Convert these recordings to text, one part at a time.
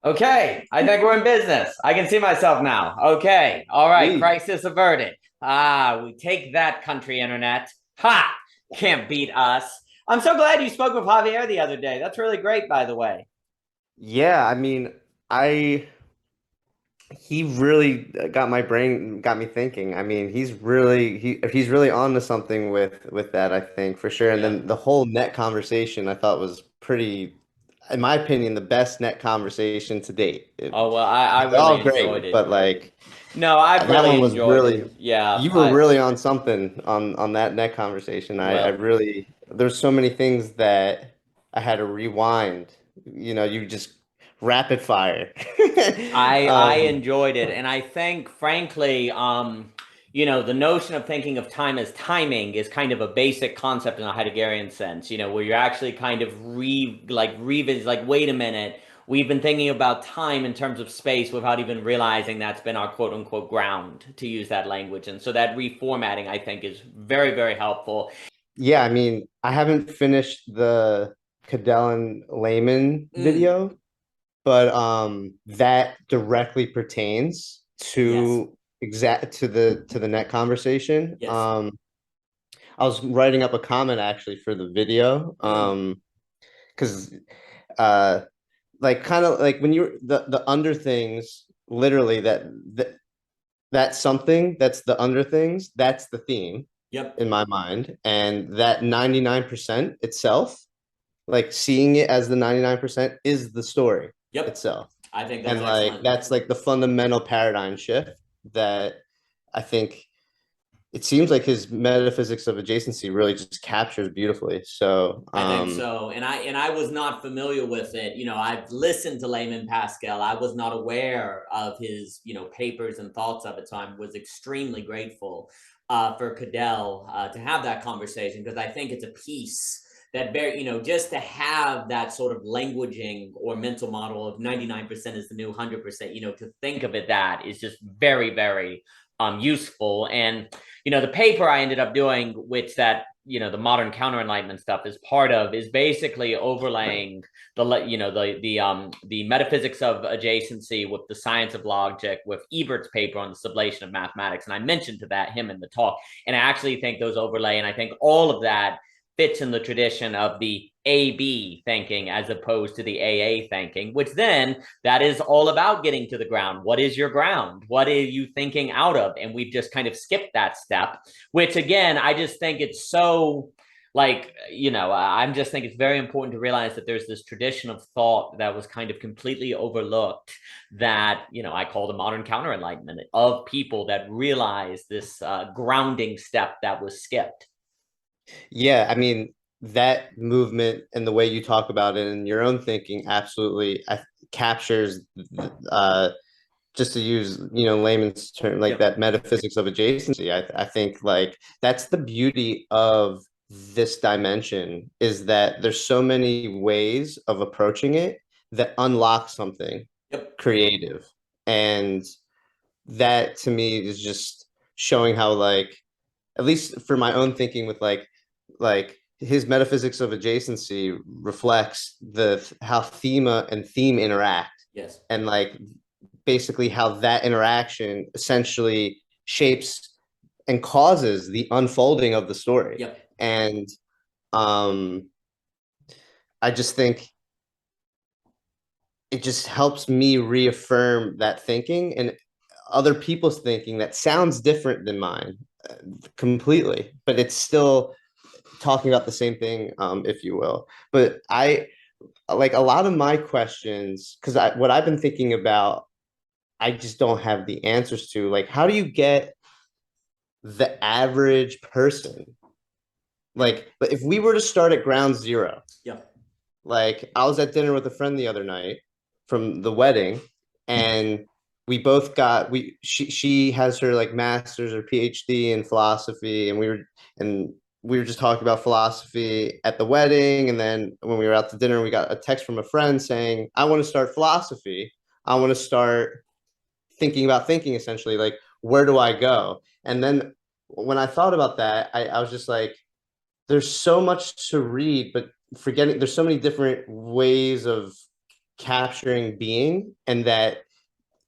Okay, I think we're in business. I can see myself now. Okay, all right, Sweet. crisis averted. We take that, country internet. Ha! Can't beat us. I'm so glad you spoke with Javier the other day. That's really great, by the way. Yeah, I mean, I he really got me thinking. I mean, he's really on to something with that, I think, for sure. And Yeah. then the whole net conversation I thought was pretty, in my opinion, the best net conversation to date. Oh, well, I They're really all enjoyed great, it. but like No, I've that really one was enjoyed it. really, Yeah, you were really on something on that net conversation. I well, really, there's so many things that I had to rewind. You just rapid fire. I Um, enjoyed it, and I think, frankly, the notion of thinking of time as timing is kind of a basic concept in a Heideggerian sense. Where you're actually kind of revisit, like, wait a minute, we've been thinking about time in terms of space without even realizing that's been our quote unquote ground, to use that language, and so that reformatting, I think, is very, very helpful. yeah, I mean, I haven't finished the Cadell and Layman Mm, video, but that directly pertains yes, to the net conversation. yes. I was writing up a comment actually for the video, Mm, because uh, like kind of like when you're the under things, literally that something that's the under things, that's the theme yep, in my mind, and that 99% itself, like seeing it as the 99% is the story yep. itself. I think that's And like excellent. that's like the fundamental paradigm shift that I think it seems like his metaphysics of adjacency really just captures beautifully. So, I think so, and I was not familiar with it. I've listened to Layman Pascal. I was not aware of his papers and thoughts of it, so I was extremely grateful for Cadell to have that conversation, because I think it's a piece that very just to have that sort of languaging or mental model of 99% is the new 100%. To think of it, that is just very, very useful. And the paper I ended up doing, which that the modern counter enlightenment stuff is part of, is basically overlaying the metaphysics of adjacency with the science of logic, with Ebert's paper on the sublation of mathematics. And I mentioned to that him in the talk, and I actually think those overlay, and I think all of that fits in the tradition of the AB thinking as opposed to the AA thinking, which then that is all about getting to the ground. What is your ground? What are you thinking out of? And we've just kind of skipped that step, which again, I just think it's so, like, I'm just think it's very important to realize that there's this tradition of thought that was kind of completely overlooked, that I call the modern counter enlightenment, of people that realize this grounding step that was skipped. yeah, I mean, that movement and the way you talk about it in your own thinking absolutely captures, uh, just to use, layman's term, like Yep. that metaphysics of adjacency. I think like that's the beauty of this dimension, is that there's so many ways of approaching it that unlock something Yep. creative. And that to me is just showing how, like, at least for my own thinking with like his metaphysics of adjacency reflects the how thema and theme interact, Yes. and like basically how that interaction essentially shapes and causes the unfolding of the story. Yep. And um I just think it just helps me reaffirm that thinking and other people's thinking that sounds different than mine, completely, but it's still talking about the same thing, if you will. But I like a lot of my questions, because what I've been thinking about, I just don't have the answers to. Like, how do you get the average person? Like, but if we were to start at ground zero, Yep. like I was at dinner with a friend the other night from the wedding, and we both got she has her like master's or PhD in philosophy, and we were just talking about philosophy at the wedding, and then when we were out to dinner, we got a text from a friend saying, "I want to start philosophy. I want to start thinking about thinking, essentially, like, where do I go?" And then when I thought about that, I was just like, there's so much to read, but forgetting there's so many different ways of capturing being, and that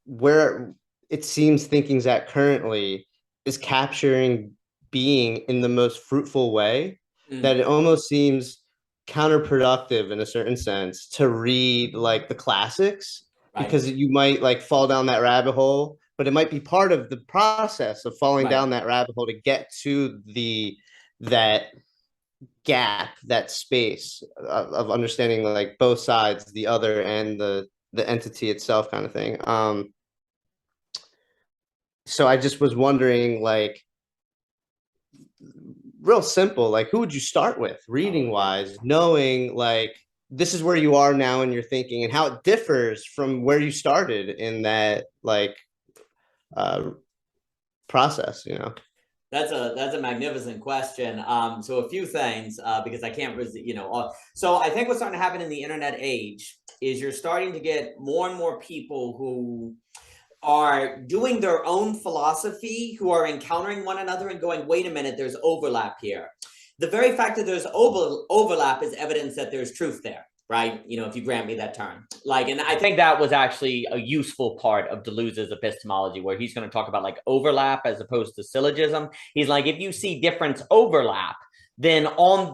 where it seems thinking's at currently is capturing being in the most fruitful way, that it almost seems counterproductive in a certain sense to read like the classics, Right. because you might like fall down that rabbit hole, but it might be part of the process of falling Right. down that rabbit hole to get to the that gap, that space of understanding like both sides, the other and the entity itself, kind of thing. So I just was wondering, like, real simple, like, who would you start with reading Oh, yeah. wise, knowing like this is where you are now in your thinking and how it differs from where you started in that like uh process, you know? That's a magnificent question. So a few things, because I can't, so I think what's starting to happen in the internet age is you're starting to get more and more people who are doing their own philosophy, who are encountering one another and going, wait a minute, there's overlap here. The very fact that there's overlap is evidence that there's truth there, right? If you grant me that term. And I think that was actually a useful part of Deleuze's epistemology, where he's going to talk about like overlap as opposed to syllogism. He's like, if you see difference overlap, then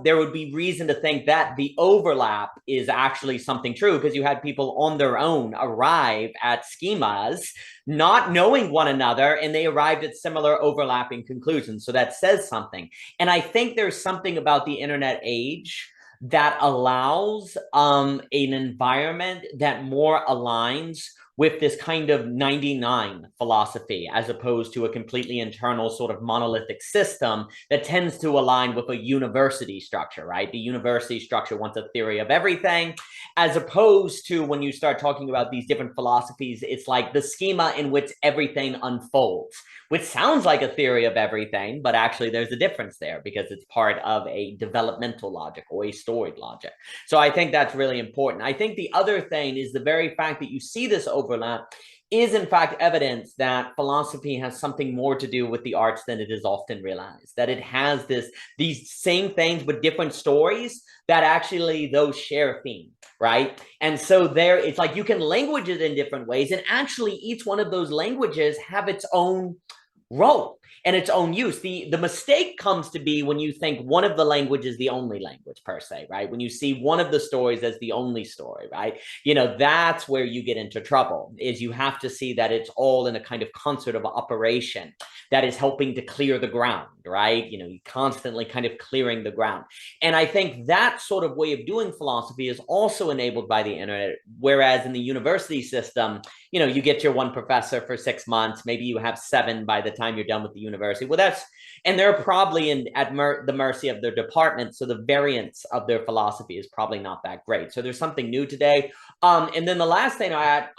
there would be reason to think that the overlap is actually something true, because you had people on their own arrive at schemas not knowing one another, and they arrived at similar overlapping conclusions. So that says something. And I think there's something about the internet age that allows an environment that more aligns with this kind of 99 philosophy, as opposed to a completely internal sort of monolithic system that tends to align with a university structure, right? The university structure wants a theory of everything, as opposed to when you start talking about these different philosophies, it's like the schema in which everything unfolds, which sounds like a theory of everything, but actually there's a difference there because it's part of a developmental logic or a storied logic. So I think that's really important. I think the other thing is the very fact that you see this overlap is in fact evidence that philosophy has something more to do with the arts than it is often realized, that it has these same things but different stories that actually those share a theme, right? And so it's like you can language it in different ways, and actually each one of those languages have its own role and its own use. The mistake comes to be when you think one of the language is the only language per se, right? When you see one of the stories as the only story, right? That's where you get into trouble, is you have to see that it's all in a kind of concert of operation that is helping to clear the ground, right? You're constantly kind of clearing the ground. And I think that sort of way of doing philosophy is also enabled by the internet, whereas in the university system, you get your one professor for 6 months, maybe you have 7 by the time you're done with the university. Well, and they're probably at the mercy of their department, so the variance of their philosophy is probably not that great. So there's something new today. And then the last thing I add,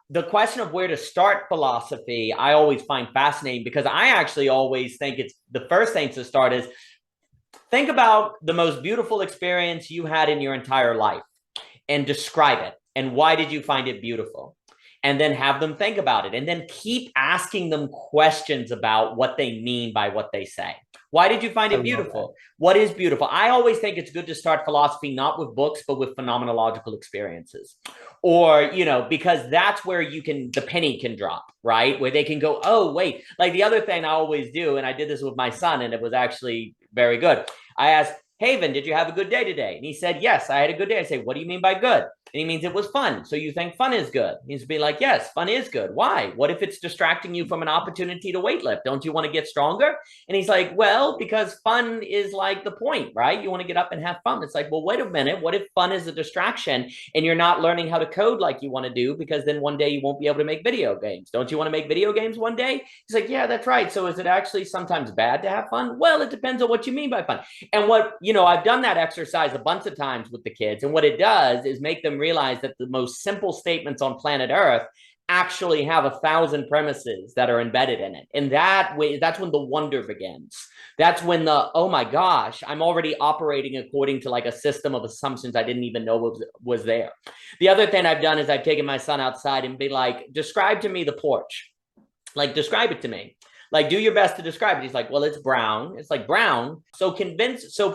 the question of where to start philosophy, I always find fascinating, because I actually always think it's the first thing to start is think about the most beautiful experience you had in your entire life and describe it. And why did you find it beautiful? And then have them think about it, and then keep asking them questions about what they mean by what they say. Why did you find it beautiful? What is beautiful? I always think it's good to start philosophy not with books, but with phenomenological experiences. Or, because that's where the penny can drop, right? Where they can go, oh, wait. Like the other thing I always do, and I did this with my son, and it was actually very good. I asked, Haven, did you have a good day today? And he said, yes, I had a good day. I say, what do you mean by good? And he means it was fun. So you think fun is good? He's be like, yes, fun is good. Why? What if it's distracting you from an opportunity to weightlift? Don't you want to get stronger? And he's like, well, because fun is like the point, right? You want to get up and have fun. It's like, well, wait a minute. What if fun is a distraction and you're not learning how to code like you want to do? Because then one day you won't be able to make video games. Don't you want to make video games one day? He's like, yeah, that's right. So is it actually sometimes bad to have fun? Well, it depends on what you mean by fun. And I've done that exercise a bunch of times with the kids. And what it does is make them realize that the most simple statements on planet Earth actually have 1,000 premises that are embedded in it. And that way, that's when the wonder begins. That's when oh my gosh, I'm already operating according to like a system of assumptions I didn't even know was there. The other thing I've done is I've taken my son outside and be like, describe to me the porch. Like, describe it to me. Like, do your best to describe it. He's like, well, it's brown. It's like brown. So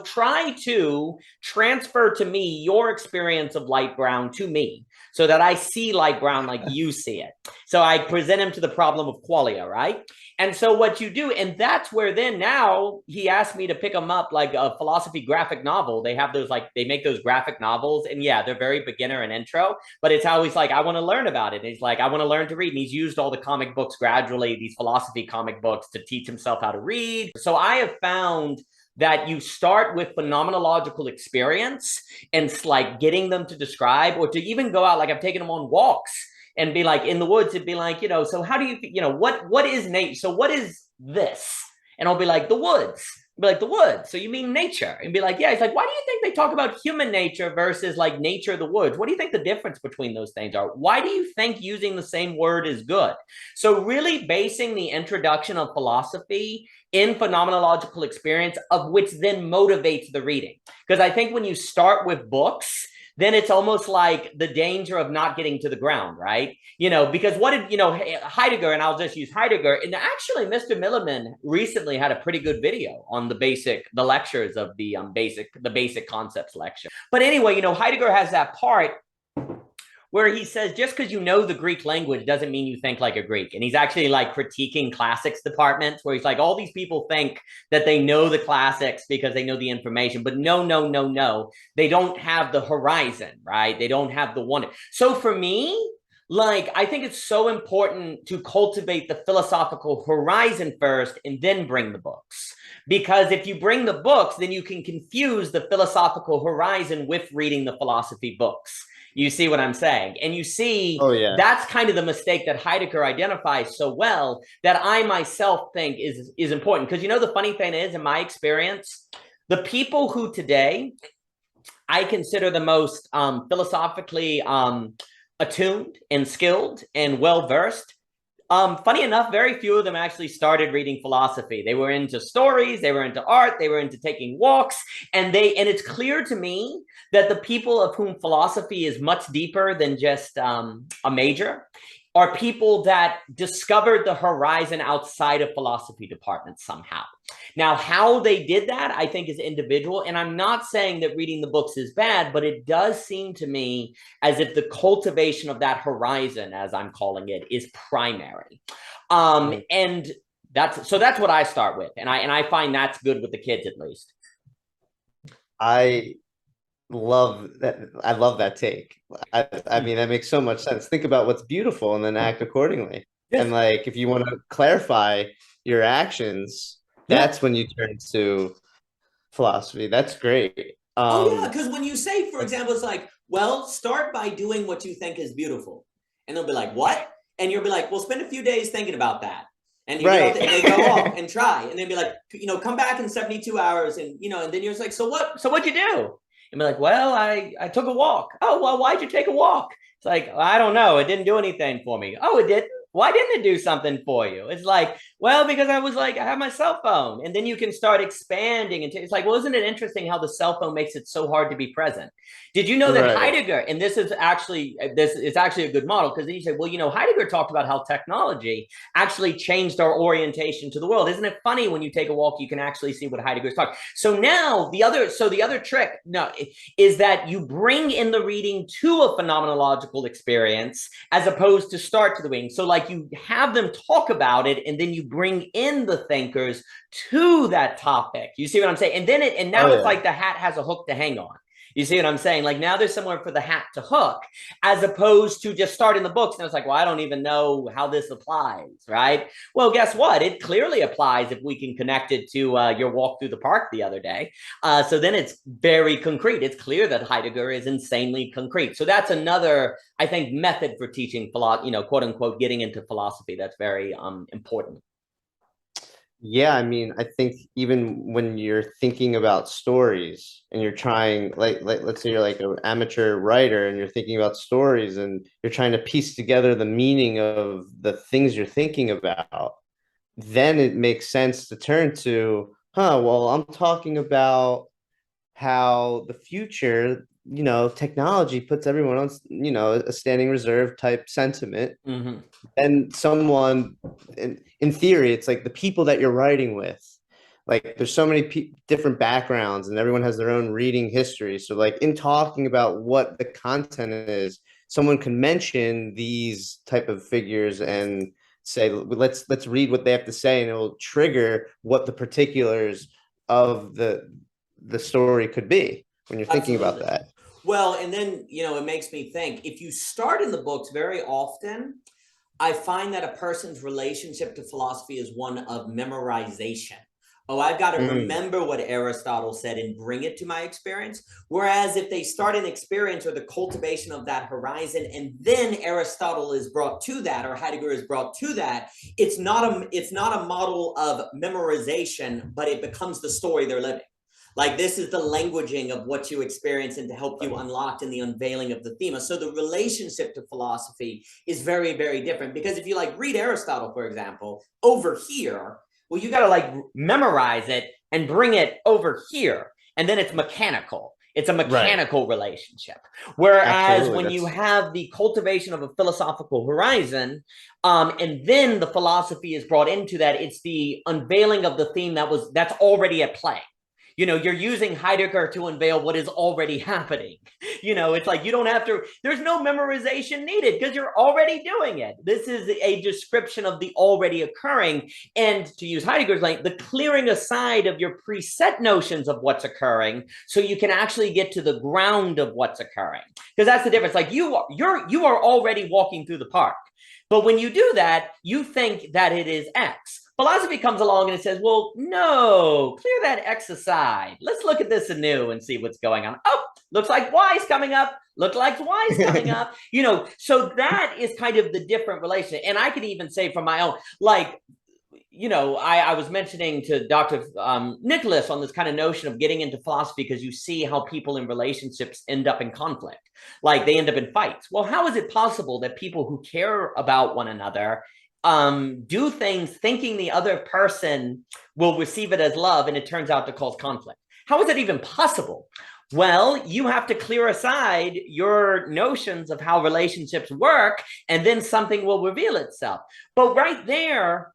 try to transfer to me your experience of light brown to me. so that I see light brown like you see it. So I present him to the problem of qualia, right? And so what you do, and that's where then now he asked me to pick him up like a philosophy graphic novel. They have those, like, they make those graphic novels, and yeah, they're very beginner and intro, but it's always like, I want to learn about it. And he's like, I want to learn to read. And he's used all the comic books gradually, these philosophy comic books, to teach himself how to read. So I have found that you start with phenomenological experience and like getting them to describe, or to even go out, like I've taken them on walks and be like in the woods, it'd be like, so how do you, what is nature? So what is this? And I'll be like, the woods. Be like, the woods. So you mean nature? And be like, yeah. He's like, why do you think they talk about human nature versus like nature of the woods? What do you think the difference between those things are? Why do you think using the same word is good? So really basing the introduction of philosophy in phenomenological experience, of which then motivates the reading. Because I think when you start with books, then it's almost like the danger of not getting to the ground, right? Because what did, Heidegger, and I'll just use Heidegger, and actually Mr. Milliman recently had a pretty good video on the lectures of the basic concepts lecture. But anyway, Heidegger has that part where he says, just because you know the Greek language doesn't mean you think like a Greek. And he's actually like critiquing classics departments, where he's like, all these people think that they know the classics because they know the information, but no, no, no, no. They don't have the horizon, right? They don't have the wonder. So for me, like, I think it's so important to cultivate the philosophical horizon first and then bring the books. Because if you bring the books, then you can confuse the philosophical horizon with reading the philosophy books. You see what I'm saying? And you see, Oh, yeah. That's kind of the mistake that Heidegger identifies so well, that I myself think is important. Because the funny thing is, in my experience, the people who today I consider the most philosophically attuned and skilled and well-versed, funny enough, very few of them actually started reading philosophy. They were into stories, they were into art, they were into taking walks, and it's clear to me that the people of whom philosophy is much deeper than just a major are people that discovered the horizon outside of philosophy departments somehow. Now, how they did that, I think, is individual. And I'm not saying that reading the books is bad, but it does seem to me as if the cultivation of that horizon, as I'm calling it, is primary. And that's what I start with. And I find that's good with the kids, at least. I love that take. I mean, that makes so much sense. Think about what's beautiful and then act accordingly. Yes. And like, if you want to clarify your actions, that's when you turn to philosophy. That's great. Oh yeah, because when you say, for example, it's like, well, start by doing what you think is beautiful. And they'll be like, what? And you'll be like, well, spend a few days thinking about that. And you right. And they go off and try. And they'll be like, come back in 72 hours. And, and then you're just like, so what'd you do? And be like, well, I took a walk. Oh, well, why'd you take a walk? It's like, I don't know. It didn't do anything for me. Oh, it didn't? Why didn't it do something for you? It's like, well, because I have my cell phone. And then you can start expanding. And it's like, well, isn't it interesting how the cell phone makes it so hard to be present? Did you know that Heidegger, and this is actually a good model, because then you say, well, Heidegger talked about how technology actually changed our orientation to the world. Isn't it funny when you take a walk, you can actually see what Heidegger's talking. So now the other trick is that you bring in the reading to a phenomenological experience as opposed to start to the reading. So like you have them talk about it, and then you bring in the thinkers to that topic. You see what I'm saying? And then it's like the hat has a hook to hang on. You see what I'm saying? Like now there's somewhere for the hat to hook, as opposed to just starting the books. And it's like, well, I don't even know how this applies, right? Well, guess what? It clearly applies if we can connect it to your walk through the park the other day. So then it's very concrete. It's clear that Heidegger is insanely concrete. So that's another, I think, method for teaching, quote unquote, getting into philosophy. That's very important. Yeah, I mean, I think even when you're thinking about stories and you're trying, like let's say you're like an amateur writer and you're thinking about stories and you're trying to piece together the meaning of the things you're thinking about, then it makes sense to turn to, well, I'm talking about how the future, technology puts everyone on, a standing reserve type sentiment. Mm-hmm. And someone, in theory, it's like the people that you're writing with, like there's so many different backgrounds and everyone has their own reading history. So like in talking about what the content is, someone can mention these type of figures and say, let's read what they have to say, and it will trigger what the particulars of the story could be when you're thinking about that. Well, and then, it makes me think, if you start in the books very often, I find that a person's relationship to philosophy is one of memorization. Oh, I've got to remember what Aristotle said and bring it to my experience. Whereas if they start an experience or the cultivation of that horizon, and then Aristotle is brought to that, or Heidegger is brought to that, it's not a model of memorization, but it becomes the story they're living. Like, this is the languaging of what you experience and to help you unlock in the unveiling of the thema. So the relationship to philosophy is very, very different, because if you read Aristotle, for example, over here, well, you got to memorize it and bring it over here. And then it's mechanical. It's a mechanical relationship. Whereas when you have the cultivation of a philosophical horizon, and then the philosophy is brought into that, it's the unveiling of the theme that's already at play. You're using Heidegger to unveil what is already happening. It's like you don't have to, there's no memorization needed because you're already doing it. This is a description of the already occurring. And to use Heidegger's line, the clearing aside of your preset notions of what's occurring so you can actually get to the ground of what's occurring. Because that's the difference. Like you are already walking through the park. But when you do that, you think that it is X. Philosophy comes along and it says, well, no, clear that X aside. Let's look at this anew and see what's going on. Oh, looks like Y's coming up. Look like Y's coming up. So that is kind of the different relation. And I could even say from my own, I was mentioning to Dr. Nicholas on this kind of notion of getting into philosophy because you see how people in relationships end up in conflict. Like they end up in fights. Well, how is it possible that people who care about one another do things thinking the other person will receive it as love, and it turns out to cause conflict? How is it even possible? Well, you have to clear aside your notions of how relationships work, and then something will reveal itself. But right there,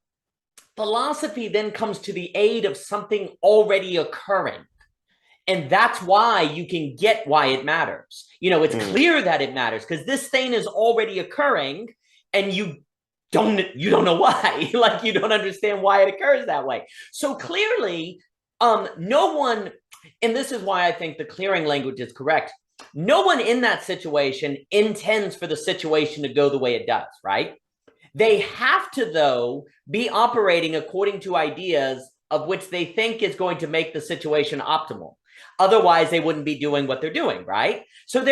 philosophy then comes to the aid of something already occurring. And that's why you can get why it matters. It's clear that it matters because this thing is already occurring, and you don't know why. You don't understand why it occurs that way. So clearly, no one, and this is why I think the clearing language is correct. No one in that situation intends for the situation to go the way it does, right? They have to, though, be operating according to ideas of which they think is going to make the situation optimal. Otherwise, they wouldn't be doing what they're doing, right? So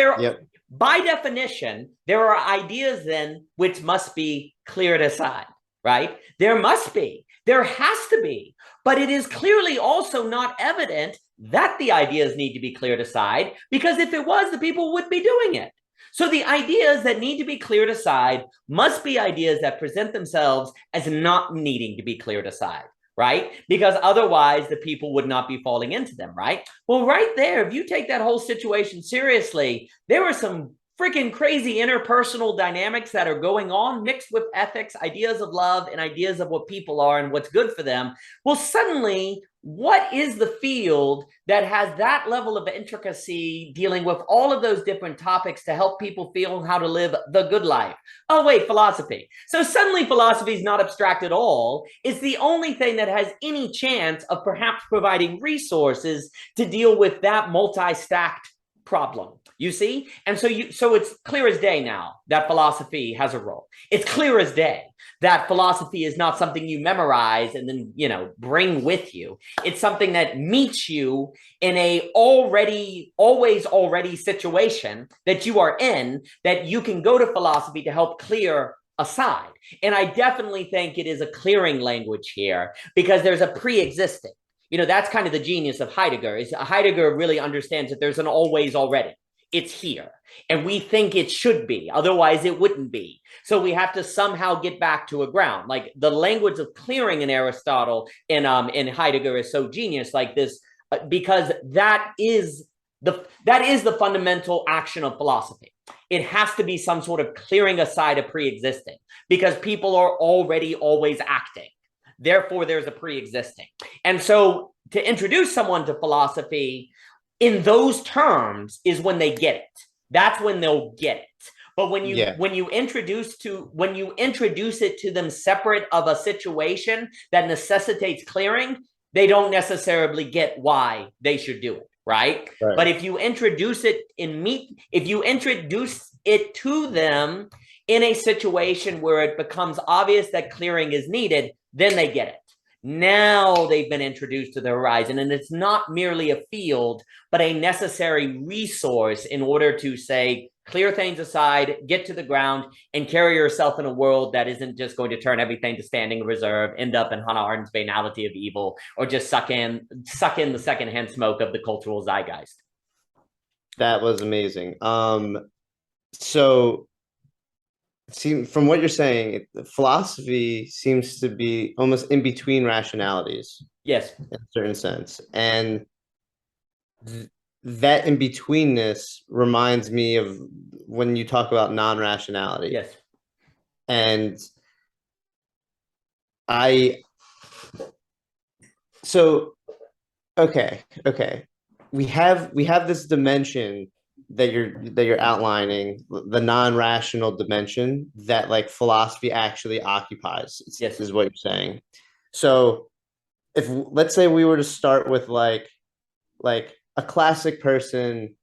by definition, there are ideas then which must be cleared aside, right? There has to be, but it is clearly also not evident that the ideas need to be cleared aside, because if it was, the people would be doing it. So the ideas that need to be cleared aside must be ideas that present themselves as not needing to be cleared aside, right? Because otherwise the people would not be falling into them, right? Well, right there, if you take that whole situation seriously, there are some freaking crazy interpersonal dynamics that are going on, mixed with ethics, ideas of love, and ideas of what people are and what's good for them. Well, suddenly, what is the field that has that level of intricacy dealing with all of those different topics to help people feel how to live the good life? Oh, wait, philosophy. So suddenly philosophy is not abstract at all. It's the only thing that has any chance of perhaps providing resources to deal with that multi-stacked problem. You see? And so it's clear as day now that philosophy has a role. It's clear as day that philosophy is not something you memorize and then, bring with you. It's something that meets you in a always situation that you are in, that you can go to philosophy to help clear aside. And I definitely think it is a clearing language here because there's a pre-existing. That's kind of the genius of Heidegger. Heidegger really understands that there's an always already. It's here. And we think it should be. Otherwise, it wouldn't be. So we have to somehow get back to a ground. Like the language of clearing in Aristotle and in Heidegger is so genius like this, because that is the fundamental action of philosophy. It has to be some sort of clearing aside of pre-existing, because people are already always acting. Therefore, there's a pre-existing. And so to introduce someone to philosophy in those terms is when they get it. That's when they'll get it. But when you Yeah. when you introduce it to them separate of a situation that necessitates clearing, they don't necessarily get why they should do it, right? Right. But if you introduce it to them in a situation where it becomes obvious that clearing is needed, then they get it. Now they've been introduced to the horizon, and it's not merely a field, but a necessary resource in order to say, clear things aside, get to the ground, and carry yourself in a world that isn't just going to turn everything to standing reserve, end up in Hannah Arendt's banality of evil, or just suck in the secondhand smoke of the cultural zeitgeist. That was amazing. So see, from what you're saying, philosophy seems to be almost in between rationalities Yes. in a certain sense. And that in betweenness reminds me of when you talk about non-rationality. Yes. And I, so, okay. We have this dimension that you're outlining, the non-rational dimension that like philosophy actually occupies. Yes. Is what you're saying. So if let's say we were to start with like a classic person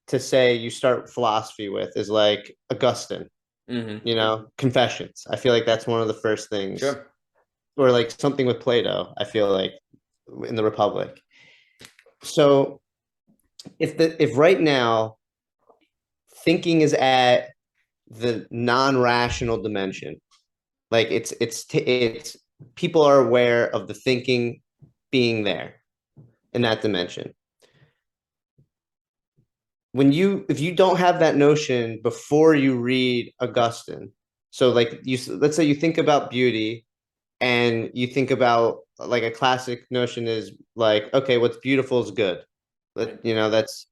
to say you start philosophy with is like Augustine, Confessions. I feel like that's one of the first things. Sure. Or like something with Plato, I feel like in the Republic. So if right now thinking is at the non-rational dimension, like it's people are aware of the thinking being there in that dimension. If you don't have that notion before you read Augustine, so like let's say you think about beauty and you think about like a classic notion is like, okay, what's beautiful is good. That's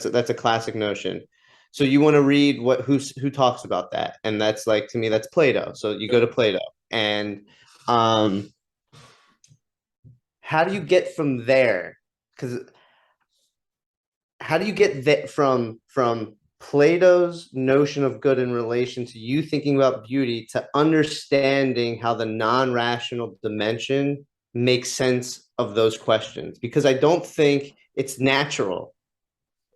a classic notion. So you want to read who talks about that, and that's like, to me, that's Plato. So you go to Plato, and how do you get from there? Because how do you get that from Plato's notion of good in relation to you thinking about beauty to understanding how the non-rational dimension makes sense of those questions? Because I don't think it's natural.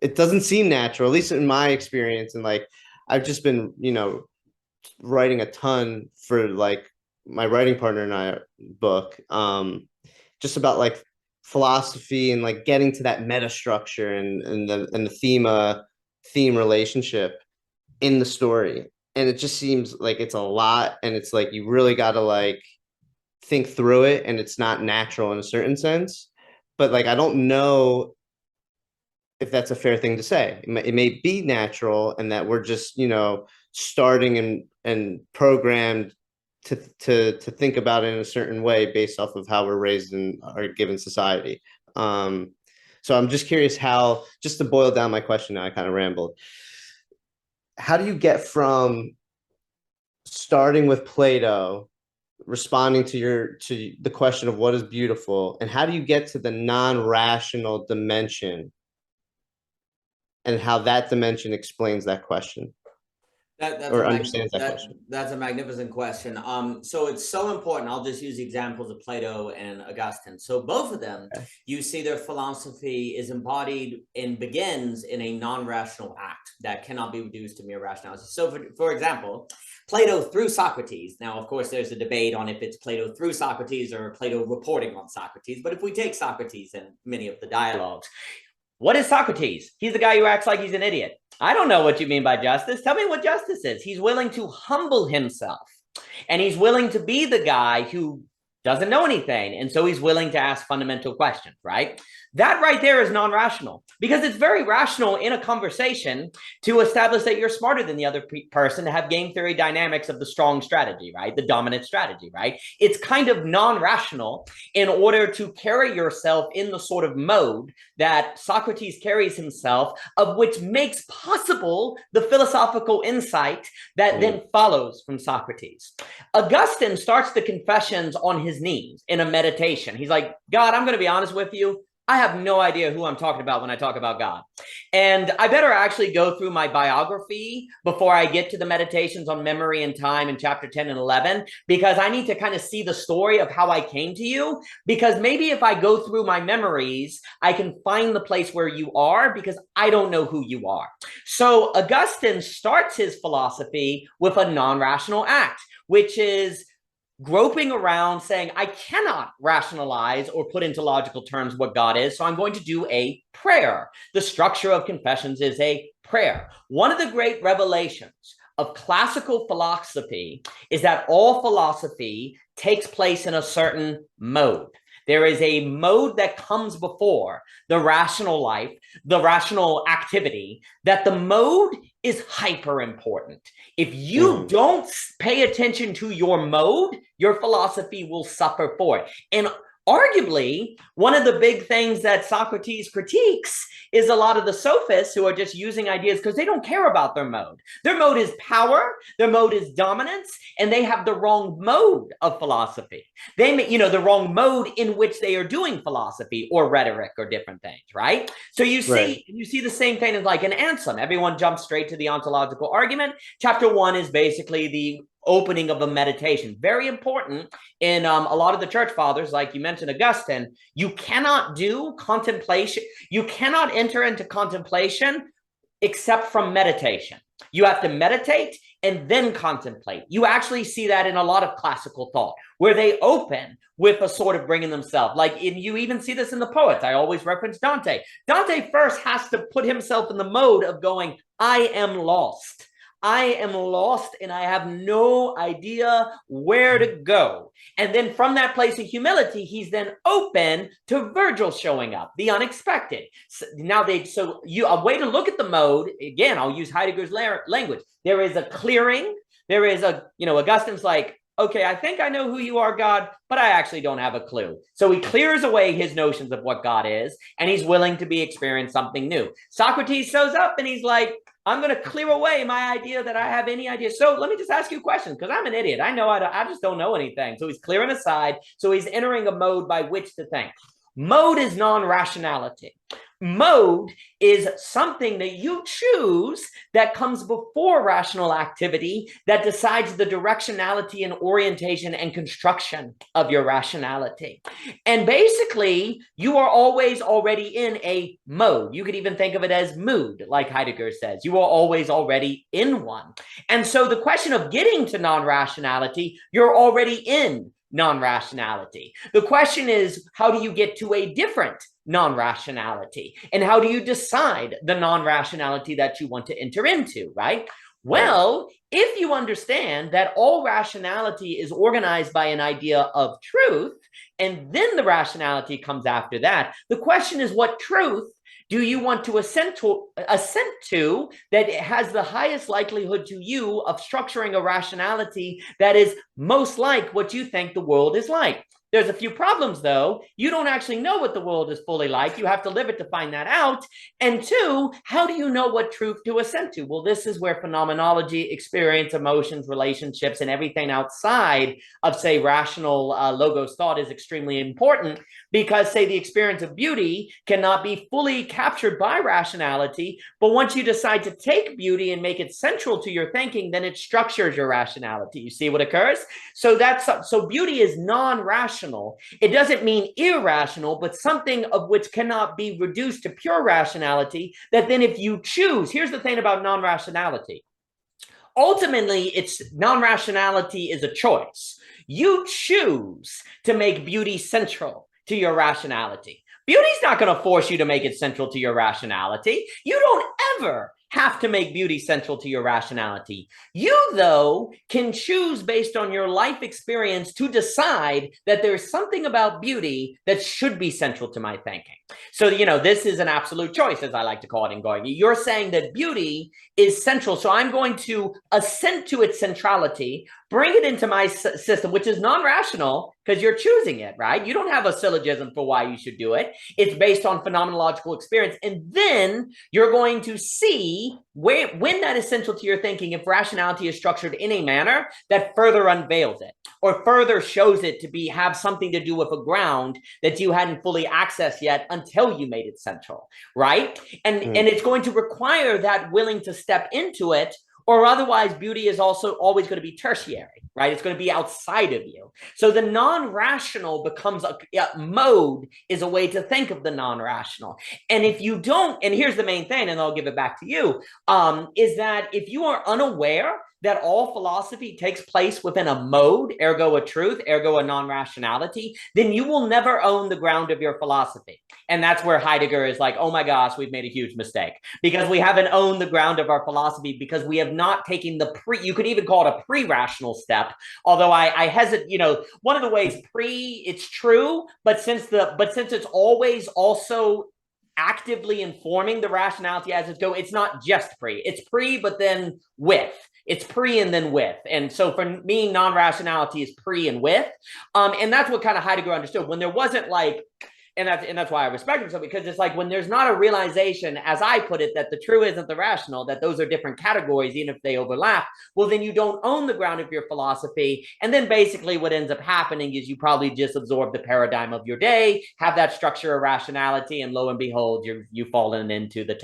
It doesn't seem natural, at least in my experience. And like, I've just been, writing a ton for like my writing partner and I book, just about like philosophy and like getting to that meta structure and the theme relationship in the story. And it just seems like it's a lot, and it's like you really got to like think through it, and it's not natural in a certain sense. But like, I don't know if that's a fair thing to say. It may be natural, and that we're just starting and programmed to think about it in a certain way based off of how we're raised in our given society. So I'm just curious how, just to boil down my question now, I kind of rambled. How do you get from starting with Plato, responding to the question of what is beautiful, and how do you get to the non-rational dimension and how that dimension explains that question? Or understands that question. That's a magnificent question. So it's so important. I'll just use the examples of Plato and Augustine. So both of them, you see their philosophy is embodied and begins in a non-rational act that cannot be reduced to mere rationality. So for example, Plato through Socrates. Now, of course, there's a debate on if it's Plato through Socrates or Plato reporting on Socrates. But if we take Socrates in many of the dialogues, what is Socrates? He's the guy who acts like he's an idiot. I don't know what you mean by justice. Tell me what justice is. He's willing to humble himself, and he's willing to be the guy who doesn't know anything. And so he's willing to ask fundamental questions, right? That right there is non-rational, because it's very rational in a conversation to establish that you're smarter than the other person, to have game theory dynamics of the strong strategy, right? The dominant strategy, right? It's kind of non-rational in order to carry yourself in the sort of mode that Socrates carries himself, of which makes possible the philosophical insight that then follows from Socrates. Augustine starts the Confessions on his knees in a meditation. He's like, God, I'm going to be honest with you. I have no idea who I'm talking about when I talk about God. And I better actually go through my biography before I get to the meditations on memory and time in chapter 10 and 11, because I need to kind of see the story of how I came to you. Because maybe if I go through my memories, I can find the place where you are, because I don't know who you are. So Augustine starts his philosophy with a non-rational act, which is groping around saying, I cannot rationalize or put into logical terms what God is, so I'm going to do a prayer. The structure of confessions is a prayer. One of the great revelations of classical philosophy is that all philosophy takes place in a certain mode. There is a mode that comes before the rational life, the rational activity, that the mode is hyper important. If you don't pay attention to your mode, your philosophy will suffer for it. And arguably, one of the big things that Socrates critiques is a lot of the sophists who are just using ideas because they don't care about their mode. Their mode is power, their mode is dominance, and they have the wrong mode of philosophy. They, the wrong mode in which they are doing philosophy or rhetoric or different things, right? So you see the same thing as like an Anselm. Everyone jumps straight to the ontological argument. Chapter 1 is basically the opening of a meditation. Very important in a lot of the church fathers, like you mentioned, Augustine. You cannot do contemplation. You cannot enter into contemplation except from meditation. You have to meditate and then contemplate. You actually see that in a lot of classical thought, where they open with a sort of bringing themselves. Like you even see this in the poets. I always reference Dante. Dante first has to put himself in the mode of going, I am lost. I am lost and I have no idea where to go. And then from that place of humility, he's then open to Virgil showing up, the unexpected. So a way to look at the mode, again, I'll use Heidegger's language. There is a clearing. There is Augustine's like, okay, I think I know who you are, God, but I actually don't have a clue. So he clears away his notions of what God is, and he's willing to be experienced something new. Socrates shows up and he's like, I'm going to clear away my idea that I have any idea. So let me just ask you a question, because I'm an idiot. I know I just don't know anything. So he's clearing aside. So he's entering a mode by which to think. Mode is non-rationality. Mode is something that you choose that comes before rational activity that decides the directionality and orientation and construction of your rationality. And basically, you are always already in a mode. You could even think of it as mood, like Heidegger says. You are always already in one. And so the question of getting to non-rationality, you're already in non-rationality. The question is, how do you get to a different non-rationality? And how do you decide the non-rationality that you want to enter into, right? Well, if you understand that all rationality is organized by an idea of truth, and then the rationality comes after that, the question is, what truth do you want to assent to that has the highest likelihood to you of structuring a rationality that is most like what you think the world is like? There's a few problems, though. You don't actually know what the world is fully like. You have to live it to find that out. And two, how do you know what truth to assent to? Well, this is where phenomenology, experience, emotions, relationships, and everything outside of, say, rational logos thought is extremely important, because, say, the experience of beauty cannot be fully captured by rationality. But once you decide to take beauty and make it central to your thinking, then it structures your rationality. You see what occurs? So beauty is non-rational. It doesn't mean irrational, but something of which cannot be reduced to pure rationality, that then if you choose, here's the thing about non-rationality. Ultimately, non-rationality is a choice. You choose to make beauty central to your rationality. Beauty's not going to force you to make it central to your rationality. You don't ever have to make beauty central to your rationality. You, though, can choose based on your life experience to decide that there's something about beauty that should be central to my thinking. So, this is an absolute choice, as I like to call it in going. You're saying that beauty is central, so I'm going to assent to its centrality, bring it into my system, which is non-rational, because you're choosing it, right? You don't have a syllogism for why you should do it. It's based on phenomenological experience. And then you're going to see when that is central to your thinking, if rationality is structured in a manner that further unveils it or further shows it to have something to do with a ground that you hadn't fully accessed yet until you made it central, right? And it's going to require that willing to step into it, or otherwise beauty is also always going to be tertiary, right? It's going to be outside of you. So the non-rational becomes a mode is a way to think of the non-rational. And if you don't, and here's the main thing, and I'll give it back to you, is that if you are unaware that all philosophy takes place within a mode, ergo a truth, ergo a non-rationality, then you will never own the ground of your philosophy. And that's where Heidegger is like, oh my gosh, we've made a huge mistake because we haven't owned the ground of our philosophy, because we have not taken the you could even call it a pre-rational step. Although I hesitate, one of the ways it's true, but since it's always also actively informing the rationality as it goes, it's not just it's but then with. It's pre and then with. And so for me, non-rationality is pre and with. And that's what kind of Heidegger understood. When there wasn't like, and that's why I respect him so, because it's like when there's not a realization, as I put it, that the true isn't the rational, that those are different categories, even if they overlap, well, then you don't own the ground of your philosophy. And then basically what ends up happening is you probably just absorb the paradigm of your day, have that structure of rationality, and lo and behold, you've fallen into the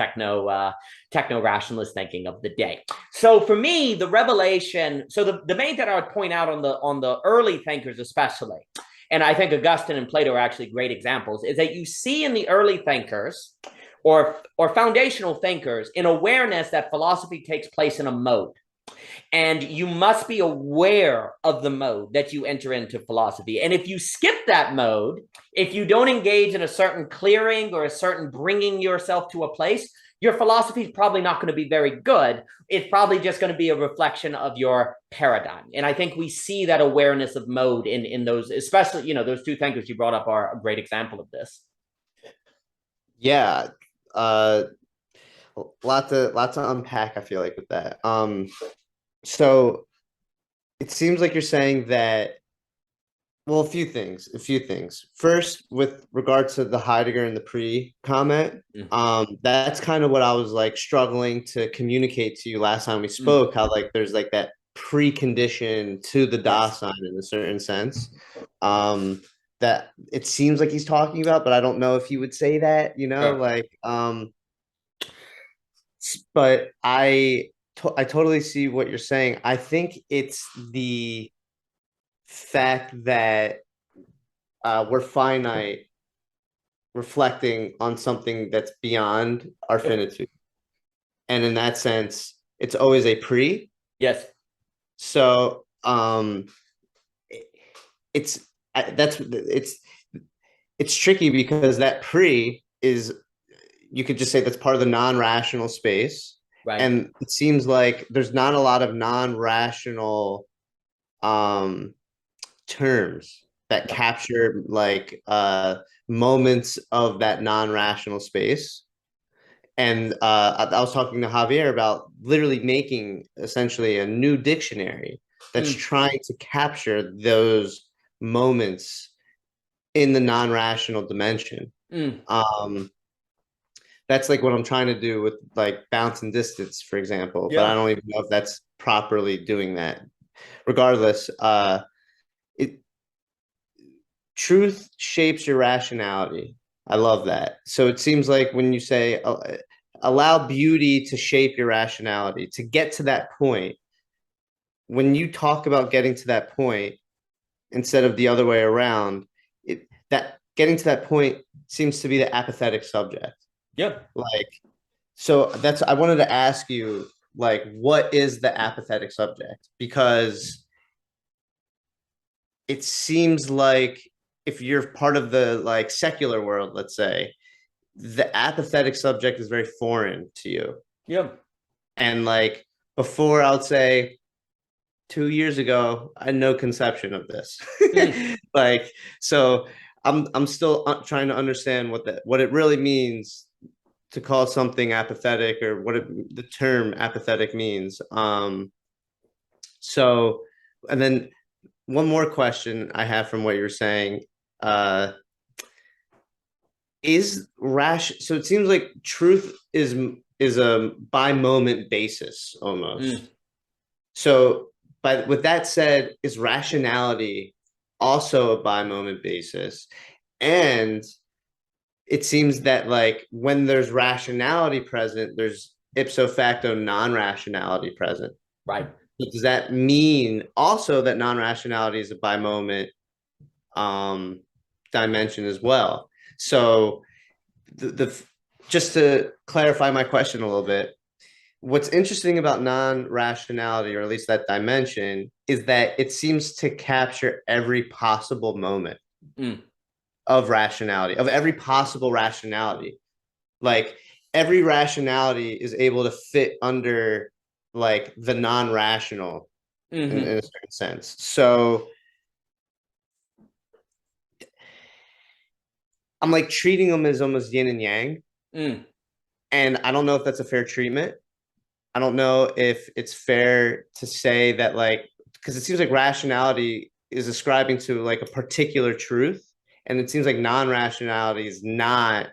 techno-rationalist thinking of the day. So for me, the revelation, so the main thing I would point out on the early thinkers especially, and I think Augustine and Plato are actually great examples, is that you see in the early thinkers or foundational thinkers an awareness that philosophy takes place in a mode. And you must be aware of the mode that you enter into philosophy. And if you skip that mode, if you don't engage in a certain clearing or a certain bringing yourself to a place, your philosophy is probably not going to be very good. It's probably just going to be a reflection of your paradigm. And I think we see that awareness of mode in those, especially, those two thinkers you brought up are a great example of this. Yeah. Lot to unpack, I feel like, with that. So it seems like you're saying that, well, a few things. First, with regard to the Heidegger and the pre-comment, that's kind of what I was like struggling to communicate to you last time we spoke, how like there's like that precondition to the Dasein in a certain sense, that it seems like he's talking about, but I don't know if he would say that, but I totally see what you're saying. I think it's the fact that we're finite, reflecting on something that's beyond our finitude, and in that sense, it's always a pre. Yes. So it's tricky because that pre is, you could just say that's part of the non-rational space, right? And it seems like there's not a lot of non-rational terms that capture like moments of that non-rational space. And I was talking to Javier about literally making essentially a new dictionary that's trying to capture those moments in the non-rational dimension. That's like what I'm trying to do with like bounce and distance, for example. But I don't even know if that's properly doing that. Regardless, truth shapes your rationality. I love that. So it seems like when you say allow beauty to shape your rationality, to get to that point, when you talk about getting to that point instead of the other way around, that getting to that point seems to be the apathetic subject. Yep. Like, so I wanted to ask you, like, what is the apathetic subject? Because it seems like if you're part of the like secular world, let's say, the apathetic subject is very foreign to you. Yep. And like before, I would say 2 years ago, I had no conception of this. Like, so I'm still trying to understand what it really means to call something apathetic, or what the term apathetic means. So, and then one more question I have from what you're saying. Uh, is rash so it seems like truth is a by moment basis almost. So but with that said, is rationality also a by moment basis? And it seems that like when there's rationality present, there's ipso facto non-rationality present. Right. But does that mean also that non-rationality is a by moment um dimension as well? So the just to clarify my question a little bit, what's interesting about non-rationality, or at least that dimension, is that it seems to capture every possible moment Mm. of rationality, of every possible rationality. Like every rationality is able to fit under like the non-rational in a certain sense. So I'm like treating them as almost yin and yang. Mm. And I don't know if that's a fair treatment. I don't know if it's fair to say that like because it seems like rationality is ascribing to like a particular truth, and it seems like non-rationality is not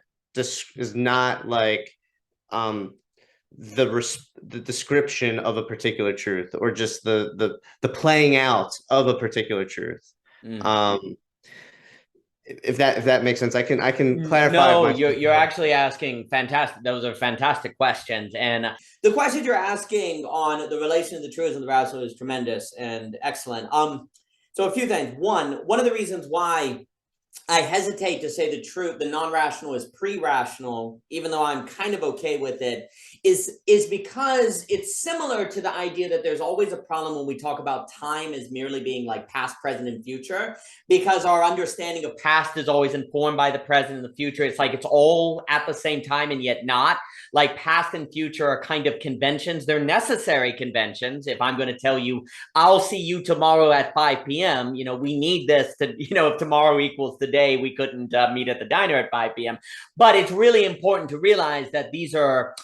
like um the description of a particular truth or just the playing out of a particular truth. Mm. Um if that makes sense, I can clarify if No, my you're actually asking fantastic. Those are fantastic questions, and the questions you're asking on the relation of the truth and the rational is tremendous and excellent. So a few things. One of the reasons why I hesitate to say the truth, the non-rational is pre-rational, even though I'm kind of okay with it, is because it's similar to the idea that there's always a problem when we talk about time as merely being like past, present, and future, because our understanding of past is always informed by the present and the future. It's like it's all at the same time and yet not. Like past and future are kind of conventions. They're necessary conventions. If I'm going to tell you, I'll see you tomorrow at 5 p.m., we need this to, if tomorrow equals today, we couldn't meet at the diner at 5 p.m. But it's really important to realize that these are,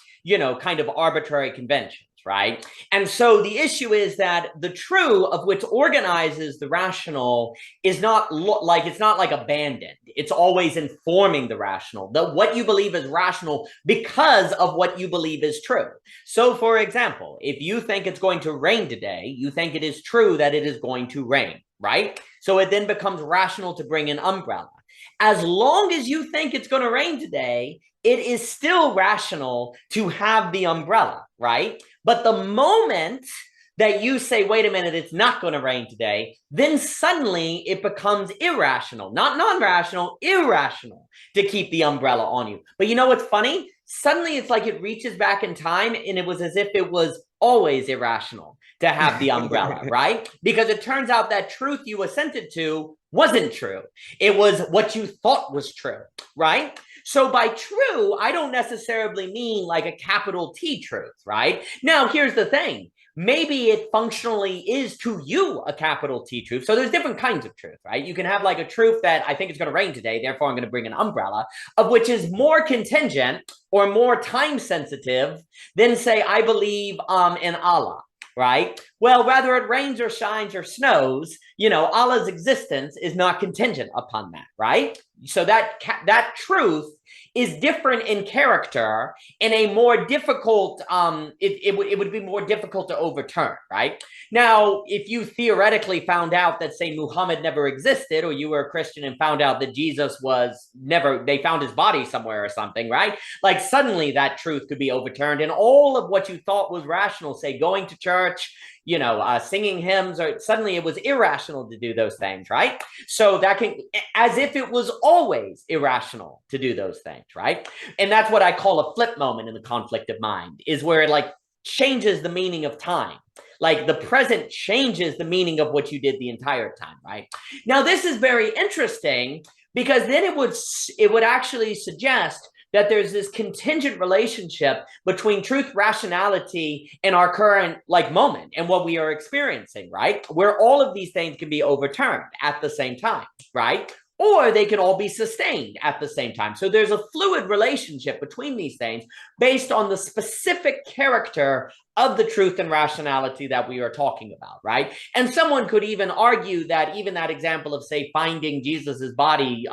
kind of arbitrary conventions. Right. And so the issue is that the true of which organizes the rational is not like it's not like abandoned. It's always informing the rational, what you believe is rational because of what you believe is true. So, for example, if you think it's going to rain today, you think it is true that it is going to rain, right? So it then becomes rational to bring an umbrella. As long as you think it's going to rain today, it is still rational to have the umbrella, right? But the moment that you say, wait a minute, it's not going to rain today, then suddenly it becomes irrational, not non-rational, irrational to keep the umbrella on you. But you know what's funny? Suddenly it's like it reaches back in time and it was as if it was always irrational to have the umbrella, right? Because it turns out that truth you assented to wasn't true. It was what you thought was true, right? So by true, I don't necessarily mean like a capital T truth, right? Now, here's the thing. Maybe it functionally is to you a capital T truth. So there's different kinds of truth, right? You can have like a truth that I think it's going to rain today, therefore I'm going to bring an umbrella, of which is more contingent or more time sensitive than say, I believe in Allah, right? Well, whether it rains or shines or snows, Allah's existence is not contingent upon that, right? So that truth is different in character in a more difficult, it would be more difficult to overturn, right? Now, if you theoretically found out that, say, Muhammad never existed, or you were a Christian and found out that Jesus was never, they found his body somewhere or something, right? Like suddenly that truth could be overturned and all of what you thought was rational, say going to church, singing hymns, or suddenly it was irrational to do those things, right? So that can, as if it was always irrational to do those things, right? And that's what I call a flip moment in the conflict of mind, is where it like changes the meaning of time. Like the present changes the meaning of what you did the entire time, right? Now, this is very interesting because then it would actually suggest that there's this contingent relationship between truth, rationality, and our current like moment and what we are experiencing, right? Where all of these things can be overturned at the same time, right? Or they can all be sustained at the same time. So there's a fluid relationship between these things based on the specific character of the truth and rationality that we are talking about, right? And someone could even argue that even that example of, say, finding Jesus's body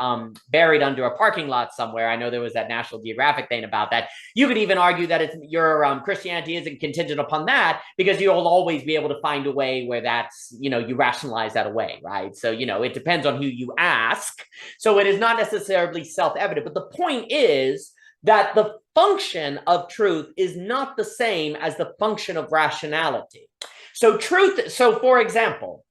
buried under a parking lot somewhere, I know there was that National Geographic thing about that, you could even argue that your Christianity isn't contingent upon that, because you'll always be able to find a way where that's, you rationalize that away, right? So, it depends on who you ask. So it is not necessarily self-evident, but the point is that the function of truth is not the same as the function of rationality. So for example,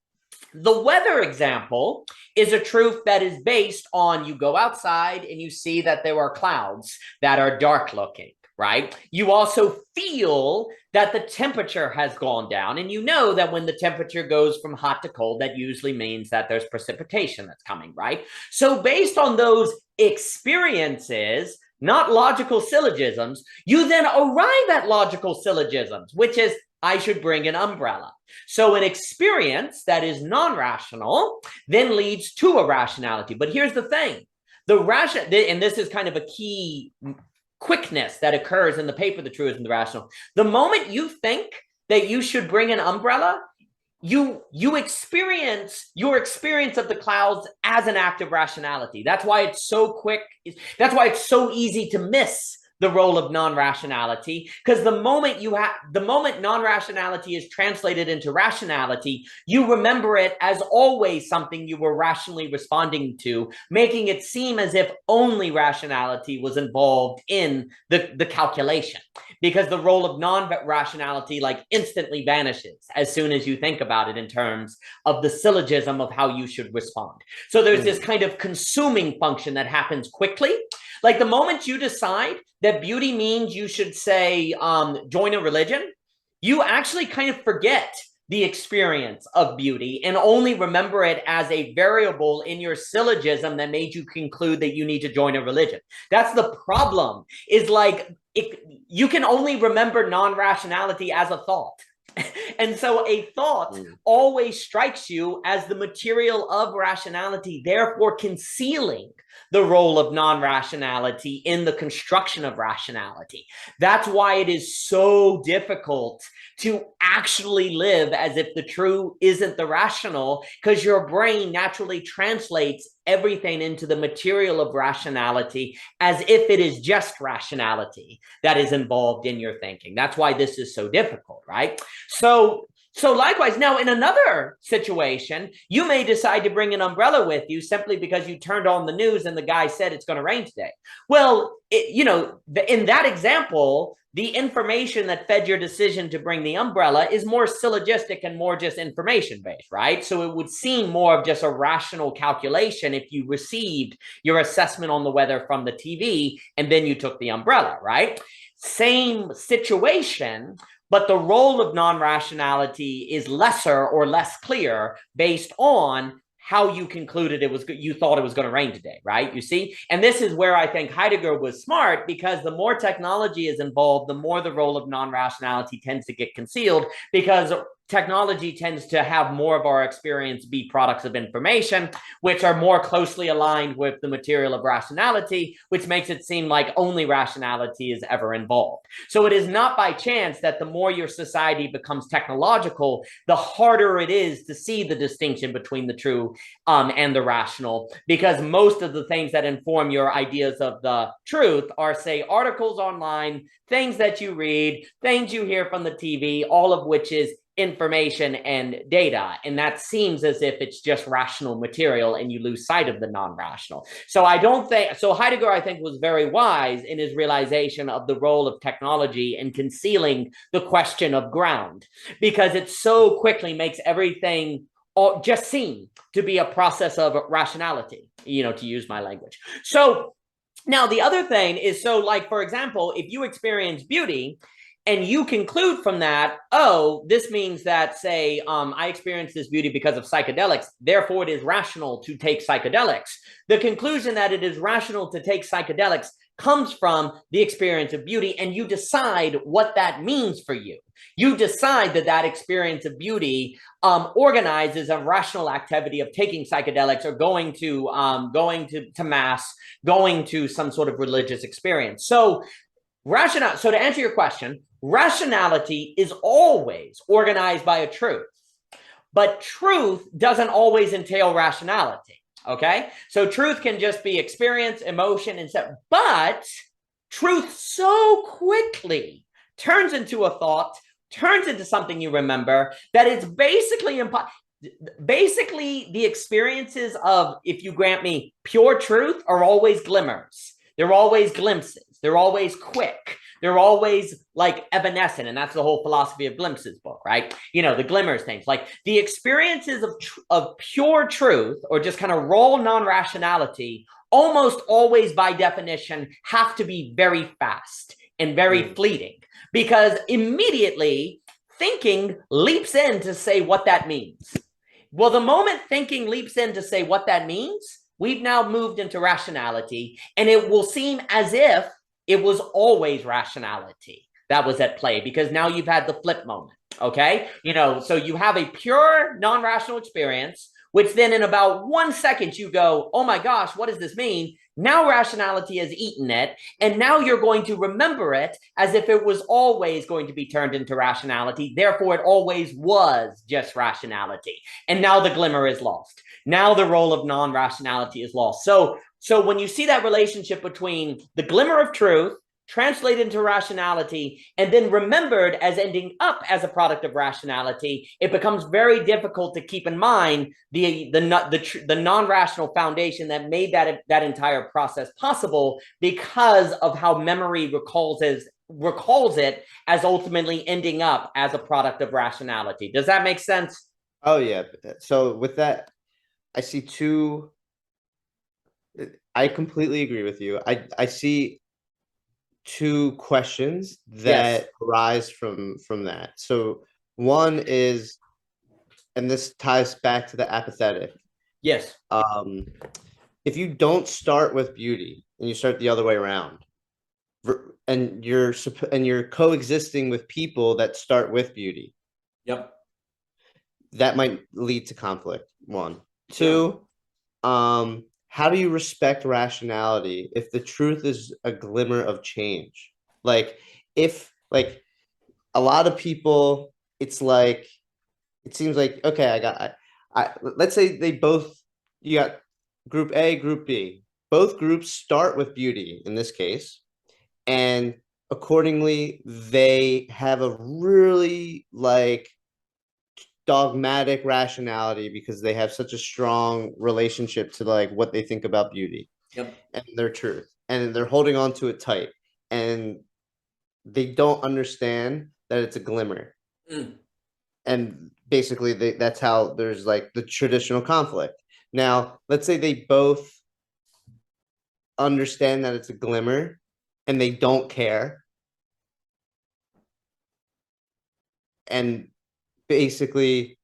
the weather example is a truth that is based on, you go outside and you see that there are clouds that are dark looking, right? You also feel that the temperature has gone down, and you know that when the temperature goes from hot to cold, that usually means that there's precipitation that's coming, right? So based on those experiences, not logical syllogisms, you then arrive at logical syllogisms, which is, I should bring an umbrella. So an experience that is non-rational then leads to a rationality. But here's the thing, and this is kind of a key quickness that occurs in the paper, The Truism and the Rational. The moment you think that you should bring an umbrella, you experience your experience of the clouds as an act of rationality. That's why it's so quick. That's why it's so easy to miss the role of non-rationality, because the moment non-rationality is translated into rationality, you remember it as always something you were rationally responding to, making it seem as if only rationality was involved in the calculation, because the role of non-rationality instantly vanishes as soon as you think about it in terms of the syllogism of how you should respond. So there's this kind of consuming function that happens quickly. Like the moment you decide that beauty means you should say, join a religion, you actually kind of forget the experience of beauty and only remember it as a variable in your syllogism that made you conclude that you need to join a religion. That's the problem, is you can only remember non-rationality as a thought. And so a thought always strikes you as the material of rationality, therefore concealing the role of non-rationality in the construction of rationality. That's why it is so difficult to actually live as if the true isn't the rational, because your brain naturally translates everything into the material of rationality as if it is just rationality that is involved in your thinking. That's why this is so difficult, right? So likewise, now in another situation, you may decide to bring an umbrella with you simply because you turned on the news and the guy said it's going to rain today. Well, in that example, the information that fed your decision to bring the umbrella is more syllogistic and more just information-based, right? So it would seem more of just a rational calculation if you received your assessment on the weather from the TV and then you took the umbrella, right? Same situation, but the role of non-rationality is lesser or less clear based on how you concluded you thought it was going to rain today, right? You see? And this is where I think Heidegger was smart, because the more technology is involved, the more the role of non-rationality tends to get concealed, because technology tends to have more of our experience be products of information, which are more closely aligned with the material of rationality, which makes it seem like only rationality is ever involved. So it is not by chance that the more your society becomes technological, the harder it is to see the distinction between the true and the rational, because most of the things that inform your ideas of the truth are, say, articles online, things that you read, things you hear from the TV, all of which is information and data, and that seems as if it's just rational material and you lose sight of the non-rational. So Heidegger, I think, was very wise in his realization of the role of technology in concealing the question of ground, because it so quickly makes everything just seem to be a process of rationality, to use my language. So now the other thing is, for example, if you experience beauty and you conclude from that, oh, this means that, say, I experienced this beauty because of psychedelics, therefore it is rational to take psychedelics. The conclusion that it is rational to take psychedelics comes from the experience of beauty, and you decide what that means for you. You decide that experience of beauty organizes a rational activity of taking psychedelics or going to mass, going to some sort of religious experience. So Rational. So to answer your question, rationality is always organized by a truth, but truth doesn't always entail rationality. Okay, so truth can just be experience, emotion, and stuff, but truth so quickly turns into a thought, turns into something you remember, that it's basically impossible. Basically, the experiences of, if you grant me, pure truth are always glimmers. They're always glimpses. They're always quick. They're always like evanescent. And that's the whole philosophy of glimpses book, right? You know, the glimmers things. Like the experiences of pure truth or just kind of raw non-rationality almost always by definition have to be very fast and very fleeting, because immediately thinking leaps in to say what that means. Well, the moment thinking leaps in to say what that means, we've now moved into rationality, and it will seem as if it was always rationality that was at play, because now you've had the flip moment, okay? You know, so you have a pure non-rational experience, which then in about 1 second you go, oh my gosh, what does this mean? Now rationality has eaten it, and now you're going to remember it as if it was always going to be turned into rationality. Therefore, it always was just rationality. And now the glimmer is lost. Now the role of non-rationality is lost. So when you see that relationship between the glimmer of truth translated into rationality and then remembered as ending up as a product of rationality, it becomes very difficult to keep in mind the non-rational foundation that made that entire process possible, because of how memory recalls it as ultimately ending up as a product of rationality. Does that make sense? Oh yeah. So with that, I see two. I completely agree with you. I see two questions that arise from that. So one is, and this ties back to the apathetic. Yes. If you don't start with beauty and you start the other way around, and you're coexisting with people that start with beauty, Yep. that might lead to conflict. One. Two, how do you respect rationality if the truth is a glimmer of change? Like, if like a lot of people, it's like, it seems like, okay, let's say you got group A, group B. Both groups start with beauty in this case, and accordingly, they have a really like dogmatic rationality because they have such a strong relationship to like what they think about beauty. Yep. And their truth, and they're holding on to it tight, and they don't understand that it's a glimmer. And basically that's how there's like the traditional conflict. Now let's say they both understand that it's a glimmer and they don't care, and basically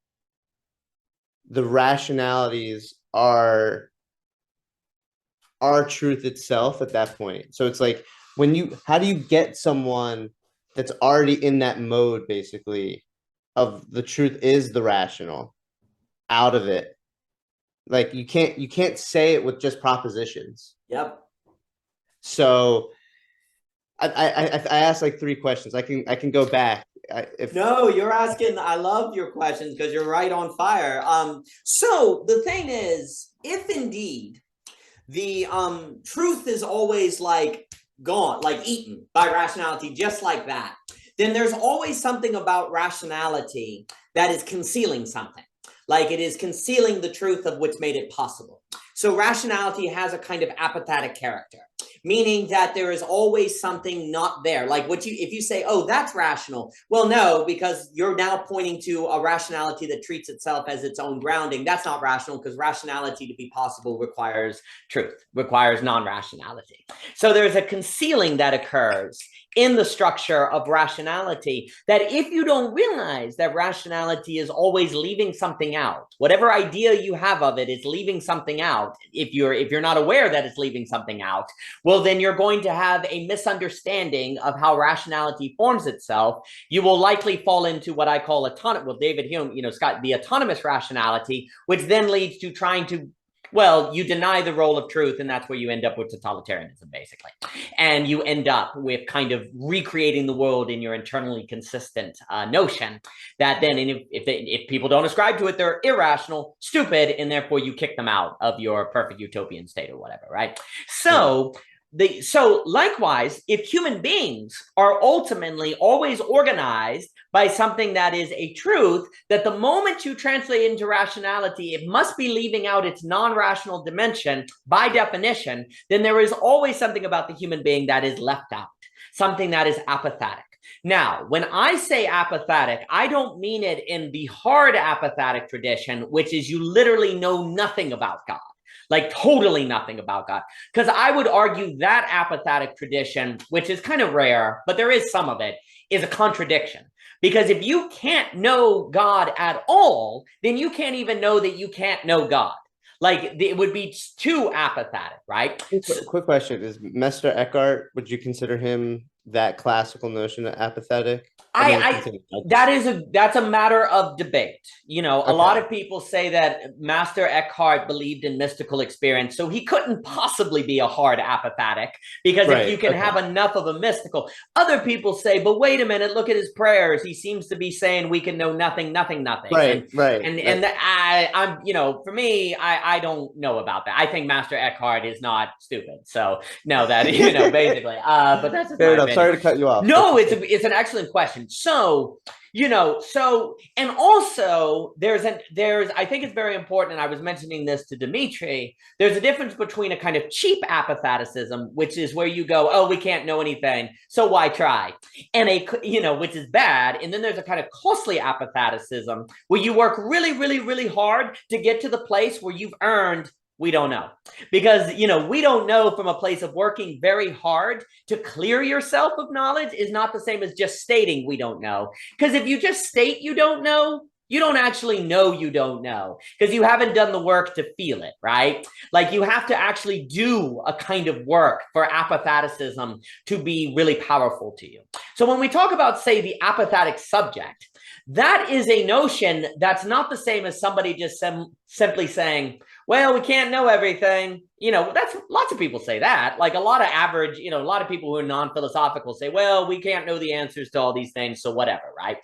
the rationalities are truth itself at that point. So it's like, how do you get someone that's already in that mode, basically, of the truth is the rational, out of it? Like you can't say it with just propositions. Yep. So I asked like 3 questions. I can go back. No, you're asking. I love your questions because you're right on fire. So the thing is, if indeed the truth is always like gone, like eaten by rationality, just like that, then there's always something about rationality that is concealing something. Like it is concealing the truth of what's made it possible. So rationality has a kind of apathetic character, meaning that there is always something not there. Like if you say, oh, that's rational. Well, no, because you're now pointing to a rationality that treats itself as its own grounding. That's not rational, because rationality to be possible requires truth, requires non-rationality. So there's a concealing that occurs in the structure of rationality, that if you don't realize that rationality is always leaving something out, whatever idea you have of it is leaving something out, if you're not aware that it's leaving something out, well, then you're going to have a misunderstanding of how rationality forms itself. You will likely fall into what I call David Hume, Scott, the autonomous rationality, which then leads to trying to Well, you deny the role of truth, and that's where you end up with totalitarianism, basically. And you end up with kind of recreating the world in your internally consistent notion that then if people don't ascribe to it, they're irrational, stupid, and therefore you kick them out of your perfect utopian state or whatever, right? So likewise, if human beings are ultimately always organized by something that is a truth, that the moment you translate into rationality, it must be leaving out its non-rational dimension by definition, then there is always something about the human being that is left out, something that is apophatic. Now, when I say apophatic, I don't mean it in the hard apophatic tradition, which is you literally know nothing about God. Like totally nothing about God. Because I would argue that apophatic tradition, which is kind of rare, but there is some of it, is a contradiction. Because if you can't know God at all, then you can't even know that you can't know God. Like it would be too apophatic, right? Quick question. Is Meister Eckhart, would you consider him that classical notion of apathetic? That's a matter of debate. You know, Okay. A lot of people say that Master Eckhart believed in mystical experience, so he couldn't possibly be a hard apophatic, because if you can have enough of a mystical. Other people say, but wait a minute, look at his prayers. He seems to be saying we can know nothing, nothing, nothing. And I'm, you know, for me, I don't know about that. I think Master Eckhart is not stupid. So no, that, you know, basically, but that's fair enough. Sorry to cut you off. No, it's an excellent question. So, you know, and also I think it's very important, and I was mentioning this to Dimitri, there's a difference between a kind of cheap apatheticism, which is where you go, oh, we can't know anything, so why try? And which is bad. And then there's a kind of costly apatheticism where you work really, really, really hard to get to the place where you've earned we don't know. Because, you know, we don't know from a place of working very hard to clear yourself of knowledge is not the same as just stating we don't know. Because if you just state you don't know, you don't actually know you don't know, because you haven't done the work to feel it, right? Like you have to actually do a kind of work for apatheticism to be really powerful to you. So when we talk about, say, the apophatic subject, that is a notion that's not the same as somebody just simply saying, well, we can't know everything. You know, that's lots of people say that. Like a lot of average, you know, a lot of people who are non-philosophical say, well, we can't know the answers to all these things, so whatever, right?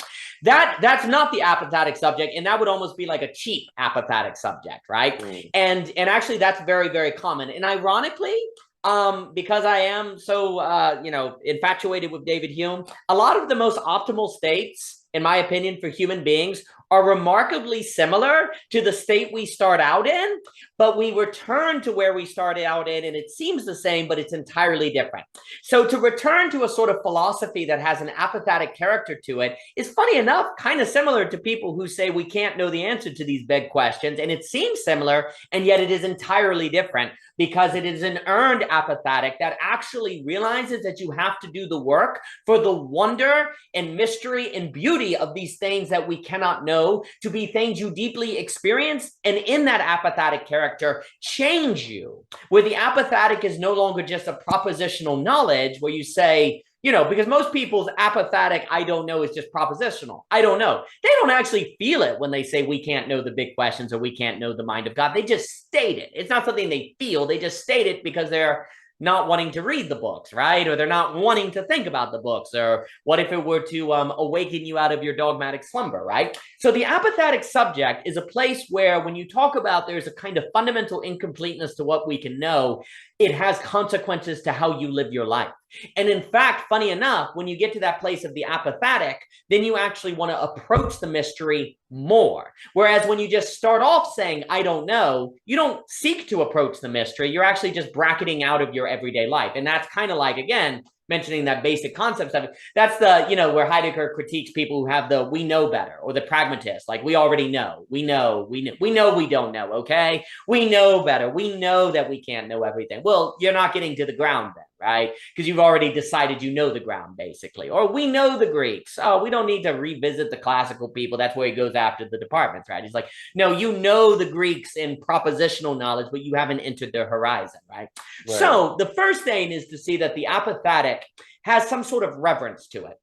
That's not the apophatic subject, and that would almost be like a cheap apophatic subject, right? And actually, that's very, very common. And ironically, because I am so infatuated with David Hume, a lot of the most optimal states, in my opinion, for human beings are remarkably similar to the state we start out in, but we return to where we started out in, and it seems the same, but it's entirely different. So to return to a sort of philosophy that has an apophatic character to it is, funny enough, kind of similar to people who say we can't know the answer to these big questions, and it seems similar, and yet it is entirely different, because it is an earned apophatic that actually realizes that you have to do the work for the wonder and mystery and beauty of these things that we cannot know to be things you deeply experience, and in that apophatic character change you, where the apophatic is no longer just a propositional knowledge where you say, you know, because most people's apophatic I don't know is just propositional. I don't know. They don't actually feel it when they say we can't know the big questions or we can't know the mind of God. They just state it. It's not something they feel. They just state it because they're not wanting to read the books, right? Or they're not wanting to think about the books. Or what if it were to awaken you out of your dogmatic slumber, right? So the apophatic subject is a place where, when you talk about there's a kind of fundamental incompleteness to what we can know, it has consequences to how you live your life. And in fact, funny enough, when you get to that place of the apophatic, then you actually want to approach the mystery more. Whereas when you just start off saying, I don't know, you don't seek to approach the mystery. You're actually just bracketing out of your everyday life. And that's kind of like, again, mentioning that basic concept of it. That's the, you know, where Heidegger critiques people who have the we know better, or the pragmatist, like we already know, we know we don't know, okay? We know better. We know that we can't know everything. Well, you're not getting to the ground then, right? Because you've already decided you know the ground, basically. Or we know the Greeks. Oh, we don't need to revisit the classical people. That's where he goes after the departments, right? He's like, no, you know the Greeks in propositional knowledge, but you haven't entered their horizon, right? So the first thing is to see that the apophatic has some sort of reverence to it.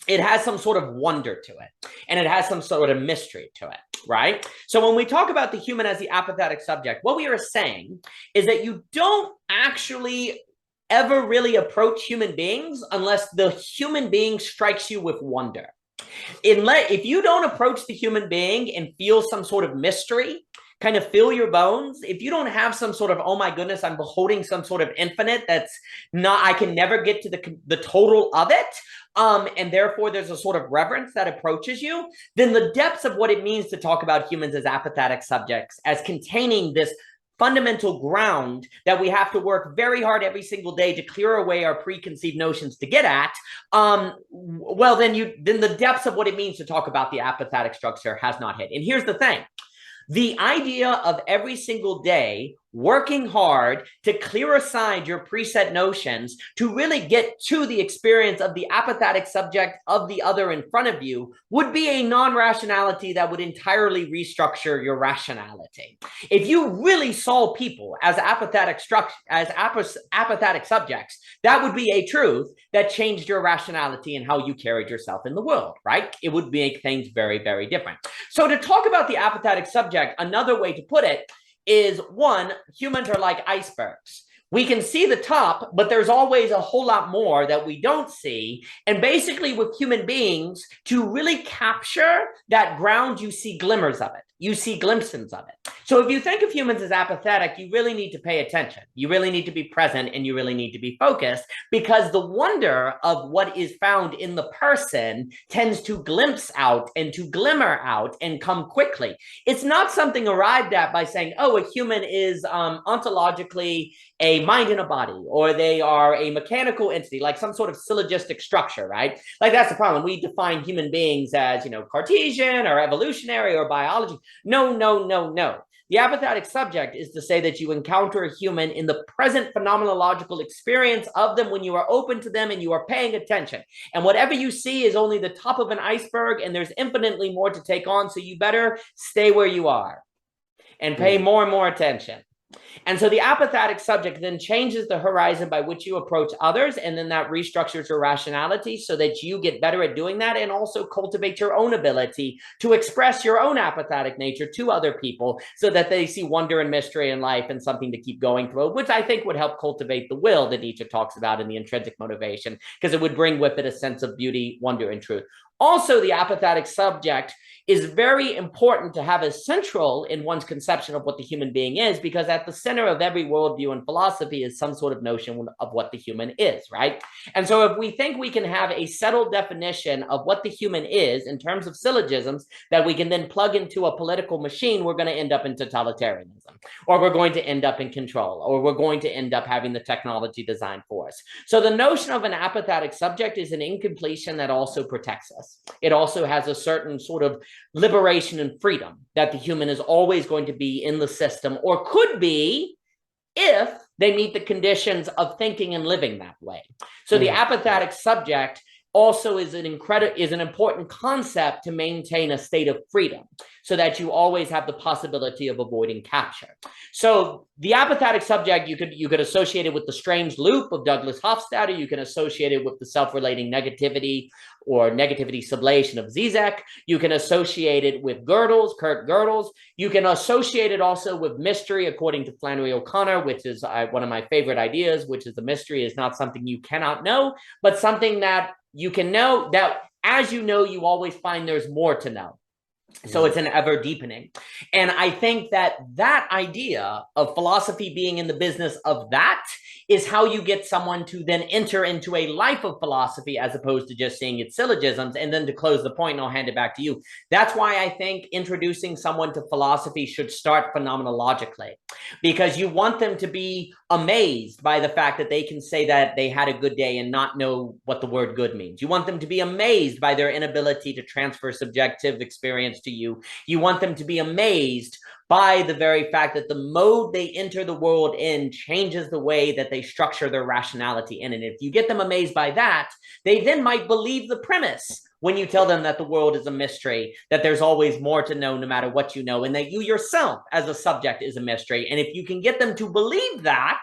it has some sort of wonder to it, and it has some sort of mystery to it, right? So when we talk about the human as the apathetic subject, what we are saying is that you don't actually ever really approach human beings unless the human being strikes you with wonder. If you don't approach the human being and feel some sort of mystery, kind of feel your bones, if you don't have some sort of, oh my goodness, I'm beholding some sort of infinite that's not, I can never get to the total of it, and therefore there's a sort of reverence that approaches you, then the depths of what it means to talk about humans as apathetic subjects, as containing this fundamental ground that we have to work very hard every single day to clear away our preconceived notions to get at, well, then the depths of what it means to talk about the apathetic structure has not hit. And here's the thing. The idea of every single day working hard to clear aside your preset notions to really get to the experience of the apathetic subject of the other in front of you would be a non-rationality that would entirely restructure your rationality. If you really saw people as apathetic subjects, that would be a truth that changed your rationality and how you carried yourself in the world, right? It would make things very, very different. So to talk about the apathetic subject, another way to put it is, one, humans are like icebergs. We can see the top, but there's always a whole lot more that we don't see. And basically with human beings, to really capture that ground, you see glimmers of it. You see glimpses of it. So if you think of humans as apathetic, you really need to pay attention. You really need to be present, and you really need to be focused, because the wonder of what is found in the person tends to glimpse out and to glimmer out and come quickly. It's not something arrived at by saying, oh, a human is ontologically a mind and a body, or they are a mechanical entity, like some sort of syllogistic structure, right? Like that's the problem. We define human beings as, Cartesian or evolutionary or biology. No, no, no, no. The apathetic subject is to say that you encounter a human in the present phenomenological experience of them when you are open to them and you are paying attention. And whatever you see is only the top of an iceberg, and there's infinitely more to take on. So you better stay where you are and pay more and more attention. And so the apathetic subject then changes the horizon by which you approach others, and then that restructures your rationality so that you get better at doing that, and also cultivate your own ability to express your own apathetic nature to other people so that they see wonder and mystery in life and something to keep going through, which I think would help cultivate the will that Nietzsche talks about in the intrinsic motivation, because it would bring with it a sense of beauty, wonder, and truth. Also, the apathetic subject is very important to have as central in one's conception of what the human being is, because at the center of every worldview and philosophy is some sort of notion of what the human is, right? And so if we think we can have a settled definition of what the human is in terms of syllogisms that we can then plug into a political machine, we're going to end up in totalitarianism, or we're going to end up in control, or we're going to end up having the technology designed for us. So the notion of an apathetic subject is an incompletion that also protects us. It also has a certain sort of liberation and freedom that the human is always going to be in the system, or could be if they meet the conditions of thinking and living that way. So the apathetic subject also is an important concept to maintain a state of freedom, so that you always have the possibility of avoiding capture. So the apathetic subject, you could associate it with the strange loop of Douglas Hofstadter. You can associate it with the self-relating negativity or negativity sublation of Zizek. You can associate it with Kurt Gödel's. You can associate it also with mystery, according to Flannery O'Connor, which is one of my favorite ideas, which is the mystery is not something you cannot know, but something that you can know, that as you know, you always find there's more to know. So it's an ever deepening. And I think that that idea of philosophy being in the business of that is how you get someone to then enter into a life of philosophy, as opposed to just seeing its syllogisms. And then to close the point, and I'll hand it back to you. That's why I think introducing someone to philosophy should start phenomenologically, because you want them to be amazed by the fact that they can say that they had a good day and not know what the word good means. You want them to be amazed by their inability to transfer subjective experience to you. You want them to be amazed by the very fact that the mode they enter the world in changes the way that they structure their rationality in. And if you get them amazed by that, they then might believe the premise when you tell them that the world is a mystery, that there's always more to know no matter what you know, and that you yourself as a subject is a mystery. And if you can get them to believe that,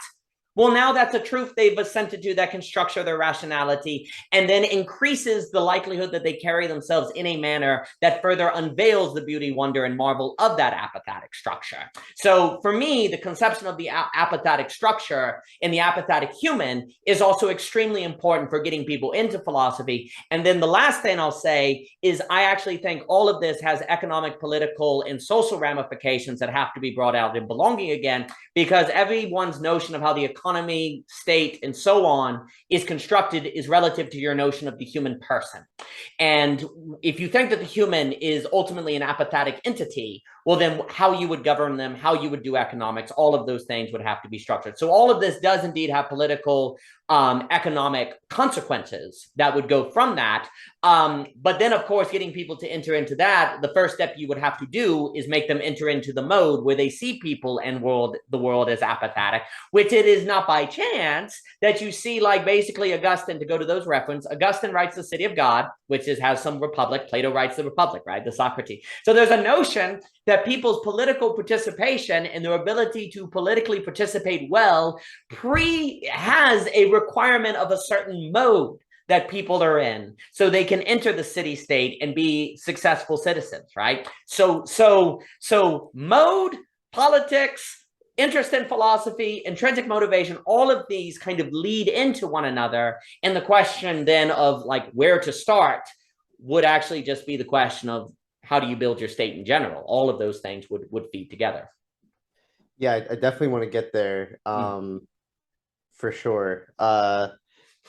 Well, now that's a truth they've assented to that can structure their rationality and then increases the likelihood that they carry themselves in a manner that further unveils the beauty, wonder, and marvel of that apophatic structure. So for me, the conception of the apophatic structure in the apophatic human is also extremely important for getting people into philosophy. And then the last thing I'll say is I actually think all of this has economic, political, and social ramifications that have to be brought out in belonging again, because everyone's notion of how the economy, state, and so on is constructed is relative to your notion of the human person. And if you think that the human is ultimately an apophatic entity, well, then how you would govern them, how you would do economics, all of those things would have to be structured. So all of this does indeed have political, economic consequences that would go from that. But then, of course, getting people to enter into that, the first step you would have to do is make them enter into the mode where they see people and the world as apophatic, which it is not by chance that you see, like, basically Augustine, to go to those references, Augustine writes The City of God, which has some republic. Plato writes the Republic, right? The Socrates. So there's a notion that people's political participation and their ability to politically participate well has a requirement of a certain mode that people are in so they can enter the city state and be successful citizens, right? So mode, politics, interest in philosophy, intrinsic motivation, all of these kind of lead into one another. And the question then of like where to start would actually just be the question of how do you build your state in general? All of those things would feed together. Yeah, I definitely want to get there, for sure.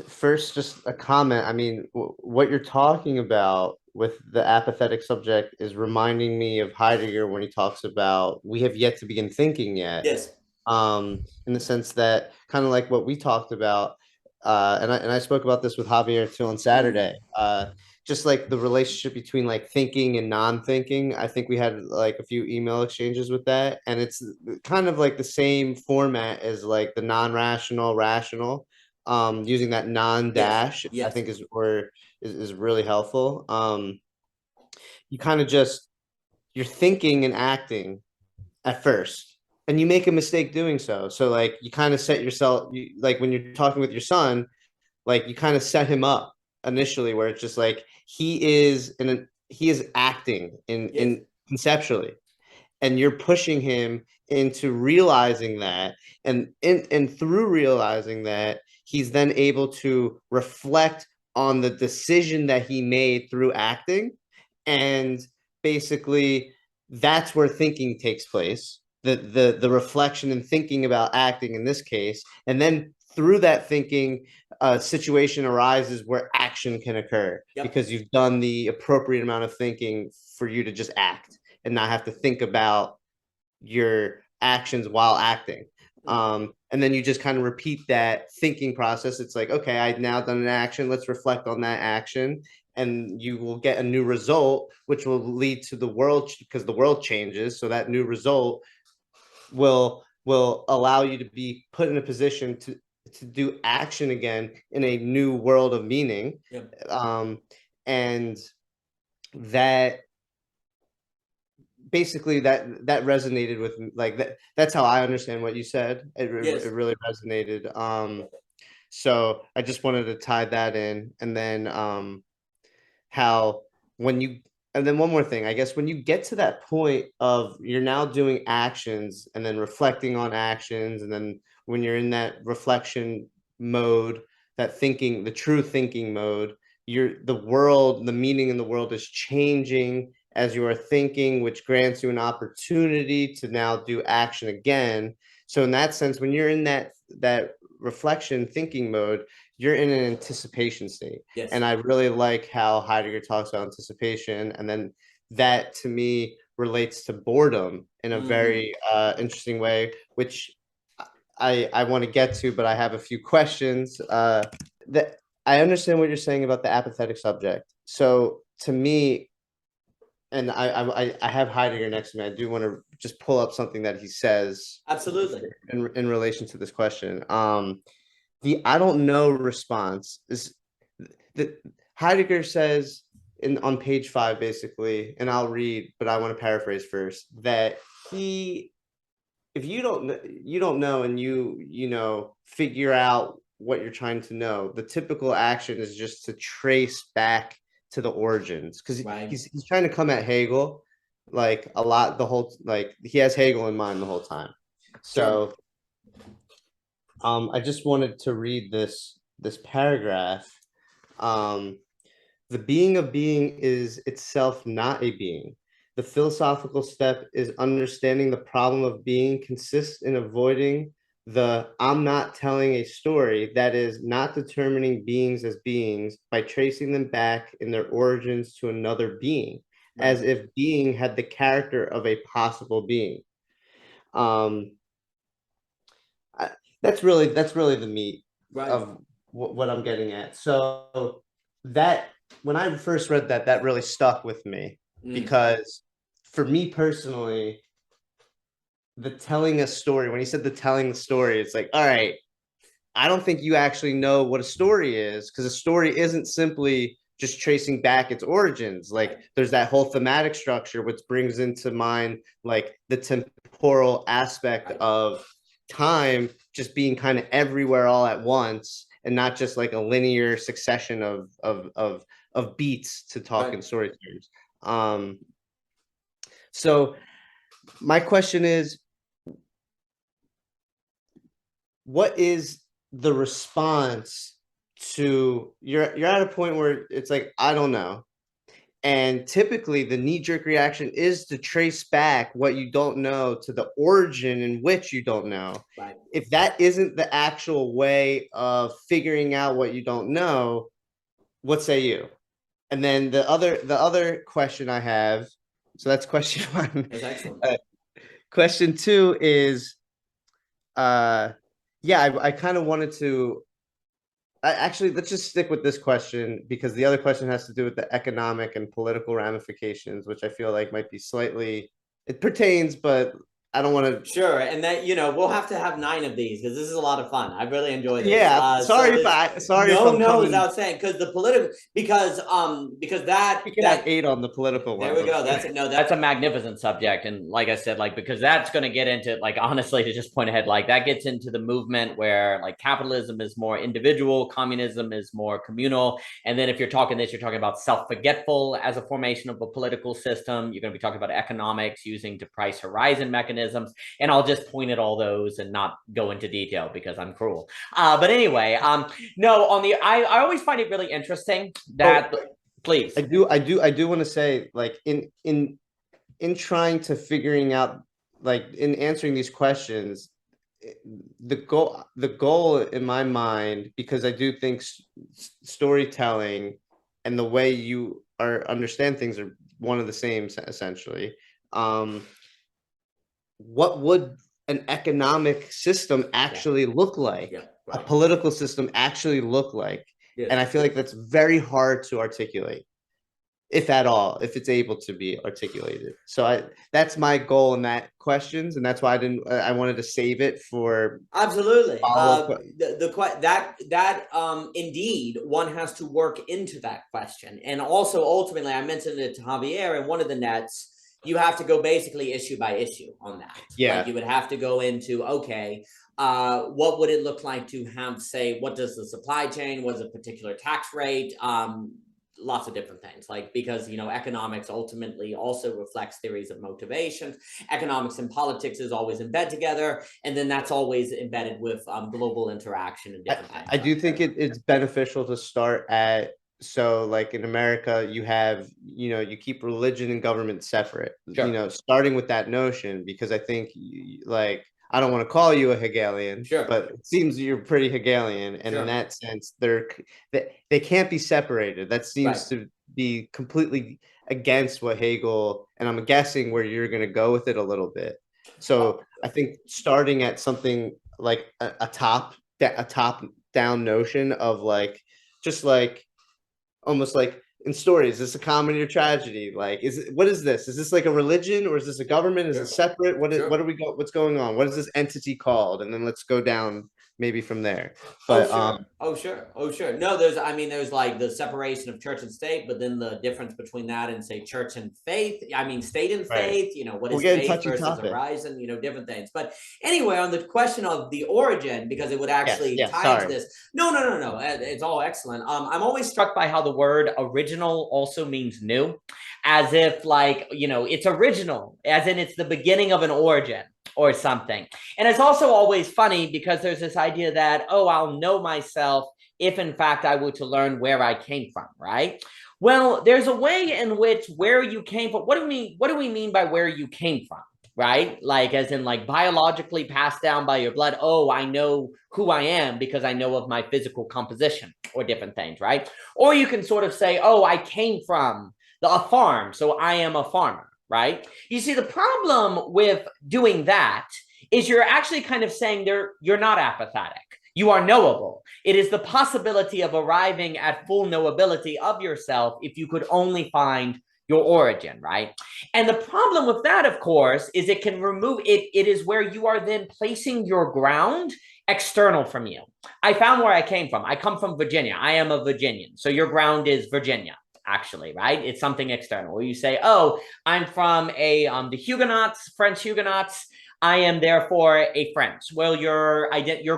First, just a comment. I mean, what you're talking about with the apathetic subject is reminding me of Heidegger when he talks about we have yet to begin thinking yet. Yes. In the sense that kind of like what we talked about, and I spoke about this with Javier too on Saturday. Just like the relationship between like thinking and non-thinking. I think we had like a few email exchanges with that, and it's kind of like the same format as like the non-rational, rational. Using that non-dash, yes. I think is really helpful. You kind of just you're thinking and acting at first, and you make a mistake doing so. So like you kind of set yourself, like when you're talking with your son, like you kind of set him up initially, where it's just like he is acting in conceptually, and you're pushing him into realizing that, and through realizing that, he's then able to reflect on the decision that he made through acting, and basically that's where thinking takes place, the reflection and thinking about acting in this case, and then through that thinking, a situation arises where action can occur because you've done the appropriate amount of thinking for you to just act and not have to think about your actions while acting. And then you just kind of repeat that thinking process. It's like, okay, I've now done an action. Let's reflect on that action. And you will get a new result, which will lead to the world, because the world changes. So that new result will allow you to be put in a position to do action again in a new world of meaning. And that basically that resonated with me. Like that's how I understand what you said. It really resonated. So I just wanted to tie that in. And then how and then one more thing, I guess, when you get to that point of you're now doing actions and then reflecting on actions, and then when you're in that reflection mode, that thinking, the true thinking mode, the meaning in the world is changing as you are thinking, which grants you an opportunity to now do action again. So in that sense, when you're in that reflection thinking mode, you're in an anticipation state. And I really like how Heidegger talks about anticipation, and then that to me relates to boredom in a very interesting way, which I want to get to, but I have a few questions. That I understand what you're saying about the apathetic subject. So to me, and I have Heidegger next to me, I do want to just pull up something that he says. Absolutely. In relation to this question. The I don't know response is that Heidegger says on page 5, basically, and I'll read, but I want to paraphrase first, that he if you don't know and you know figure out what you're trying to know, the typical action is just to trace back to the origins, because Right. he's trying to come at Hegel like a lot, the whole, like he has Hegel in mind the whole time. So I just wanted to read this paragraph. The being of being is itself not a being. The philosophical step is understanding the problem of being consists in avoiding the I'm not telling a story, that is, not determining beings as beings by tracing them back in their origins to another being, as if being had the character of a possible being. Um, that's really the meat of what I'm getting at. So that when I first read that, that really stuck with me, because for me personally, the telling a story, when he said the telling the story, it's like, all right, I don't think you actually know what a story is, because a story isn't simply just tracing back its origins. Like there's that whole thematic structure, which brings into mind like the temporal aspect of time just being kind of everywhere all at once, and not just like a linear succession of beats to talk in story terms. So my question is, what is the response to, you're at a point where it's like, I don't know. And typically the knee-jerk reaction is to trace back what you don't know to the origin in which you don't know. Right. If that isn't the actual way of figuring out what you don't know, what say you? And then the other question I have, so that's question one. That's excellent. Question two is, yeah, I kind of wanted to, actually, let's just stick with this question, because the other question has to do with the economic and political ramifications, which I feel like might be slightly, it pertains, but I don't want to. Sure, and that, you know, we'll have to have 9 of these, because this is a lot of fun. I really enjoy this. Yeah, sorry if I'm coming. Without saying, because the political, because that we can have 8 on the political one. There we go. That's a magnificent subject, and like I said, like, because that's going to get into, like, honestly, to just point ahead, like that gets into the movement where like capitalism is more individual, communism is more communal, and then if you're talking this, you're talking about self-forgetful as a formation of a political system. You're going to be talking about economics using to price horizon mechanisms. And I'll just point at all those and not go into detail because I'm cruel. But anyway, no, I always find it really interesting that, please. I do want to say, like, in trying to figuring out, like, in answering these questions, the goal in my mind, because I do think storytelling and the way you understand things are one of the same, essentially. What would an economic system actually look like? A political system actually look like? And I feel like that's very hard to articulate, if at all, if it's able to be articulated. So that's my goal in that questions, and that's why I wanted to save it for absolutely. Indeed, one has to work into that question, and also ultimately, I mentioned it to Javier in one of the nets. You have to go basically issue by issue on that. Yeah, like you would have to go into, okay, what would it look like to have, say, what does the supply chain, what's a particular tax rate, lots of different things, like, because, you know, economics ultimately also reflects theories of motivation. Economics and politics is always embedded together, and then that's always embedded with global interaction and different things. I do think it's beneficial to start at, so like in America, you have, you know, you keep religion and government separate, you know, starting with that notion, because I think, like, I don't want to call you a Hegelian, but it seems you're pretty Hegelian, and in that sense, they can't be separated. That seems to be completely against what Hegel, and I'm guessing where you're going to go with it a little bit. So I think starting at something like a top down notion of, like, just like, almost like in stories, is this a comedy or tragedy? Like, what is this? Is this like a religion, or is this a government? Is it separate? What's going on? What is this entity called? And then let's go down maybe from there. But oh sure. No, there's like the separation of church and state, but then the difference between that and say church and faith. I mean, state and faith. You know, what is faith versus horizon? You know, different things. But anyway, on the question of the origin, because it would actually tie into this. No. It's all excellent. I'm always struck by how the word original also means new, as if like, you know, it's original, as in it's the beginning of an origin or something. And it's also always funny because there's this idea that, oh, I'll know myself if in fact I were to learn where I came from, right? Well, there's a way in which where you came from, what do we mean by where you came from, right? Like as in like biologically passed down by your blood. Oh, I know who I am because I know of my physical composition or different things, right? Or you can sort of say, oh, I came from a farm, so I am a farmer. Right? You see, the problem with doing that is you're actually kind of saying you're not apathetic. You are knowable. It is the possibility of arriving at full knowability of yourself if you could only find your origin, right? And the problem with that, of course, is it can remove it. It is where you are then placing your ground external from you. I found where I came from. I come from Virginia. I am a Virginian. So your ground is Virginia. Actually, right? It's something external where you say, oh, I'm from the Huguenots, French Huguenots. I am therefore a French. Well, your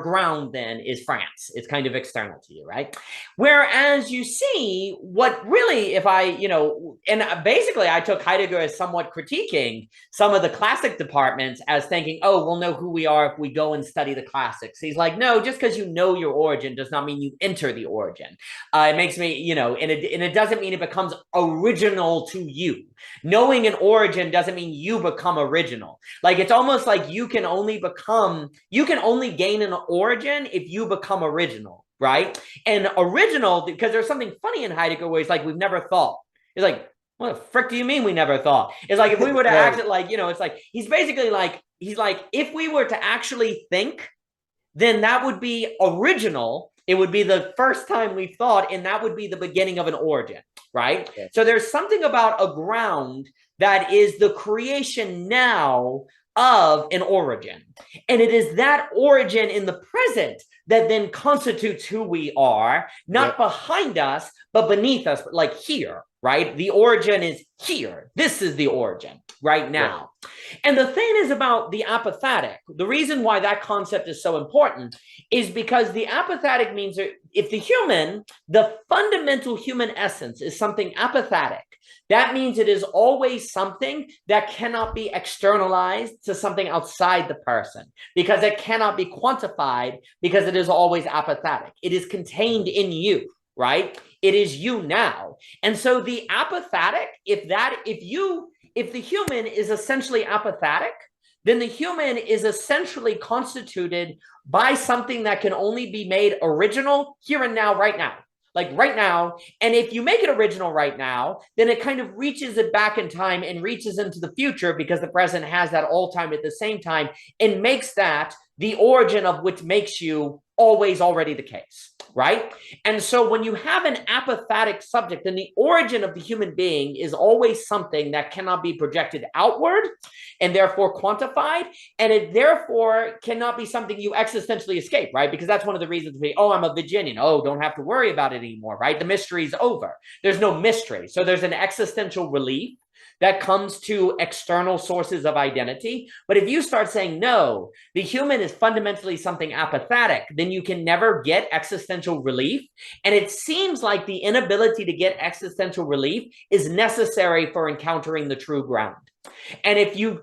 ground then is France. It's kind of external to you, right? Whereas you see what really, if I, you know, and basically I took Heidegger as somewhat critiquing some of the classic departments as thinking, oh, we'll know who we are if we go and study the classics. He's like, no, just because you know your origin does not mean you enter the origin. It makes me, you know, and it doesn't mean it becomes original to you. Knowing an origin doesn't mean you become original. Like it's almost like you can only gain an origin if you become original, right? And original, because there's something funny in Heidegger where he's like, we've never thought. It's like, what the frick do you mean we never thought? It's like, if we were to act it like, you know, it's like, he's basically like, if we were to actually think, then that would be original. It would be the first time we thought, and that would be the beginning of an origin, right? Yeah. So there's something about a ground that is the creation now of an origin. And it is that origin in the present that then constitutes who we are, not behind us, but beneath us, like here, right? The origin is here. This is the origin right now. And the thing is about the apathetic, the reason why that concept is so important is because the apathetic means that if the fundamental human essence is something apathetic, that means it is always something that cannot be externalized to something outside the person because it cannot be quantified because it is always apathetic. It is contained in you, right? It is you now. And so the apathetic, if the human is essentially apathetic, then the human is essentially constituted by something that can only be made original here and now, right now. Like right now. And if you make it original right now, then it kind of reaches it back in time and reaches into the future because the present has that all time at the same time and makes that the origin of which makes you always already the case, right? And so when you have an apophatic subject, then the origin of the human being is always something that cannot be projected outward and therefore quantified, and it therefore cannot be something you existentially escape, right? Because that's one of the reasons we, oh, I'm a Virginian. Oh, don't have to worry about it anymore, right? The mystery is over. There's no mystery. So there's an existential relief that comes to external sources of identity. But if you start saying, no, the human is fundamentally something apathetic, then you can never get existential relief. And it seems like the inability to get existential relief is necessary for encountering the true ground. And if you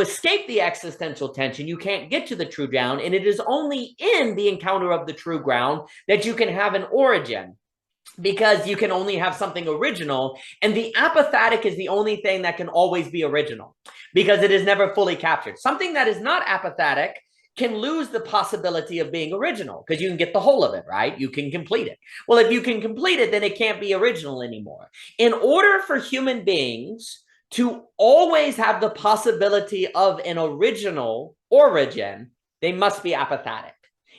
escape the existential tension, you can't get to the true ground. And it is only in the encounter of the true ground that you can have an origin, because you can only have something original, and the apathetic is the only thing that can always be original because it is never fully captured. Something that is not apathetic can lose the possibility of being original because you can get the whole of it, right? You can complete it. Well, if you can complete it, then it can't be original anymore. In order for human beings to always have the possibility of an original origin, they must be apathetic.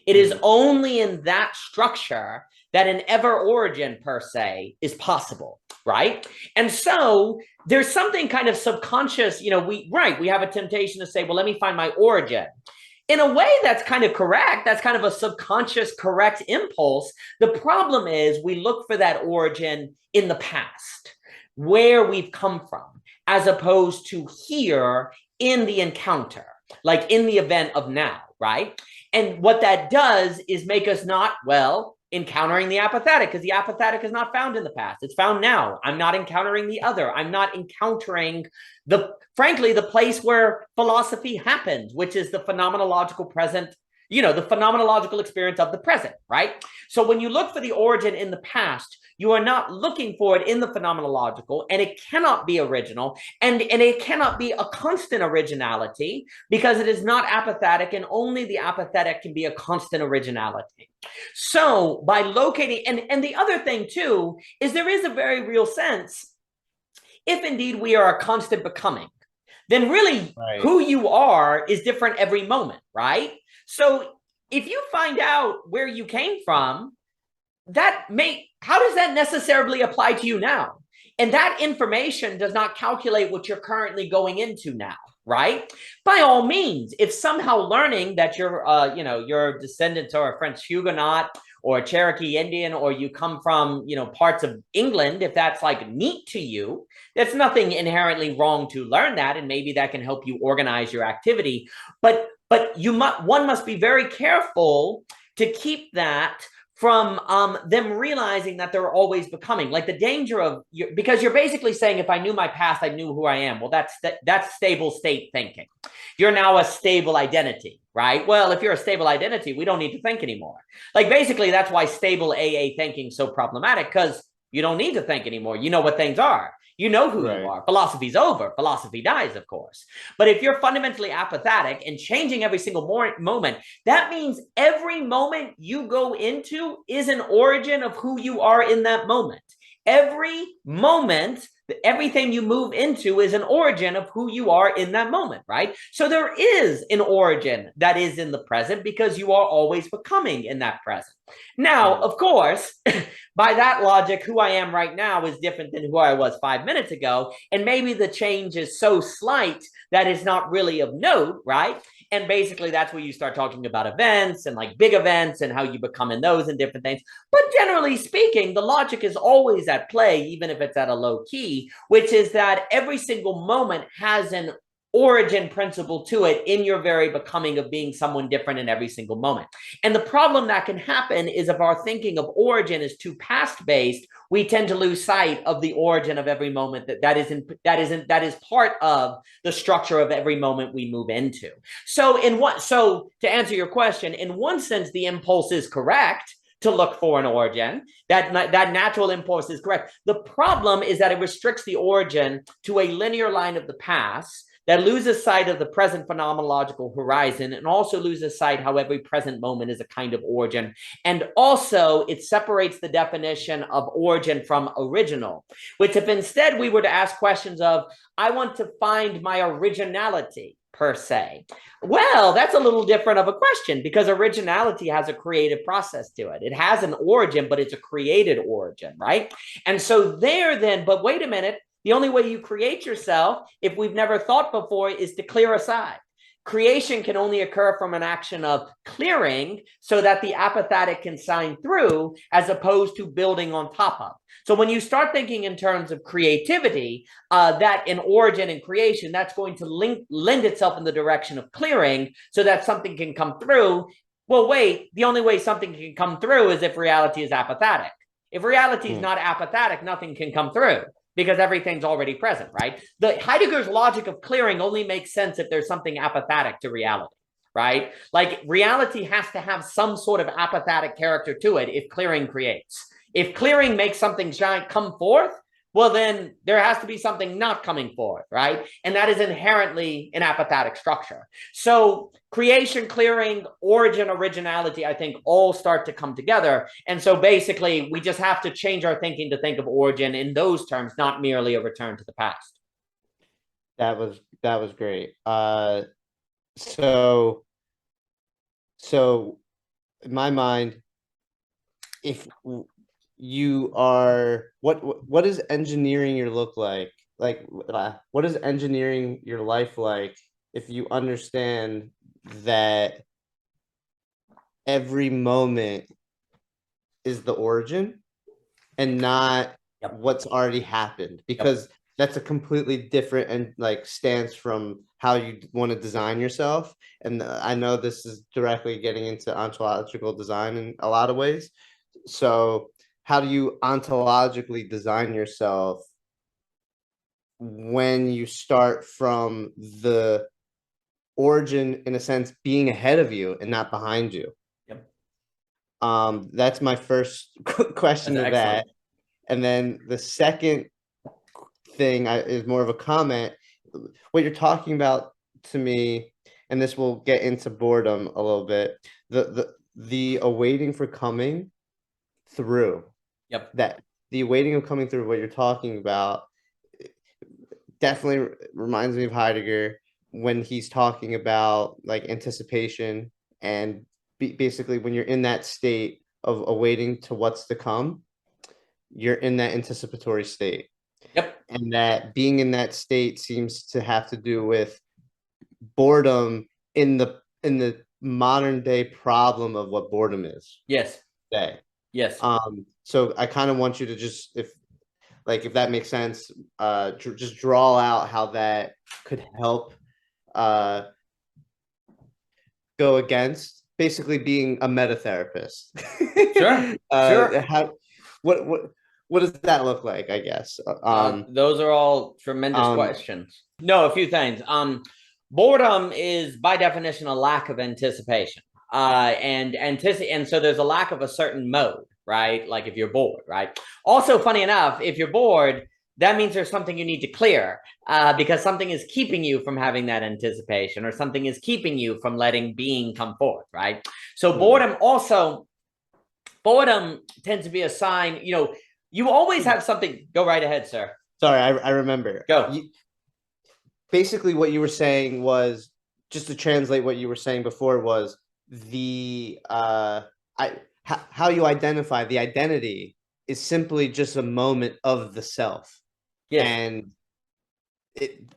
It is only in that structure that an ever origin per se is possible, right? And so there's something kind of subconscious, we have a temptation to say, well, let me find my origin. In a way, that's kind of correct. That's kind of a subconscious correct impulse. The problem is we look for that origin in the past, where we've come from, as opposed to here in the encounter, like in the event of now, right? And what that does is make us not, well, encountering the apathetic, because the apathetic is not found in the past. It's found now. I'm not encountering the other. I'm not encountering frankly, the place where philosophy happens, which is the phenomenological present, the phenomenological experience of the present, right? So when you look for the origin in the past, you are not looking for it in the phenomenological, and it cannot be original, and it cannot be a constant originality, because it is not apathetic, and only the apathetic can be a constant originality. So by locating, and the other thing too, is there is a very real sense, if indeed we are a constant becoming, then really who you are is different every moment, right? So if you find out where you came from, how does that necessarily apply to you now? And that information does not calculate what you're currently going into now, right? By all means, if somehow learning that your descendants are a French Huguenot or a Cherokee Indian, or you come from, parts of England, if that's like neat to you, there's nothing inherently wrong to learn that, and maybe that can help you organize your activity. But one must be very careful to keep that from them realizing that they're always becoming, like the danger of, because you're basically saying, if I knew my past, I knew who I am. Well, that's stable state thinking. You're now a stable identity, right? Well, if you're a stable identity, we don't need to think anymore. Like basically that's why stable AA thinking is so problematic, because you don't need to think anymore. You know what things are. You know who you are. Philosophy's over. Philosophy dies, of course. But if you're fundamentally apathetic and changing every single moment, that means every moment you go into is an origin of who you are in that moment. Every moment, everything you move into is an origin of who you are in that moment, right? So there is an origin that is in the present, because you are always becoming in that present. Now, of course, by that logic, who I am right now is different than who I was 5 minutes ago. And maybe the change is so slight that it's not really of note, right? And basically that's where you start talking about events and like big events and how you become in those and different things. But generally speaking, the logic is always at play, even if it's at a low key, which is that every single moment has an origin principle to it in your very becoming of being someone different in every single moment. And the problem that can happen is if our thinking of origin is too past based, we tend to lose sight of the origin of every moment that is part of the structure of every moment we move into. So to answer your question, in one sense, the impulse is correct to look for an origin. That natural impulse is correct. The problem is that it restricts the origin to a linear line of the past that loses sight of the present phenomenological horizon, and also loses sight how every present moment is a kind of origin. And also it separates the definition of origin from original, which if instead we were to ask questions of, I want to find my originality per se. Well, that's a little different of a question, because originality has a creative process to it. It has an origin, but it's a created origin, right? And so but wait a minute, the only way you create yourself, if we've never thought before, is to clear aside. Creation can only occur from an action of clearing so that the apathetic can shine through, as opposed to building on top of. So when you start thinking in terms of creativity, that in origin and creation, that's going to lend itself in the direction of clearing so that something can come through. Well, wait, the only way something can come through is if reality is apathetic. If reality is not apathetic, nothing can come through, because everything's already present, right? The Heidegger's logic of clearing only makes sense if there's something apathetic to reality, right? Like reality has to have some sort of apathetic character to it if clearing creates. If clearing makes something giant come forth, well, then there has to be something not coming forth, right? And that is inherently an apathetic structure. So creation, clearing, origin, originality, I think all start to come together. And so basically we just have to change our thinking to think of origin in those terms, not merely a return to the past. That was great. So in my mind, if you are, what does engineering your look like? Like, what is engineering your life like if you understand that every moment is the origin and not what's already happened, because that's a completely different and like stance from how you want to design yourself. And I know this is directly getting into ontological design in a lot of ways. So how do you ontologically design yourself when you start from the origin, in a sense, being ahead of you and not behind you? That's my first question to that. And then the second thing is more of a comment. What you're talking about to me, and this will get into boredom a little bit, the awaiting for coming through. That the awaiting of coming through, what you're talking about, definitely reminds me of Heidegger when he's talking about like anticipation, and basically when you're in that state of awaiting to what's to come, you're in that anticipatory state. And that being in that state seems to have to do with boredom in the modern day problem of what boredom is. Today. So I kind of want you to just, if that makes sense, just draw out how that could help go against basically being a meta therapist. What does that look like, I guess? Those are all tremendous questions. No, a few things. Boredom is by definition a lack of anticipation. And so there's a lack of a certain mode, right? Like if you're bored, right? Also, funny enough, if you're bored, that means there's something you need to clear, because something is keeping you from having that anticipation, or something is keeping you from letting being come forth, right? So boredom tends to be a sign, you always have something. Go right ahead, sir. Sorry, I remember. Go. Basically, what you were saying was, just to translate what you were saying before, was how you identify the identity is simply just a moment of the self. And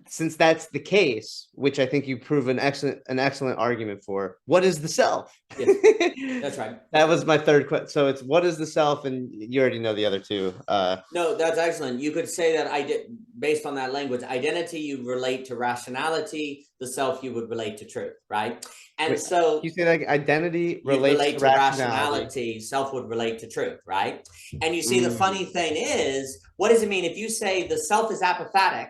since that's the case, which I think you prove an excellent argument for, what is the self? That's right. That was my third question. So it's, what is the self? And you already know the other two. No, that's excellent. You could say that based on that language, identity you relate to rationality, the self you would relate to truth, right? And so you say like identity relates to rationality, self would relate to truth, right? And you see, the funny thing is, what does it mean if you say the self is apophatic?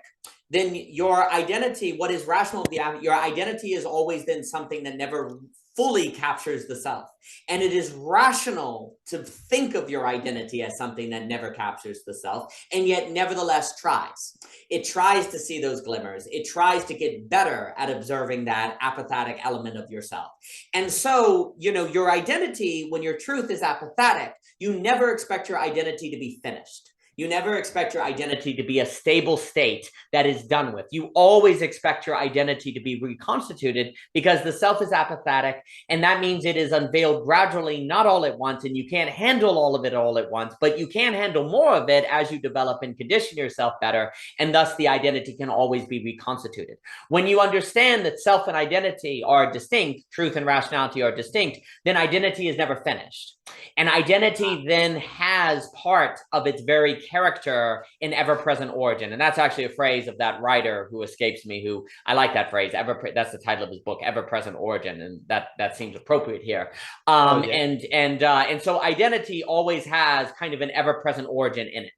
Then your identity, what is rational, your identity is always then something that never fully captures the self. And it is rational to think of your identity as something that never captures the self, and yet nevertheless tries. It tries to see those glimmers. It tries to get better at observing that apophatic element of yourself. And so, your identity, when your truth is apophatic, you never expect your identity to be finished. You never expect your identity to be a stable state that is done with. You always expect your identity to be reconstituted, because the self is apophatic, and that means it is unveiled gradually, not all at once, and you can't handle all of it all at once, but you can handle more of it as you develop and condition yourself better, and thus the identity can always be reconstituted. When you understand that self and identity are distinct, truth and rationality are distinct, then identity is never finished. And identity then has part of its very character in ever-present origin. And that's actually a phrase of that writer who escapes me, who I like that phrase, that's the title of his book, Ever-Present Origin. And that seems appropriate here. And so identity always has kind of an ever-present origin in it.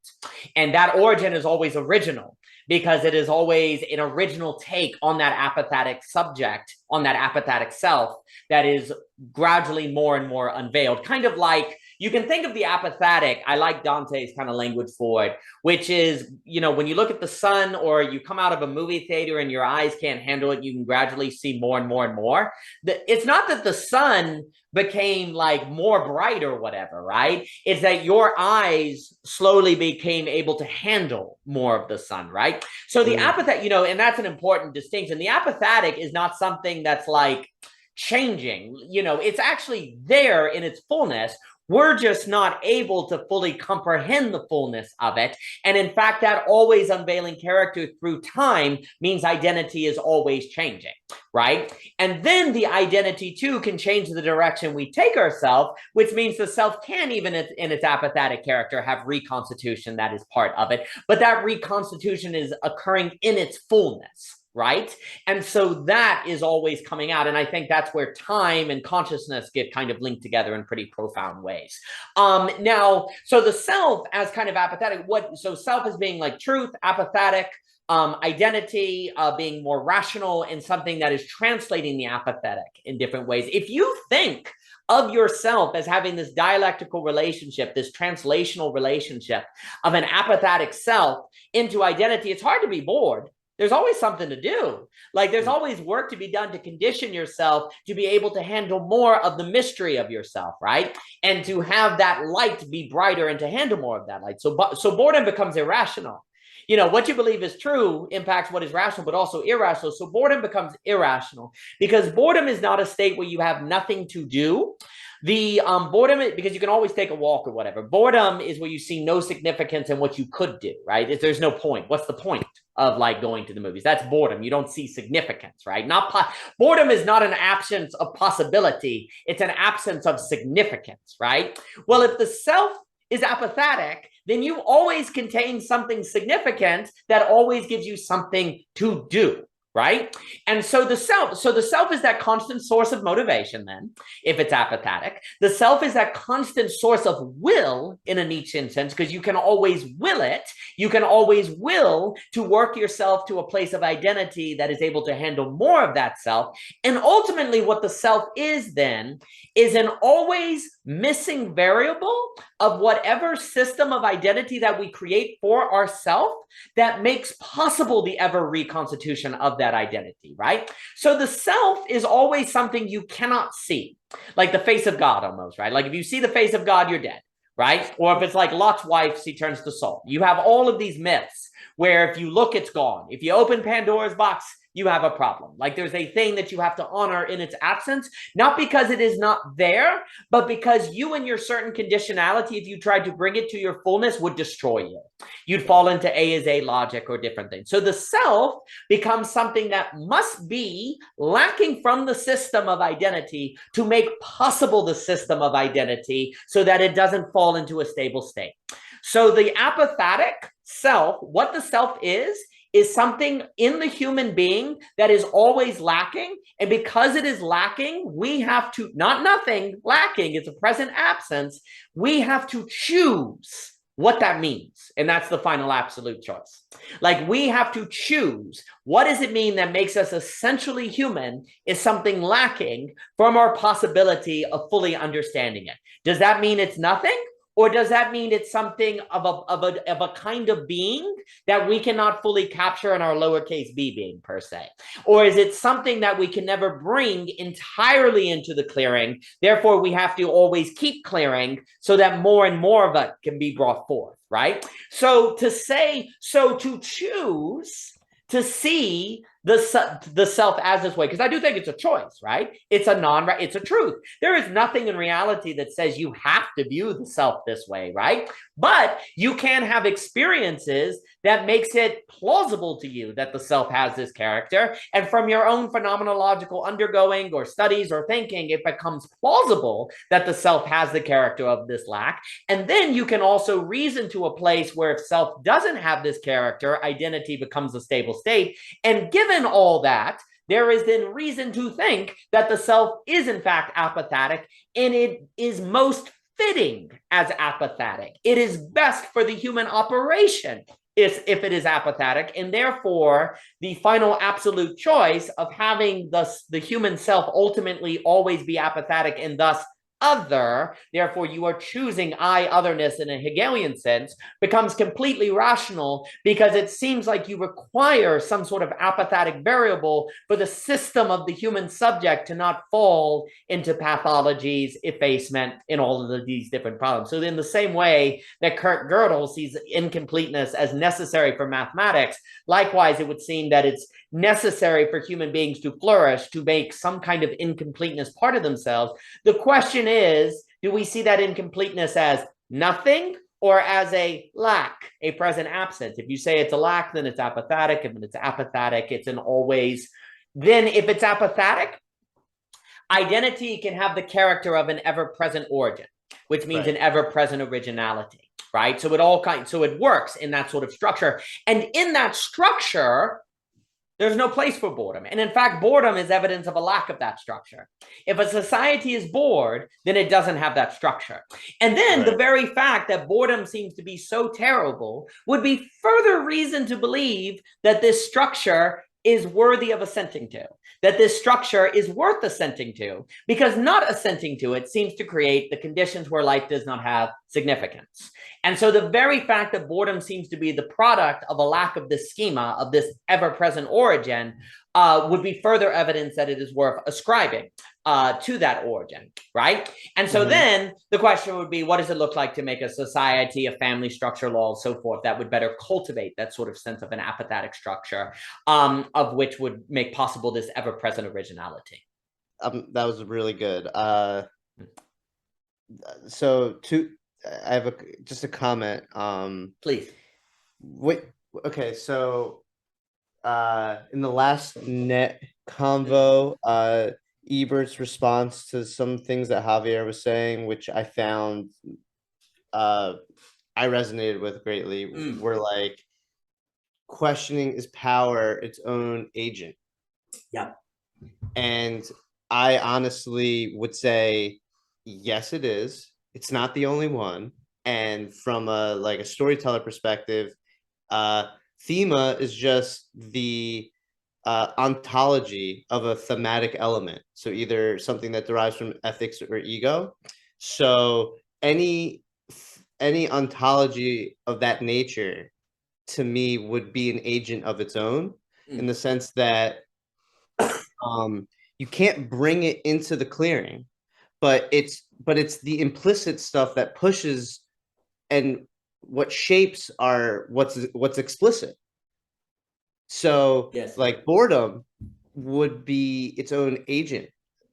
And that origin is always original, because it is always an original take on that apophatic subject, on that apophatic self, that is gradually more and more unveiled. Kind of like, you can think of the apophatic, I like Dante's kind of language for it, which is, when you look at the sun, or you come out of a movie theater and your eyes can't handle it, you can gradually see more and more and more. It's not that the sun became like more bright or whatever, right? It's that your eyes slowly became able to handle more of the sun, right? So the apophatic, and that's an important distinction. The apophatic is not something that's like changing, it's actually there in its fullness. We're just not able to fully comprehend the fullness of it. And in fact, that always unveiling character through time means identity is always changing, right? And then the identity too can change the direction we take ourselves, which means the self can, even in its apathetic character, have reconstitution that is part of it. But that reconstitution is occurring in its fullness, right? And so that is always coming out. And I think that's where time and consciousness get kind of linked together in pretty profound ways. Now, so the self as kind of apathetic, so self as being like truth, apathetic, identity, being more rational, and something that is translating the apathetic in different ways. If you think of yourself as having this dialectical relationship, this translational relationship of an apathetic self into identity, it's hard to be bored. There's always something to do. Like there's always work to be done to condition yourself to be able to handle more of the mystery of yourself, right? And to have that light be brighter and to handle more of that light. So boredom becomes irrational. You know, what you believe is true impacts what is rational, but also irrational. So boredom becomes irrational because boredom is not a state where you have nothing to do. The boredom, because you can always take a walk or whatever. Boredom is where you see no significance in what you could do, right? If there's no point. What's the point of like going to the movies? That's boredom. You don't see significance, right? Boredom is not an absence of possibility. It's an absence of significance, right? Well, if the self is apathetic, then you always contain something significant that always gives you something to do, right? And so the self is that constant source of motivation then, if it's apathetic. The self is that constant source of will in a Nietzschean sense, because you can always will it. You can always will to work yourself to a place of identity that is able to handle more of that self. And ultimately what the self is then is an always missing variable of whatever system of identity that we create for ourselves that makes possible the ever reconstitution of that identity, right? So the self is always something you cannot see, like the face of God almost, right? Like if you see the face of God, you're dead, right? Or if it's like Lot's wife, she turns to salt. You have all of these myths where if you look, it's gone. If you open Pandora's box, you have a problem. Like there's a thing that you have to honor in its absence, not because it is not there, but because you and your certain conditionality, if you tried to bring it to your fullness, would destroy you. You'd fall into A is A logic or different things. So the self becomes something that must be lacking from the system of identity to make possible the system of identity so that it doesn't fall into a stable state. So the apophatic self, what the self is something in the human being that is always lacking. And because it is lacking, we have to, not nothing, lacking, it's a present absence. We have to choose what that means. And that's the final absolute choice. Like we have to choose, what does it mean that makes us essentially human is something lacking from our possibility of fully understanding it. Does that mean it's nothing? Or does that mean it's something of a kind of being that we cannot fully capture in our lowercase b being per se? Or is it something that we can never bring entirely into the clearing? Therefore, we have to always keep clearing so that more and more of it can be brought forth, right? So to choose to see the self as this way, because I do think it's a choice, right? It's a truth. There is nothing in reality that says you have to view the self this way, right? But you can have experiences that makes it plausible to you that the self has this character. And from your own phenomenological undergoing or studies or thinking, it becomes plausible that the self has the character of this lack. And then you can also reason to a place where if self doesn't have this character, identity becomes a stable state. And given all that, there is then reason to think that the self is in fact apathetic, and it is most fitting as apathetic. It is best for the human operation if it is apathetic, and therefore the final absolute choice of having the human self ultimately always be apathetic and thus other, therefore you are choosing otherness in a Hegelian sense, becomes completely rational because it seems like you require some sort of apathetic variable for the system of the human subject to not fall into pathologies, effacement, and all of these different problems. So in the same way that Kurt Gödel sees incompleteness as necessary for mathematics, likewise it would seem that it's necessary for human beings to flourish, to make some kind of incompleteness part of themselves. The question is, do we see that incompleteness as nothing or as a lack, a present absence? If you say it's a lack, then it's apophatic. If it's apophatic, it's an always. Then if it's apophatic, identity can have the character of an ever-present origin, which means an ever-present originality, right? So it works in that sort of structure. And in that structure, there's no place for boredom. And in fact, boredom is evidence of a lack of that structure. If a society is bored, then it doesn't have that structure. And then the very fact that boredom seems to be so terrible would be further reason to believe that this structure is worthy of assenting to, that this structure is worth assenting to, because not assenting to it seems to create the conditions where life does not have significance. And so the very fact that boredom seems to be the product of a lack of this schema, of this ever-present origin, would be further evidence that it is worth ascribing to that origin, right? And so then the question would be, what does it look like to make a society, a family structure, laws, so forth, that would better cultivate that sort of sense of an apophatic structure, of which would make possible this ever-present originality? That was really good. So I have just a comment. Please. Okay, so in the last net convo, Ebert's response to some things that Javier was saying, which I found I resonated with greatly, were like, questioning is power its own agent. Yeah. And I honestly would say, yes, it is. It's not the only one. And from a storyteller perspective, thema is just the ontology of a thematic element. So either something that derives from ethics or ego. So any ontology of that nature, to me, would be an agent of its own, in the sense that you can't bring it into the clearing, but it's the implicit stuff that pushes and what shapes are what's explicit. So like boredom would be its own agent,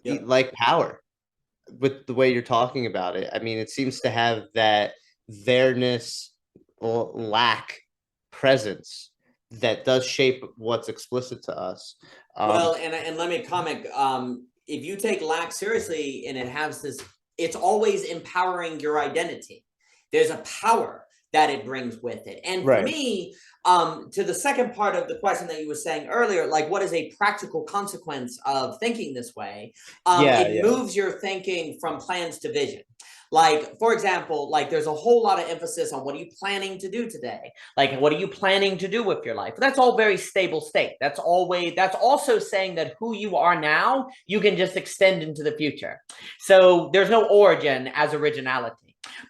like power, with the way you're talking about it. I mean, it seems to have that there-ness, lack, presence that does shape what's explicit to us. Well, and let me comment. If you take lack seriously, and it has this, it's always empowering your identity. There's a power that it brings with it. And for me, to the second part of the question that you were saying earlier, like, what is a practical consequence of thinking this way? It moves your thinking from plans to vision. Like, for example, like, there's a whole lot of emphasis on what are you planning to do today? Like, what are you planning to do with your life? That's all very stable state. That's also saying that who you are now, you can just extend into the future. So there's no origin as originality.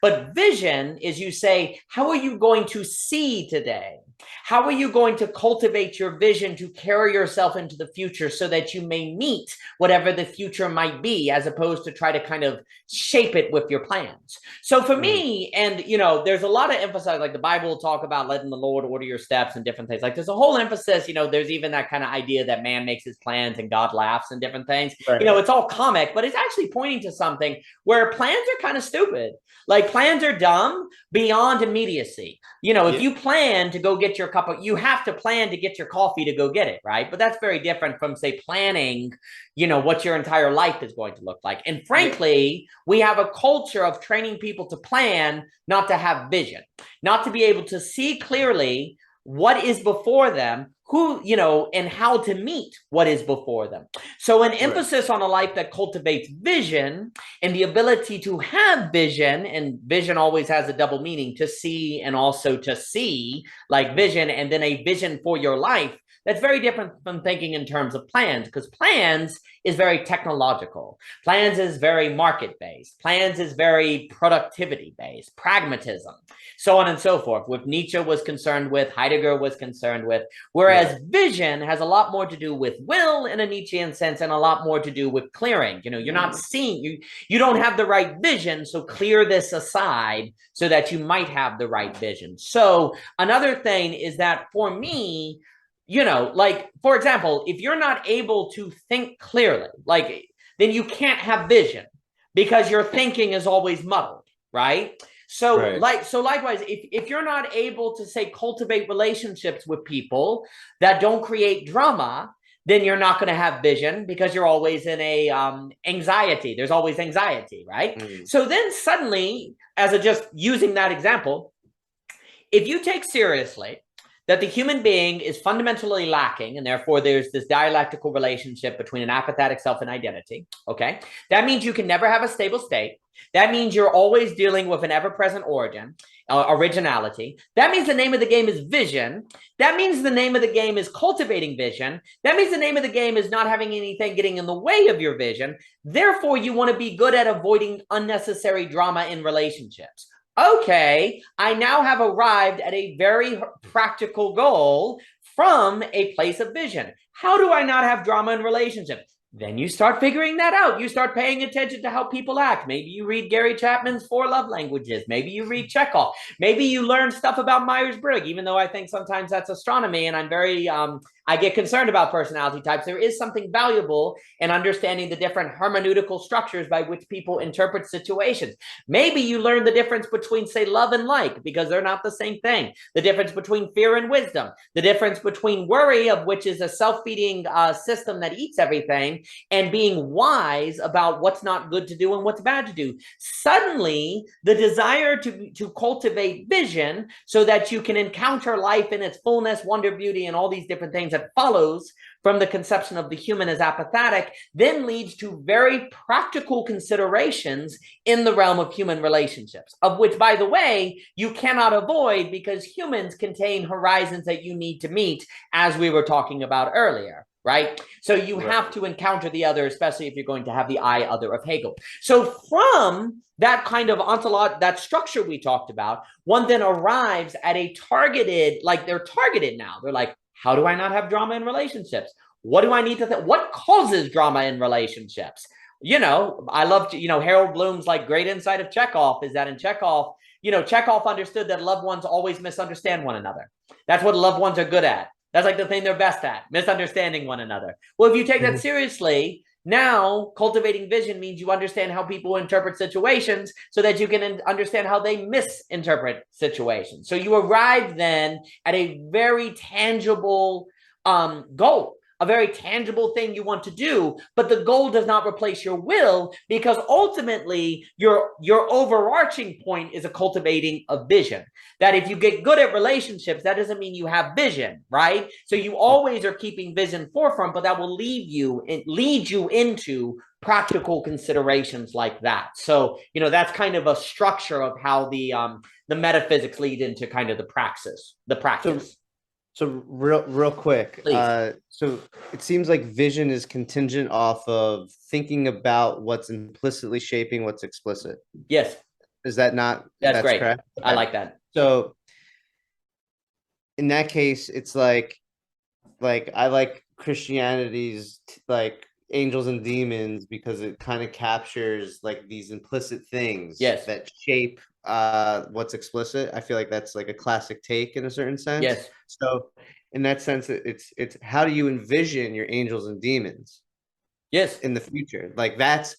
But vision is, you say, how are you going to see today? How are you going to cultivate your vision to carry yourself into the future so that you may meet whatever the future might be, as opposed to try to kind of shape it with your plans? So for me, and there's a lot of emphasis, like the Bible will talk about letting the Lord order your steps and different things. Like, there's a whole emphasis, there's even that kind of idea that man makes his plans and God laughs and different things. It's all comic, but it's actually pointing to something where plans are kind of stupid. Like, plans are dumb beyond immediacy. If you plan to go get your cup of, you have to plan to get your coffee to go get it, right? But that's very different from, say, planning, what your entire life is going to look like. And frankly, we have a culture of training people to plan, not to have vision, not to be able to see clearly what is before them, who, and how to meet what is before them. So an emphasis on a life that cultivates vision, and the ability to have vision, and vision always has a double meaning, to see and also to see, like vision, and then a vision for your life. That's very different from thinking in terms of plans, because plans is very technological. Plans is very market-based. Plans is very productivity-based, pragmatism, so on and so forth, which Nietzsche was concerned with, Heidegger was concerned with, whereas vision has a lot more to do with will in a Nietzschean sense, and a lot more to do with clearing. You're not seeing, you don't have the right vision, so clear this aside so that you might have the right vision. So another thing is that for me, like, for example, if you're not able to think clearly, like, then you can't have vision. because your thinking is always muddled, right? So Right. likewise, if you're not able to say cultivate relationships with people that don't create drama, then you're not going to have vision because you're always in a anxiety. There's always anxiety, right? Mm. So then suddenly, as a just using that example, if you take seriously that the human being is fundamentally lacking, and therefore there's this dialectical relationship between an apophatic self and identity, okay? That means you can never have a stable state. That means you're always dealing with an ever-present origin, originality. That means the name of the game is vision. That means the name of the game is cultivating vision. That means the name of the game is not having anything getting in the way of your vision. Therefore, you want to be good at avoiding unnecessary drama in relationships. Okay, I now have arrived at a very practical goal from a place of vision. How do I not have drama in relationships? Then you start figuring that out. You start paying attention to how people act. Maybe you read Gary Chapman's 4 Love Languages. Maybe you read Chekhov. Maybe you learn stuff about Myers-Briggs, even though I think sometimes that's astronomy and I'm very, I get concerned about personality types. There is something valuable in understanding the different hermeneutical structures by which people interpret situations. Maybe you learn the difference between, say, love and like, because they're not the same thing. The difference between fear and wisdom. The difference between worry, of which is a self-feeding system that eats everything, and being wise about what's not good to do and what's bad to do. Suddenly, the desire to cultivate vision so that you can encounter life in its fullness, wonder, beauty, and all these different things that follows from the conception of the human as apophatic then leads to very practical considerations in the realm of human relationships, of which, by the way, you cannot avoid because humans contain horizons that you need to meet, as we were talking about earlier. Right? So you have to encounter the other, especially if you're going to have the I other of Hegel. So from that kind of ontology, that structure we talked about, one then arrives at a targeted, like they're targeted now. They're like, how do I not have drama in relationships? What do I need to think? What causes drama in relationships? You know, I love to, Harold Bloom's like great insight of Chekhov is that in Chekhov, Chekhov understood that loved ones always misunderstand one another. That's what loved ones are good at. That's like the thing they're best at, misunderstanding one another. Well, if you take that seriously, now cultivating vision means you understand how people interpret situations so that you can understand how they misinterpret situations. So you arrive then at a very tangible goal, a very tangible thing you want to do, but the goal does not replace your will, because ultimately your overarching point is a cultivating of vision. That if you get good at relationships, that doesn't mean you have vision, right? So you always are keeping vision forefront, but that will lead you into practical considerations like that. So, that's kind of a structure of how the metaphysics lead into kind of the practice. So real quick, so it seems like vision is contingent off of thinking about what's implicitly shaping what's explicit. Yes. Is that not? That's great. Correct? Okay. I like that. So in that case, it's like I like Christianity's like angels and demons because it kind of captures like these implicit things that shape what's explicit. I feel like that's like a classic take in a certain sense. Yes. So in that sense, it's how do you envision your angels and demons? Yes. In the future, like that's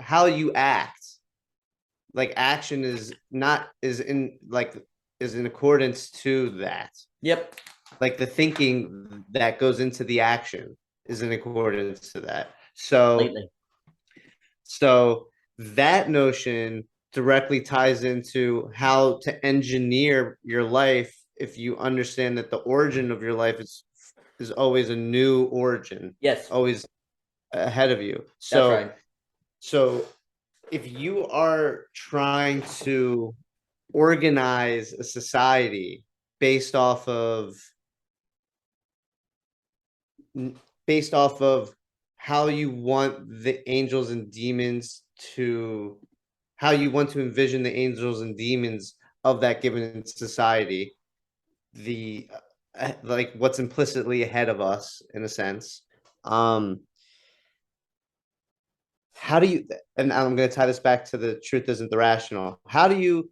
how you act. Like action is in accordance to that. Yep. Like the thinking that goes into the action is in accordance to that. So that notion directly ties into how to engineer your life if you understand that the origin of your life is always a new origin. Yes. Always ahead of you. So, that's right. So if you are trying to organize a society based off of how you want the angels and demons to, how you want to envision the angels and demons of that given society, the like what's implicitly ahead of us in a sense. How do you, and I'm going to tie this back to the truth isn't the rational. How do you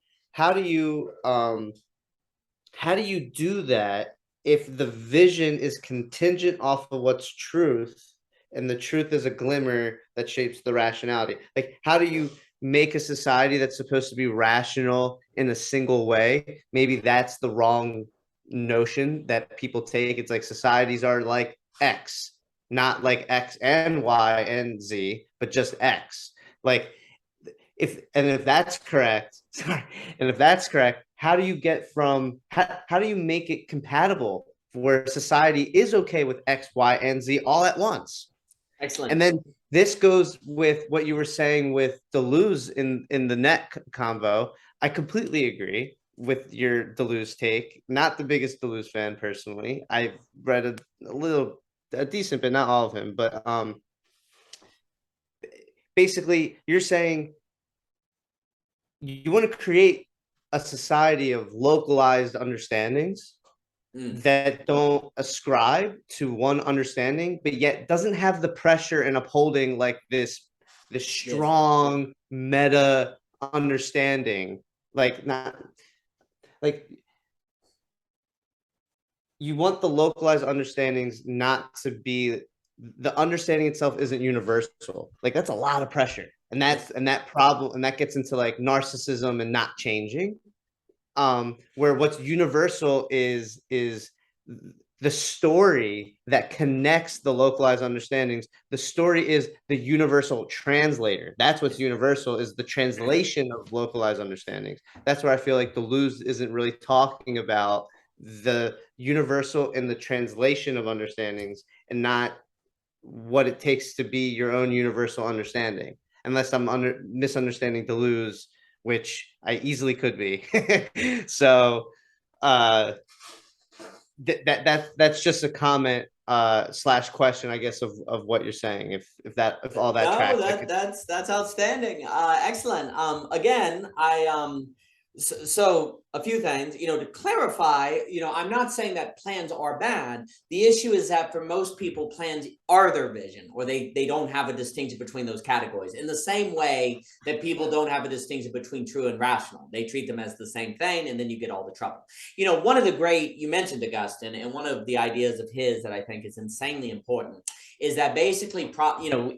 do that if the vision is contingent off of what's truth and the truth is a glimmer that shapes the rationality. Like, how do you make a society that's supposed to be rational in a single way? Maybe that's the wrong notion that people take. It's like societies are like X, not like X and Y and Z, but just X. Like, if that's correct, sorry, and if that's correct, how do you get from how do you make it compatible where society is okay with X, Y, and Z all at once? Excellent. And then this goes with what you were saying with Deleuze in the net convo. I completely agree with your Deleuze take. Not the biggest Deleuze fan personally. I've read a decent, but not all of him. But basically, you're saying you want to create a society of localized understandings that don't ascribe to one understanding, but yet doesn't have the pressure and upholding like this strong meta understanding. Like, not like, you want the localized understandings not to be, the understanding itself isn't universal. Like, that's a lot of pressure, and that problem, and that gets into like narcissism and not changing. Where what's universal is the story that connects the localized understandings. The story is the universal translator. That's what's universal, is the translation of localized understandings. That's where I feel like Deleuze isn't really talking about the universal and the translation of understandings, and not what it takes to be your own universal understanding. Unless I'm misunderstanding Deleuze, which I easily could be. So that's just a comment slash question, I guess, of what you're saying. If all that tracks. That's outstanding. Excellent. Again, so a few things, to clarify, I'm not saying that plans are bad. The issue is that for most people, plans are their vision, or they don't have a distinction between those categories, in the same way that people don't have a distinction between true and rational. They treat them as the same thing, and then you get all the trouble. One of the great, you mentioned Augustine, and one of the ideas of his that I think is insanely important is that basically,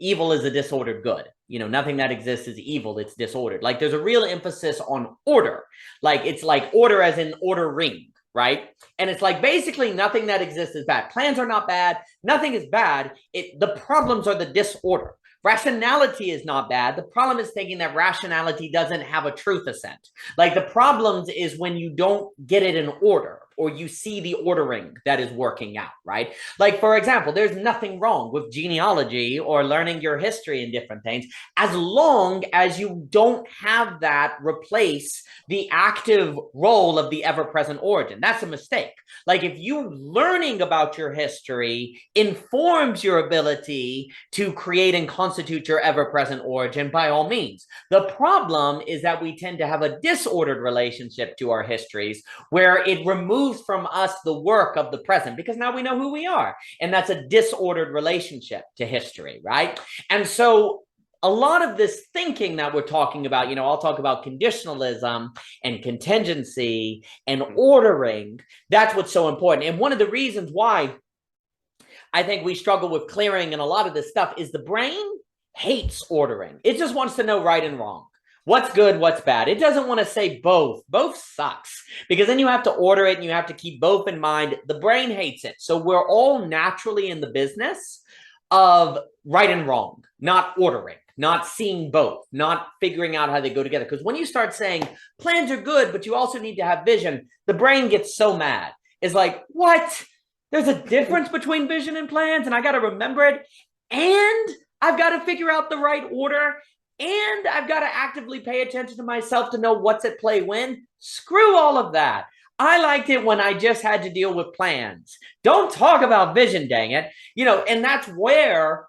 evil is a disordered good. Nothing that exists is evil, it's disordered. Like, there's a real emphasis on order. Like, it's like order as in ordering, right? And it's like, basically nothing that exists is bad. Plans are not bad. Nothing is bad. The problems are the disorder. Rationality is not bad. The problem is thinking that rationality doesn't have a truth assent. Like, the problems is when you don't get it in order, or you see the ordering that is working out, right? Like, for example, there's nothing wrong with genealogy or learning your history and different things, as long as you don't have that replace the active role of the ever-present origin. That's a mistake. Like, if you learning about your history informs your ability to create and constitute your ever-present origin, by all means. The problem is that we tend to have a disordered relationship to our histories, where it removes from us the work of the present, because now we know who we are, and that's a disordered relationship to history, right? And so a lot of this thinking that we're talking about, I'll talk about conditionalism and contingency and ordering. That's what's so important. And one of the reasons why I think we struggle with clearing and a lot of this stuff is the brain hates ordering. It just wants to know right and wrong. What's good, what's bad. It doesn't want to say both. Both sucks, because then you have to order it and you have to keep both in mind. The brain hates it. So we're all naturally in the business of right and wrong, not ordering, not seeing both, not figuring out how they go together. Because when you start saying plans are good, but you also need to have vision, the brain gets so mad. It's like, what? There's a difference between vision and plans, and I got to remember it. And I've got to figure out the right order. And I've got to actively pay attention to myself to know what's at play when. Screw all of that. I liked it when I just had to deal with plans. Don't talk about vision, dang it. And that's where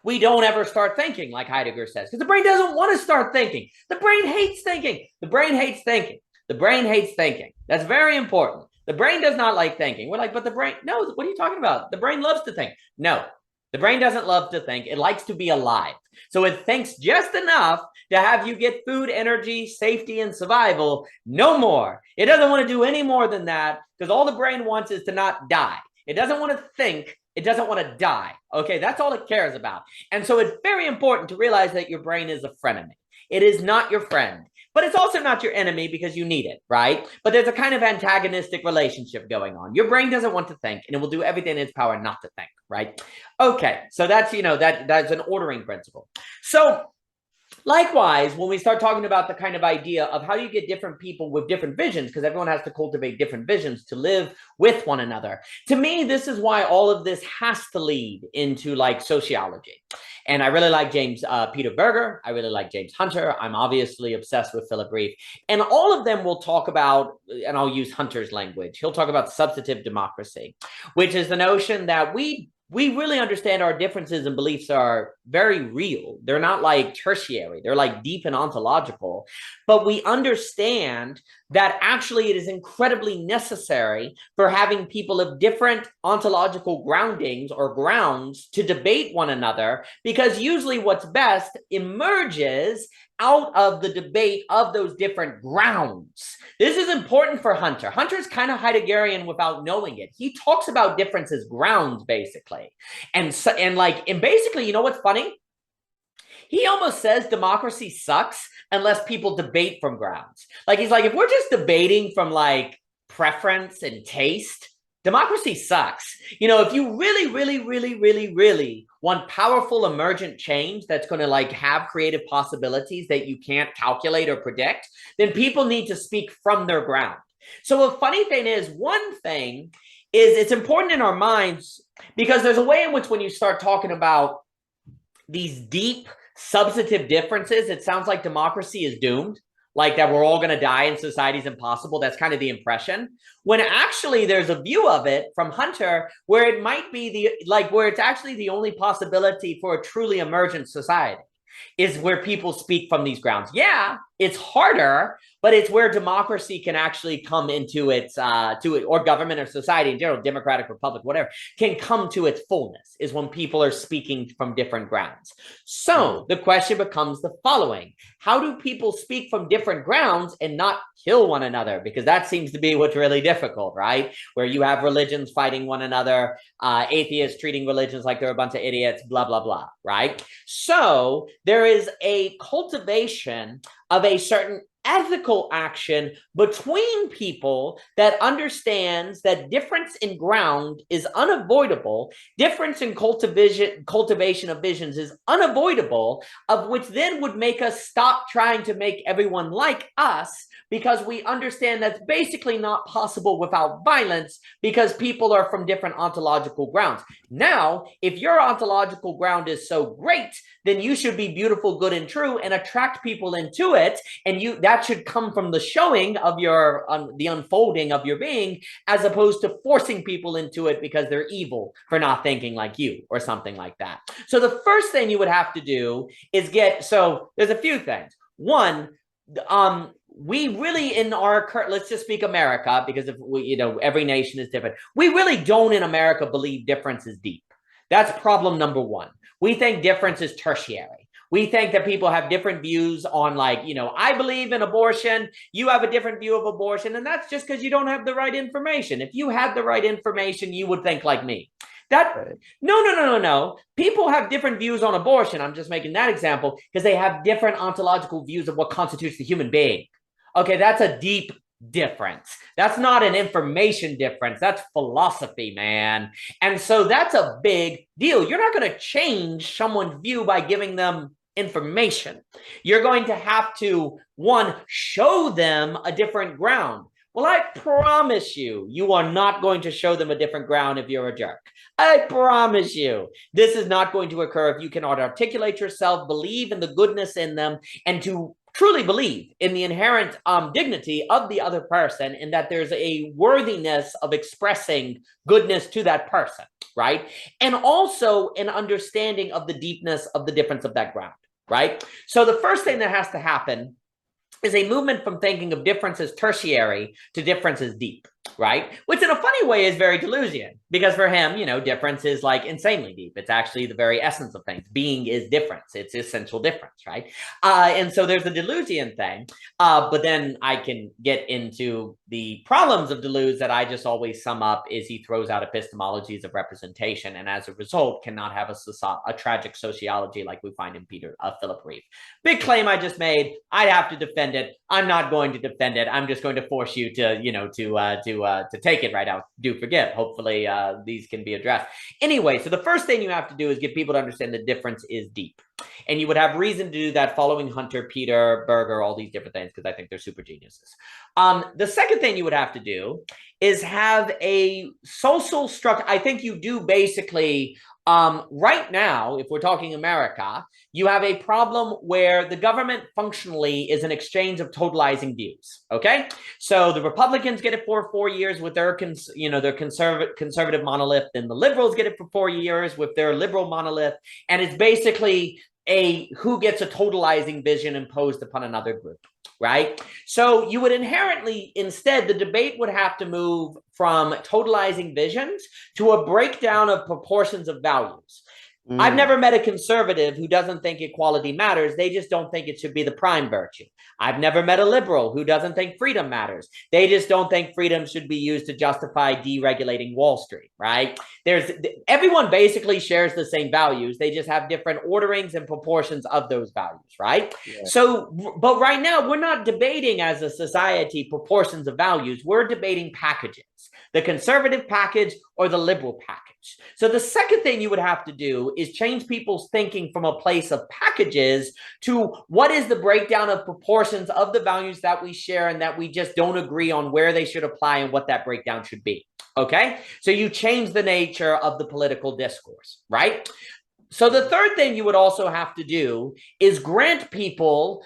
we don't ever start thinking, like Heidegger says, because the brain doesn't want to start thinking. The brain hates thinking. The brain hates thinking. The brain hates thinking. That's very important. The brain does not like thinking. We're like, but the brain, no, what are you talking about? The brain loves to think. No, the brain doesn't love to think. It likes to be alive. So it thinks just enough to have you get food, energy, safety, and survival. No more. It doesn't want to do any more than that, because all the brain wants is to not die. It doesn't want to think It doesn't want to die. Okay, that's all it cares about. And so it's very important to realize that your brain is a frenemy. It is not your friend, but it's also not your enemy because you need it, right? But there's a kind of antagonistic relationship going on. Your brain doesn't want to think, and it will do everything in its power not to think, right? Okay, so that's, that's an ordering principle. So likewise, when we start talking about the kind of idea of how you get different people with different visions, because everyone has to cultivate different visions to live with one another. To me, this is why all of this has to lead into like sociology. And I really like James Peter Berger. I really like James Hunter. I'm obviously obsessed with Philip Reeve. And all of them will talk about, and I'll use Hunter's language, he'll talk about substantive democracy, which is the notion that we really understand our differences and beliefs are very real. They're not like tertiary. They're like deep and ontological. But we understand that actually it is incredibly necessary for having people of different ontological groundings or grounds to debate one another, because usually what's best emerges out of the debate of those different grounds. This is important for Hunter. Hunter's kind of Heideggerian without knowing it. He talks about difference as grounds, basically. And basically, you know what's funny? He almost says democracy sucks unless people debate from grounds. Like, he's like, if we're just debating from like preference and taste, democracy sucks. If you really want powerful emergent change that's going to like have creative possibilities that you can't calculate or predict, then people need to speak from their ground. So a funny thing is, one thing is it's important in our minds, because there's a way in which when you start talking about these deep substantive differences, it sounds like democracy is doomed, like that we're all going to die and society's impossible. That's kind of the impression, when actually there's a view of it from Hunter where it might be where it's actually the only possibility for a truly emergent society is where people speak from these grounds. Yeah, it's harder, but it's where democracy can actually come into its or government or society in general, democratic republic, whatever, can come to its fullness, is when people are speaking from different grounds. So the question becomes the following: how do people speak from different grounds and not kill one another? Because that seems to be what's really difficult, right? Where you have religions fighting one another, atheists treating religions like they're a bunch of idiots, blah, blah, blah, right? So there is a cultivation of a certain ethical action between people that understands that difference in ground is unavoidable, difference in cultivation of visions is unavoidable, of which then would make us stop trying to make everyone like us, because we understand that's basically not possible without violence, because people are from different ontological grounds. Now, if your ontological ground is so great, then you should be beautiful, good, and true, and attract people into it, and that should come from the showing of your the unfolding of your being, as opposed to forcing people into it because they're evil for not thinking like you or something like that. So the first thing you would have to do is so there's a few things. One, we really in our current, let's just speak America, because if we, every nation is different. We really don't in America believe difference is deep. That's problem number one. We think difference is tertiary. We think that people have different views on, like, I believe in abortion, you have a different view of abortion, and that's just because you don't have the right information. If you had the right information, you would think like me. No. People have different views on abortion. I'm just making that example because they have different ontological views of what constitutes the human being. Okay, that's a deep difference. That's not an information difference. That's philosophy, man. And so that's a big deal. You're not going to change someone's view by giving them information. You're going to have to, one, show them a different ground. Well, I promise you, you are not going to show them a different ground if you're a jerk. I promise you, this is not going to occur if you cannot articulate yourself, believe in the goodness in them, and to truly believe in the inherent dignity of the other person, and that there's a worthiness of expressing goodness to that person, right? And also an understanding of the deepness of the difference of that ground, right? So the first thing that has to happen is a movement from thinking of difference as tertiary to difference as deep, right? Which in a funny way is very Deleuzian, Because for him, you know, difference is like insanely deep. It's actually the very essence of things. Being is difference. It's essential difference, right? And so there's the Deleuzian thing. But then I can get into the problems of Deleuze that I just always sum up is he throws out epistemologies of representation, and as a result cannot have a tragic sociology like we find in Philip Reeve. Big claim I just made. I'd have to defend it. I'm not going to defend it. I'm just going to force you to, you know, to take it right out. Do forget. Hopefully these can be addressed. Anyway, so the first thing you have to do is get people to understand the difference is deep. And you would have reason to do that following Hunter, Peter, Berger, all these different things, because I think they're super geniuses. The second thing you would have to do is have a social structure. I think you do basically, right now, if we're talking America, you have a problem where the government functionally is an exchange of totalizing views. Okay, so the Republicans get it for 4 years with their, their conservative monolith, and the liberals get it for 4 years with their liberal monolith, and it's basically who gets a totalizing vision imposed upon another group, right? So you would inherently, instead, the debate would have to move from totalizing visions to a breakdown of proportions of values. I've never met a conservative who doesn't think equality matters. They just don't think it should be the prime virtue. I've never met a liberal who doesn't think freedom matters. They just don't think freedom should be used to justify deregulating Wall Street, right? Everyone basically shares the same values. They just have different orderings and proportions of those values, right? Yeah. So, but right now we're not debating as a society proportions of values. We're debating packages, the conservative package or the liberal package. So the second thing you would have to do is change people's thinking from a place of packages to what is the breakdown of proportions of the values that we share and that we just don't agree on where they should apply and what that breakdown should be. Okay, so you change the nature of the political discourse, right? So the third thing you would also have to do is grant people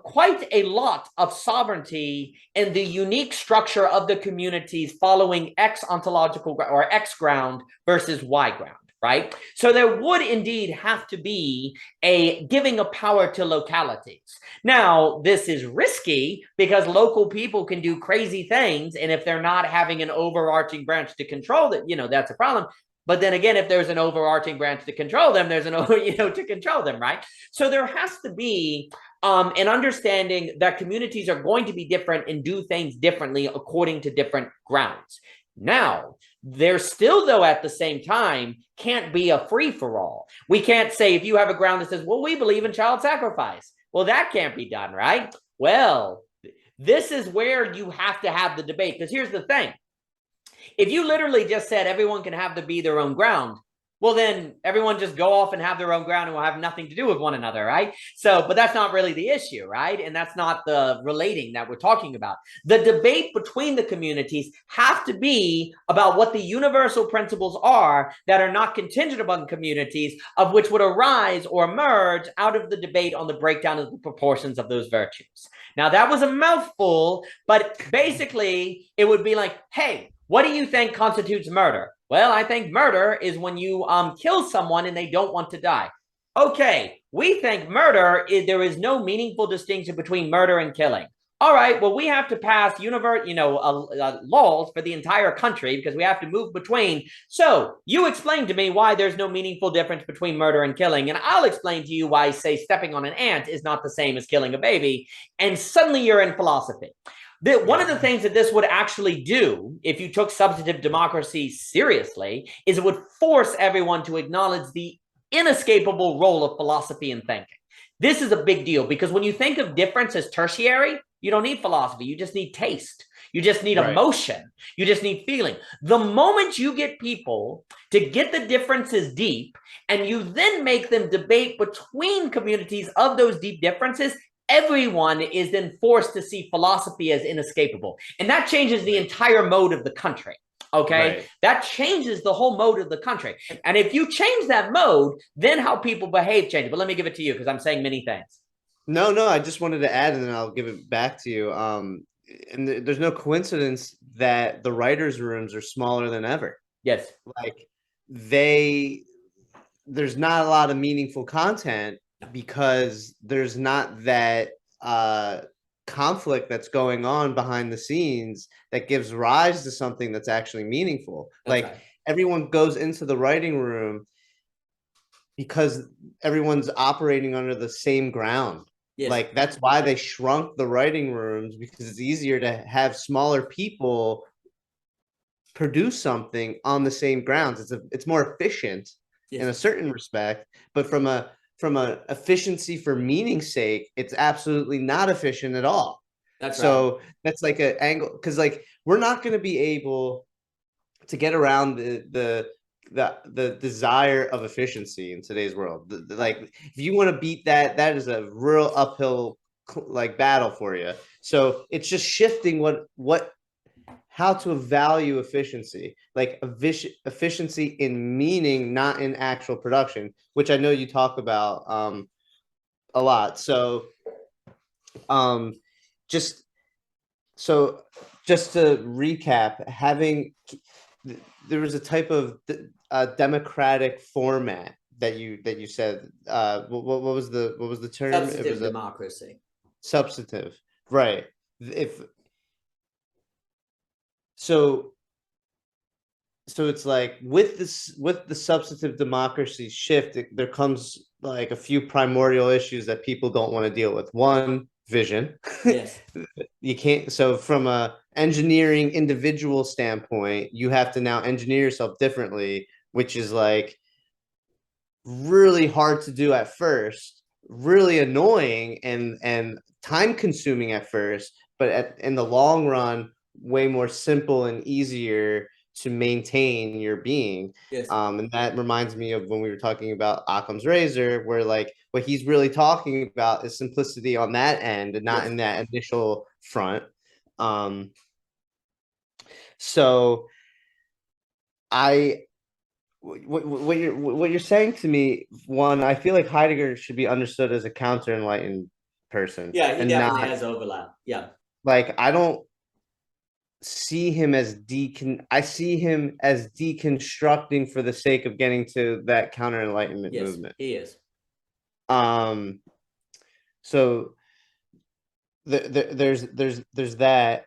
quite a lot of sovereignty in the unique structure of the communities following X ontological or X ground versus Y ground, right? So there would indeed have to be a giving of power to localities. Now, this is risky because local people can do crazy things, and if they're not having an overarching branch to control that, that's a problem. But then again, if there's an overarching branch to control them, there's an to control them, right? So there has to be an understanding that communities are going to be different and do things differently according to different grounds. Now, there still, though, at the same time, can't be a free-for-all. We can't say if you have a ground that says, well, we believe in child sacrifice. Well, that can't be done, right? Well, this is where you have to have the debate, because here's the thing. If you literally just said everyone can have to be their own ground, well, then everyone just go off and have their own ground and will have nothing to do with one another, right? So, but that's not really the issue, right? And that's not the relating that we're talking about. The debate between the communities have to be about what the universal principles are that are not contingent upon communities, of which would arise or emerge out of the debate on the breakdown of the proportions of those virtues. Now, that was a mouthful, but basically it would be like, hey, what do you think constitutes murder? Well, I think murder is when you kill someone and they don't want to die. Okay, we think murder is there is no meaningful distinction between murder and killing. All right, well, we have to pass laws for the entire country because we have to move between. So you explain to me why there's no meaningful difference between murder and killing, and I'll explain to you why, say, stepping on an ant is not the same as killing a baby, and suddenly you're in philosophy. One of the things that this would actually do, if you took substantive democracy seriously, is it would force everyone to acknowledge the inescapable role of philosophy in thinking. This is a big deal because when you think of difference as tertiary, you don't need philosophy. You just need taste. You just need emotion. You just need feeling. The moment you get people to get the differences deep and you then make them debate between communities of those deep differences, everyone is then forced to see philosophy as inescapable. And that changes the entire mode of the country. Okay. Right. That changes the whole mode of the country. And if you change that mode, then how people behave changes. But let me give it to you because I'm saying many things. No, I just wanted to add and then I'll give it back to you. And there's no coincidence that the writers' rooms are smaller than ever. Yes. Like there's not a lot of meaningful content because there's not that conflict that's going on behind the scenes that gives rise to something that's actually meaningful. Like everyone goes into the writing room because everyone's operating under the same ground. Yes. Like that's why they shrunk the writing rooms, because it's easier to have smaller people produce something on the same grounds. It's more efficient in a certain respect, but from a efficiency for meaning's sake, it's absolutely not efficient at all. That's so right. that's like an angle, because like we're not going to be able to get around the desire of efficiency in today's world. Like if you want to beat that, that is a real uphill like battle for you. So it's just shifting what how to value efficiency, like efficiency in meaning, not in actual production, which I know you talk about a lot. So just so just to recap, there was a type of democratic format that you said. What was the term? Substantive It was democracy. Substantive, right? If so, it's like with the substantive democracy shift, there comes like a few primordial issues that people don't want to deal with. One, vision. Yes. You can't. So from a engineering individual standpoint, you have to now engineer yourself differently, which is like really hard to do at first, really annoying and time consuming at first, but in the long run, way more simple and easier to maintain your being. Yes. And that reminds me of when we were talking about Occam's razor, where like what he's really talking about is simplicity on that end and not in that initial front. So I what you're saying to me, one, I feel like Heidegger should be understood as a counter enlightened person. Yeah, he and definitely not has overlap. Yeah. like I don't see him as I see him as deconstructing for the sake of getting to that counter enlightenment movement. He is. So there's that.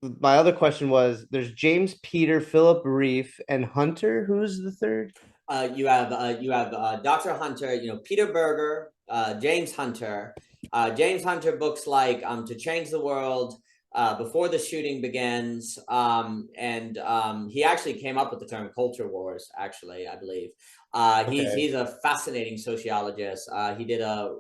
My other question was, there's James, Peter, Philip Reef, and Hunter. Who's the third? You have Dr. Hunter, Peter Berger, James Hunter. James Hunter books like To Change the World, Before the Shooting Begins, and he actually came up with the term culture wars, actually, I believe. He's a fascinating sociologist. He did a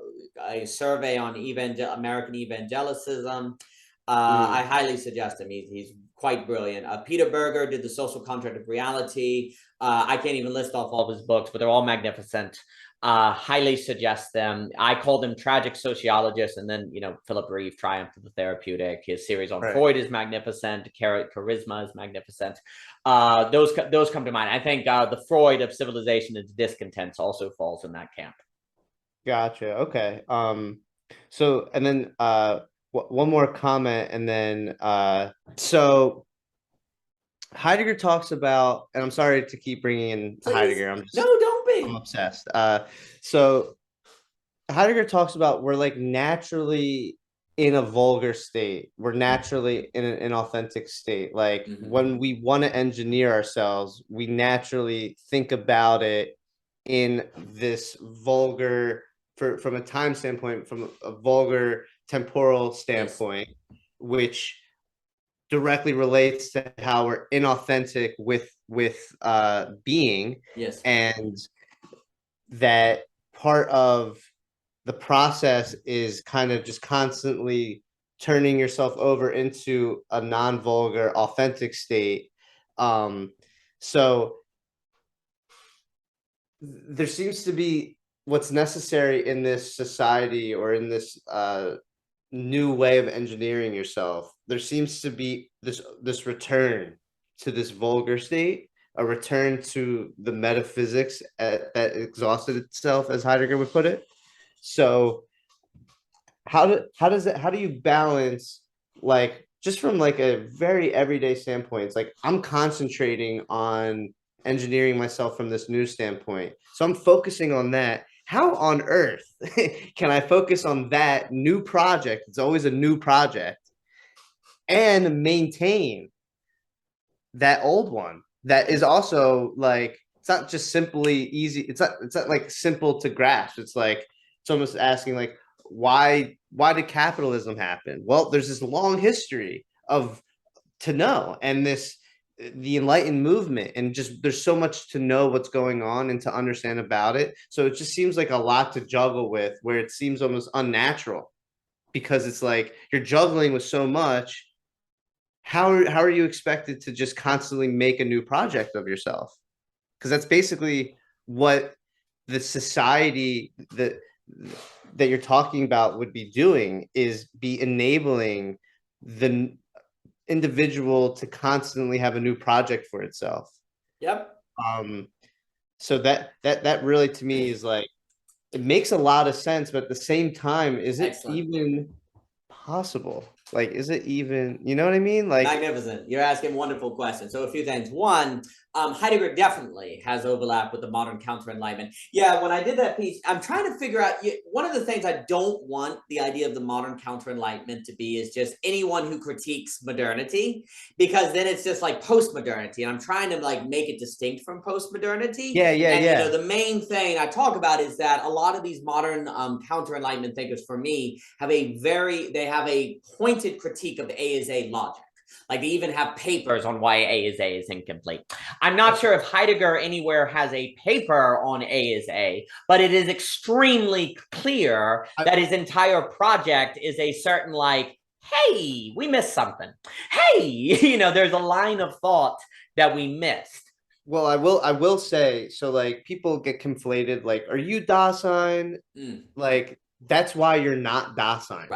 survey on American evangelicism. I highly suggest him. He's quite brilliant. Peter Berger did The Social Contract of Reality. I can't even list off all of his books, but they're all magnificent. Highly suggest them. I call them tragic sociologists. And then, Philip Reeve, Triumph of the Therapeutic. His series on Freud is magnificent. Charisma is magnificent. Those come to mind. I think the Freud of Civilization and Discontents also falls in that camp. Gotcha. Okay. So, and then one more comment, and then so Heidegger talks about, and I'm sorry to keep bringing in Heidegger. Don't be. I'm obsessed. So Heidegger talks about we're like naturally in a vulgar state. We're naturally in an inauthentic state. Like when we want to engineer ourselves, we naturally think about it in this vulgar, from a time standpoint, from a vulgar temporal standpoint, which directly relates to how we're inauthentic with being. And that part of the process is kind of just constantly turning yourself over into a non-vulgar, authentic state. So there seems to be what's necessary in this society, or in this new way of engineering yourself. There seems to be this return to this vulgar state, a return to the metaphysics that exhausted itself, as Heidegger would put it. So how do you balance, like, just from like a very everyday standpoint? It's like I'm concentrating on engineering myself from this new standpoint, so I'm focusing on that. How on earth can I focus on that new project? It's always a new project, and maintain that old one that is also like, it's not just simply easy. It's not like simple to grasp. It's like, it's almost asking like, why did capitalism happen? Well, there's this long history of to know, and the enlightened movement, and just there's so much to know what's going on and to understand about it. So it just seems like a lot to juggle with, where it seems almost unnatural, because it's like you're juggling with so much. How are you expected to just constantly make a new project of yourself? Because that's basically what the society that you're talking about would be doing, is be enabling the individual to constantly have a new project for itself. Yep. So that really to me is like, it makes a lot of sense, but at the same time, is it Excellent. even possible? Like, is it even, you know what I mean? Like, magnificent. You're asking wonderful questions. So a few things. One, Heidegger definitely has overlap with the modern counter-enlightenment. Yeah, when I did that piece, I'm trying to figure out, one of the things I don't want the idea of the modern counter-enlightenment to be is just anyone who critiques modernity, because then it's just like post-modernity. And I'm trying to like make it distinct from post-modernity. Yeah. And you know, the main thing I talk about is that a lot of these modern counter-enlightenment thinkers, for me, they have a pointed critique of A is A logic. Like they even have papers on why A is incomplete. I'm not sure if Heidegger anywhere has a paper on A is A, but it is extremely clear that his entire project is a certain like, hey, we missed something. Hey, you know, there's a line of thought that we missed. Well, I will say, so like people get conflated, like, are you Dasein? Like, that's why you're not Dasein.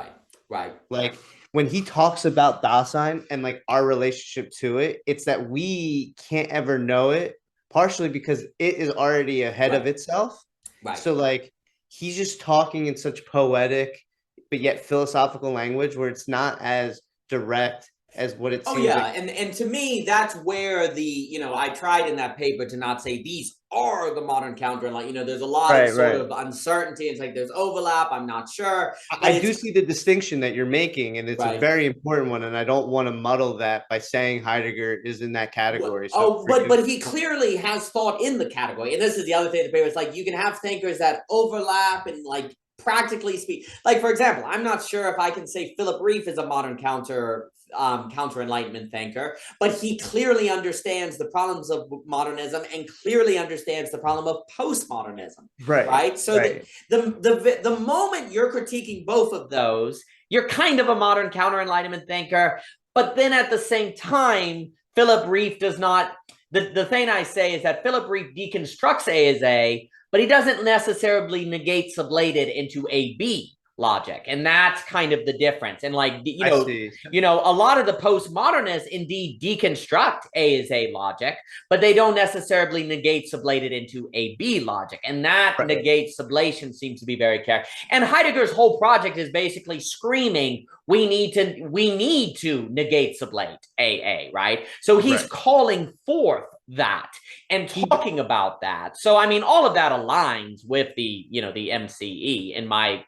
Right. Like when he talks about Dasein and like our relationship to it, it's that we can't ever know it, partially because it is already ahead of itself. Right. So like he's just talking in such poetic but yet philosophical language where it's not as direct as what it seems. Oh yeah, like. And to me, that's where the, you know, I tried in that paper to not say these are the modern counter, and like, you know, there's a lot of sort of uncertainty. It's like there's overlap. I'm not sure. I do see the distinction that you're making, and it's a very important one. And I don't want to muddle that by saying Heidegger is in that category. But he clearly has thought in the category, and this is the other thing. The paper is like you can have thinkers that overlap and like practically speak. Like for example, I'm not sure if I can say Philip Rieff is a modern counter-enlightenment thinker, but he clearly understands the problems of modernism and clearly understands the problem of postmodernism. Right. So the moment you're critiquing both of those, you're kind of a modern counter-enlightenment thinker. But then at the same time, Philip Rieff does not. The thing I say is that Philip Rieff deconstructs A as A, but he doesn't necessarily negate sublated into AB logic, and that's kind of the difference. And like you know, a lot of the postmodernists indeed deconstruct A as A logic, but they don't necessarily negate sublated into AB logic, and that negate sublation seems to be very careful. And Heidegger's whole project is basically screaming, we need to negate sublate AA, right? So he's calling forth that and talking about that. So I mean, all of that aligns with the, you know, the MCE in my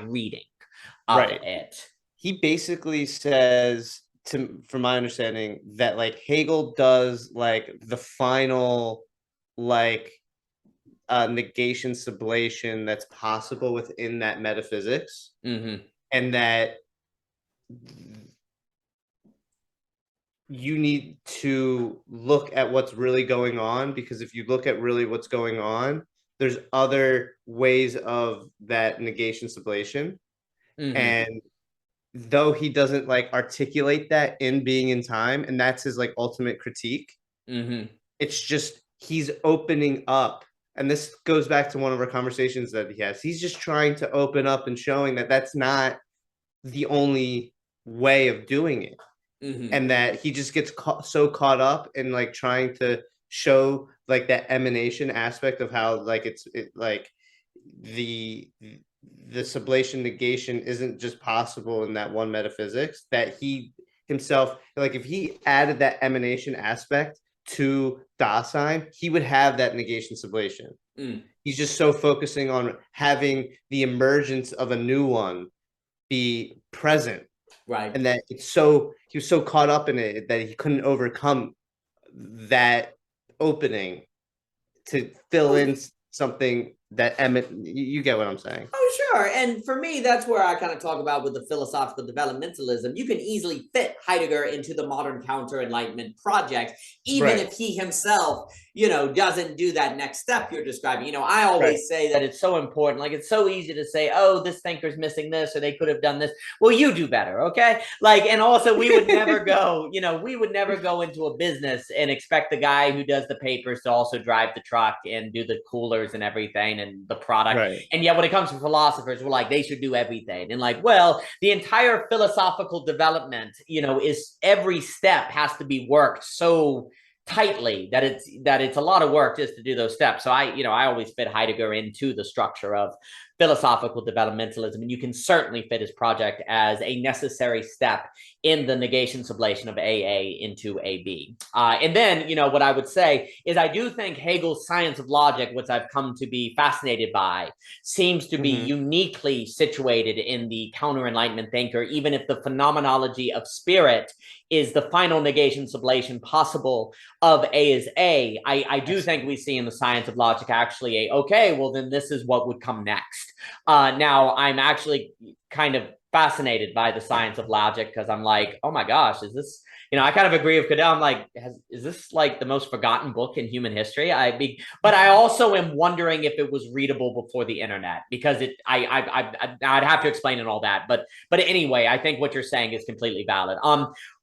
reading of it. He basically says, from my understanding, that like Hegel does like the final like negation sublation that's possible within that metaphysics, and that you need to look at what's really going on, because if you look at really what's going on, there's other ways of that negation sublation. And though he doesn't like articulate that in Being in Time, and that's his like ultimate critique, it's just he's opening up. And this goes back to one of our conversations that he has. He's just trying to open up and showing that that's not the only way of doing it. And that he just gets so caught up in like trying to show like that emanation aspect of how like like the sublation negation isn't just possible in that one metaphysics, that he himself, like if he added that emanation aspect to Dasein, he would have that negation sublation. He's just so focusing on having the emergence of a new one be present Right. And that he was so caught up in it that he couldn't overcome that opening to fill in something that Emmett, you get what I'm saying? Oh, sure. And for me, that's where I kind of talk about with the philosophical developmentalism. You can easily fit Heidegger into the modern counter-enlightenment project, even if he himself, doesn't do that next step you're describing. I always say that it's so important. Like, it's so easy to say, oh, this thinker's missing this, or they could have done this. Well, you do better, okay? Like, and also we would never go, we would never go into a business and expect the guy who does the papers to also drive the truck and do the coolers and everything and the product. Right. And yet when it comes to philosophers, we're like, they should do everything. And like, well, the entire philosophical development, is every step has to be worked so tightly that it's a lot of work just to do those steps. So I always fit Heidegger into the structure of philosophical developmentalism, and you can certainly fit his project as a necessary step in the negation sublation of AA into AB. And then, what I would say is I do think Hegel's science of logic, which I've come to be fascinated by, seems to be uniquely situated in the counter-enlightenment thinker, even if the phenomenology of spirit is the final negation sublation possible of A is A. I do think we see in the science of logic actually okay, well, then this is what would come next. Now, I'm actually kind of fascinated by the science of logic because I'm like, oh my gosh, is this, I kind of agree with Cadell. I'm like, is this like the most forgotten book in human history? But I also am wondering if it was readable before the internet, because I'd have to explain and all that. But anyway, I think what you're saying is completely valid.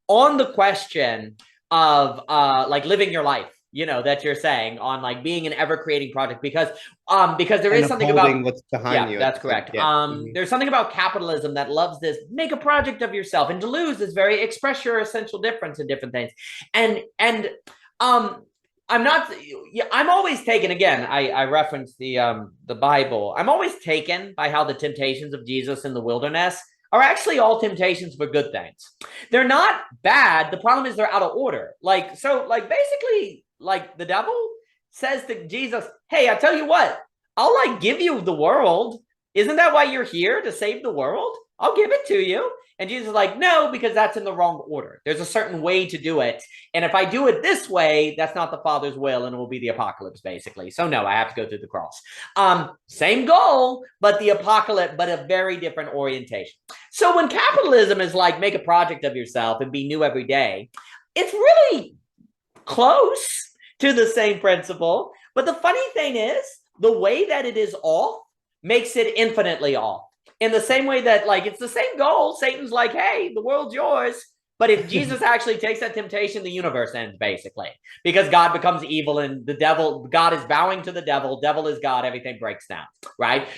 On the question of like living your life, that you're saying on like being an ever creating project, because there is something about what's behind you. That's correct. There's something about capitalism that loves this, make a project of yourself, and Deleuze is very express your essential difference in different things. And I'm always taken, again, I reference the Bible. I'm always taken by how the temptations of Jesus in the wilderness are actually all temptations for good things. They're not bad. The problem is they're out of order. Basically, the devil says to Jesus, hey, I tell you what, I'll give you the world. Isn't that why you're here, to save the world? I'll give it to you. And Jesus is like, no, because that's in the wrong order. There's a certain way to do it. And if I do it this way, that's not the Father's will, and it will be the apocalypse, basically. So no, I have to go through the cross. Same goal, but the apocalypse, but a very different orientation. So when capitalism is like, make a project of yourself and be new every day, it's really close to the same principle. But the funny thing is, the way that it is off makes it infinitely off. In the same way that, it's the same goal. Satan's like, hey, the world's yours. But if Jesus actually takes that temptation, the universe ends, basically. Because God becomes evil, and God is bowing to the devil is God, everything breaks down, right?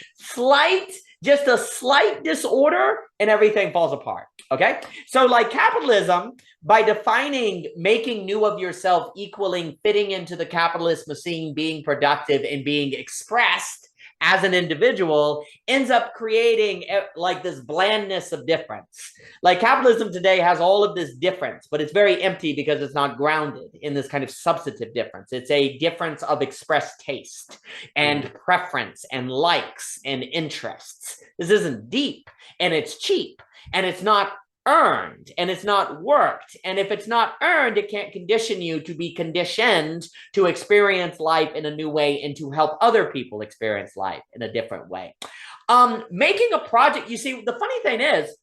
Just a slight disorder, and everything falls apart, okay? So capitalism, by defining making new of yourself equaling fitting into the capitalist machine, being productive and being expressed as an individual, ends up creating this blandness of difference. Capitalism today has all of this difference, but it's very empty because it's not grounded in this kind of substantive difference. It's a difference of expressed taste and preference and likes and interests. This isn't deep, and it's cheap, and it's not earned, and it's not worked. And if it's not earned, it can't condition you to be conditioned to experience life in a new way and to help other people experience life in a different way. Making a project, you see, the funny thing is,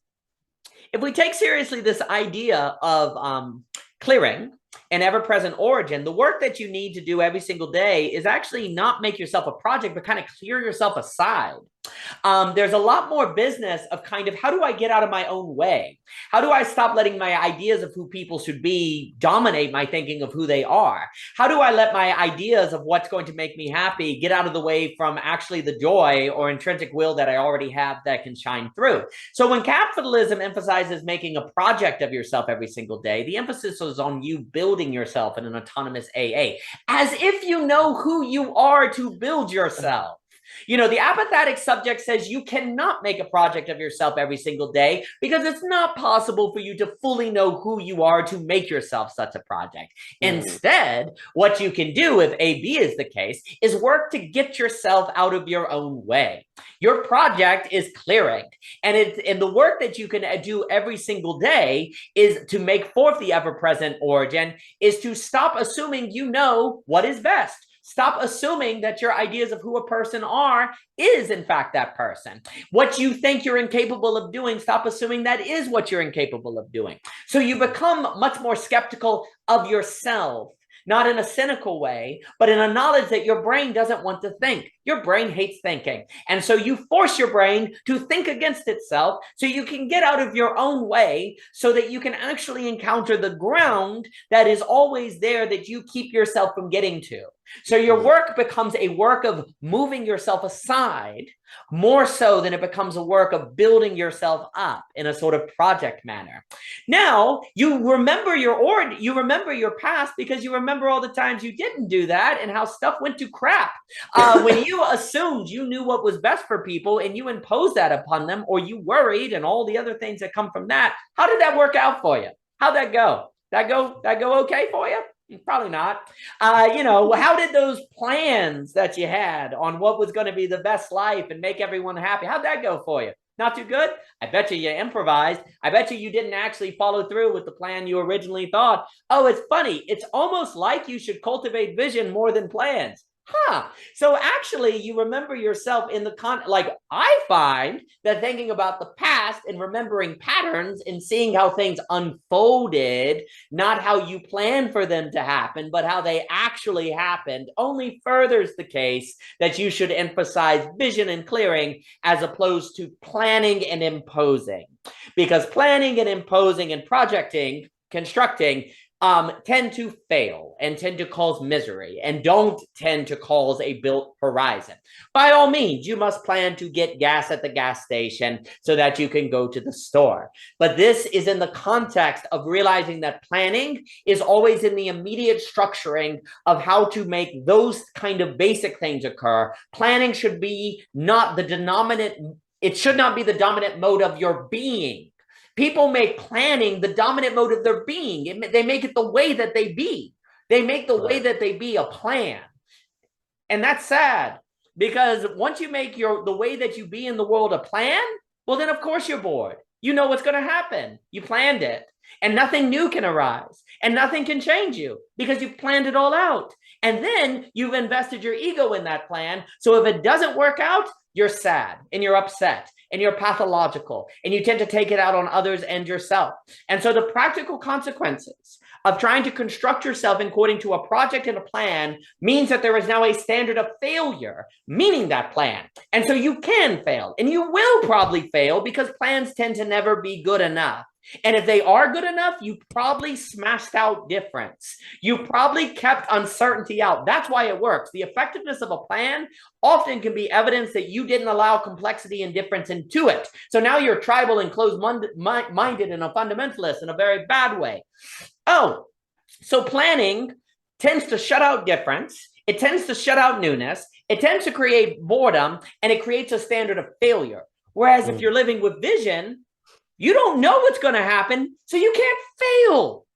if we take seriously this idea of clearing and ever-present origin, the work that you need to do every single day is actually not make yourself a project, but kind of clear yourself aside. There's a lot more business of kind of, how do I get out of my own way? How do I stop letting my ideas of who people should be dominate my thinking of who they are? How do I let my ideas of what's going to make me happy get out of the way from actually the joy or intrinsic will that I already have that can shine through? So when capitalism emphasizes making a project of yourself every single day, the emphasis is on you building yourself in an autonomous AA, as if you know who you are to build yourself. You know, the apathetic subject says you cannot make a project of yourself every single day because it's not possible for you to fully know who you are to make yourself such a project. Instead, what you can do, if AB is the case, is work to get yourself out of your own way. Your project is clearing, and the work that you can do every single day is to make forth the ever-present origin, is to stop assuming you know what is best. Stop assuming that your ideas of who a person are is in fact that person. What you think you're incapable of doing, stop assuming that is what you're incapable of doing. So you become much more skeptical of yourself, not in a cynical way, but in a knowledge that your brain doesn't want to think. Your brain hates thinking. And so you force your brain to think against itself so you can get out of your own way so that you can actually encounter the ground that is always there that you keep yourself from getting to. So your work becomes a work of moving yourself aside more so than it becomes a work of building yourself up in a sort of project manner. Now, you remember your past because you remember all the times you didn't do that and how stuff went to crap. When you assumed you knew what was best for people and you imposed that upon them, or you worried and all the other things that come from that, how did that work out for you? How'd that go? That go okay for you? Probably not. You know, how did those plans that you had on what was going to be the best life and make everyone happy, how'd that go for you? Not too good? I bet you improvised. I bet you didn't actually follow through with the plan you originally thought. Oh, it's funny. It's almost like you should cultivate vision more than plans. So actually you remember yourself in the like I find that thinking about the past and remembering patterns and seeing how things unfolded, not how you planned for them to happen, but how they actually happened, only furthers the case that you should emphasize vision and clearing as opposed to planning and imposing. Because planning and imposing and projecting, constructing, tend to fail and tend to cause misery and don't tend to cause a built horizon. By all means, you must plan to get gas at the gas station so that you can go to the store. But this is in the context of realizing that planning is always in the immediate structuring of how to make those kind of basic things occur. Planning should be not the dominant, it should not be the dominant mode of your being. People make planning the dominant mode of their being. They make it the way that they be. They make the way that they be a plan. And that's sad because once you make the way that you be in the world a plan, well, then of course you're bored. You know what's going to happen. You planned it and nothing new can arise and nothing can change you because you've planned it all out. And then you've invested your ego in that plan. So if it doesn't work out, you're sad and you're upset and you're pathological and you tend to take it out on others and yourself. And so the practical consequences of trying to construct yourself according to a project and a plan means that there is now a standard of failure, meaning that plan. And so you can fail and you will probably fail because plans tend to never be good enough. And if they are good enough, you probably smashed out difference. You probably kept uncertainty out. That's why it works. The effectiveness of a plan often can be evidence that you didn't allow complexity and difference into it. So now you're tribal and closed-minded and a fundamentalist in a very bad way. Oh, so planning tends to shut out difference. It tends to shut out newness. It tends to create boredom, and it creates a standard of failure. Whereas if you're living with vision, you don't know what's going to happen, so you can't fail.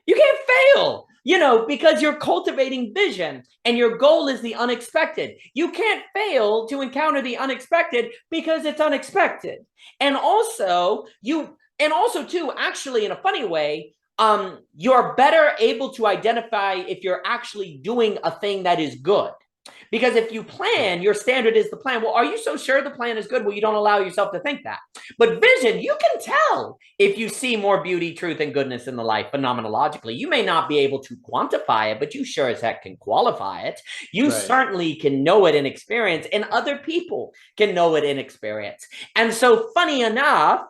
You can't fail, you know, because you're cultivating vision and your goal is the unexpected. You can't fail to encounter the unexpected because it's unexpected. And also too, actually, in a funny way, you're better able to identify if you're actually doing a thing that is good. Because if you plan, your standard is the plan. Well, are you so sure the plan is good? Well, you don't allow yourself to think that. But vision, you can tell if you see more beauty, truth, and goodness in the life phenomenologically. You may not be able to quantify it, but you sure as heck can qualify it. You certainly can know it in experience, and other people can know it in experience. And so funny enough,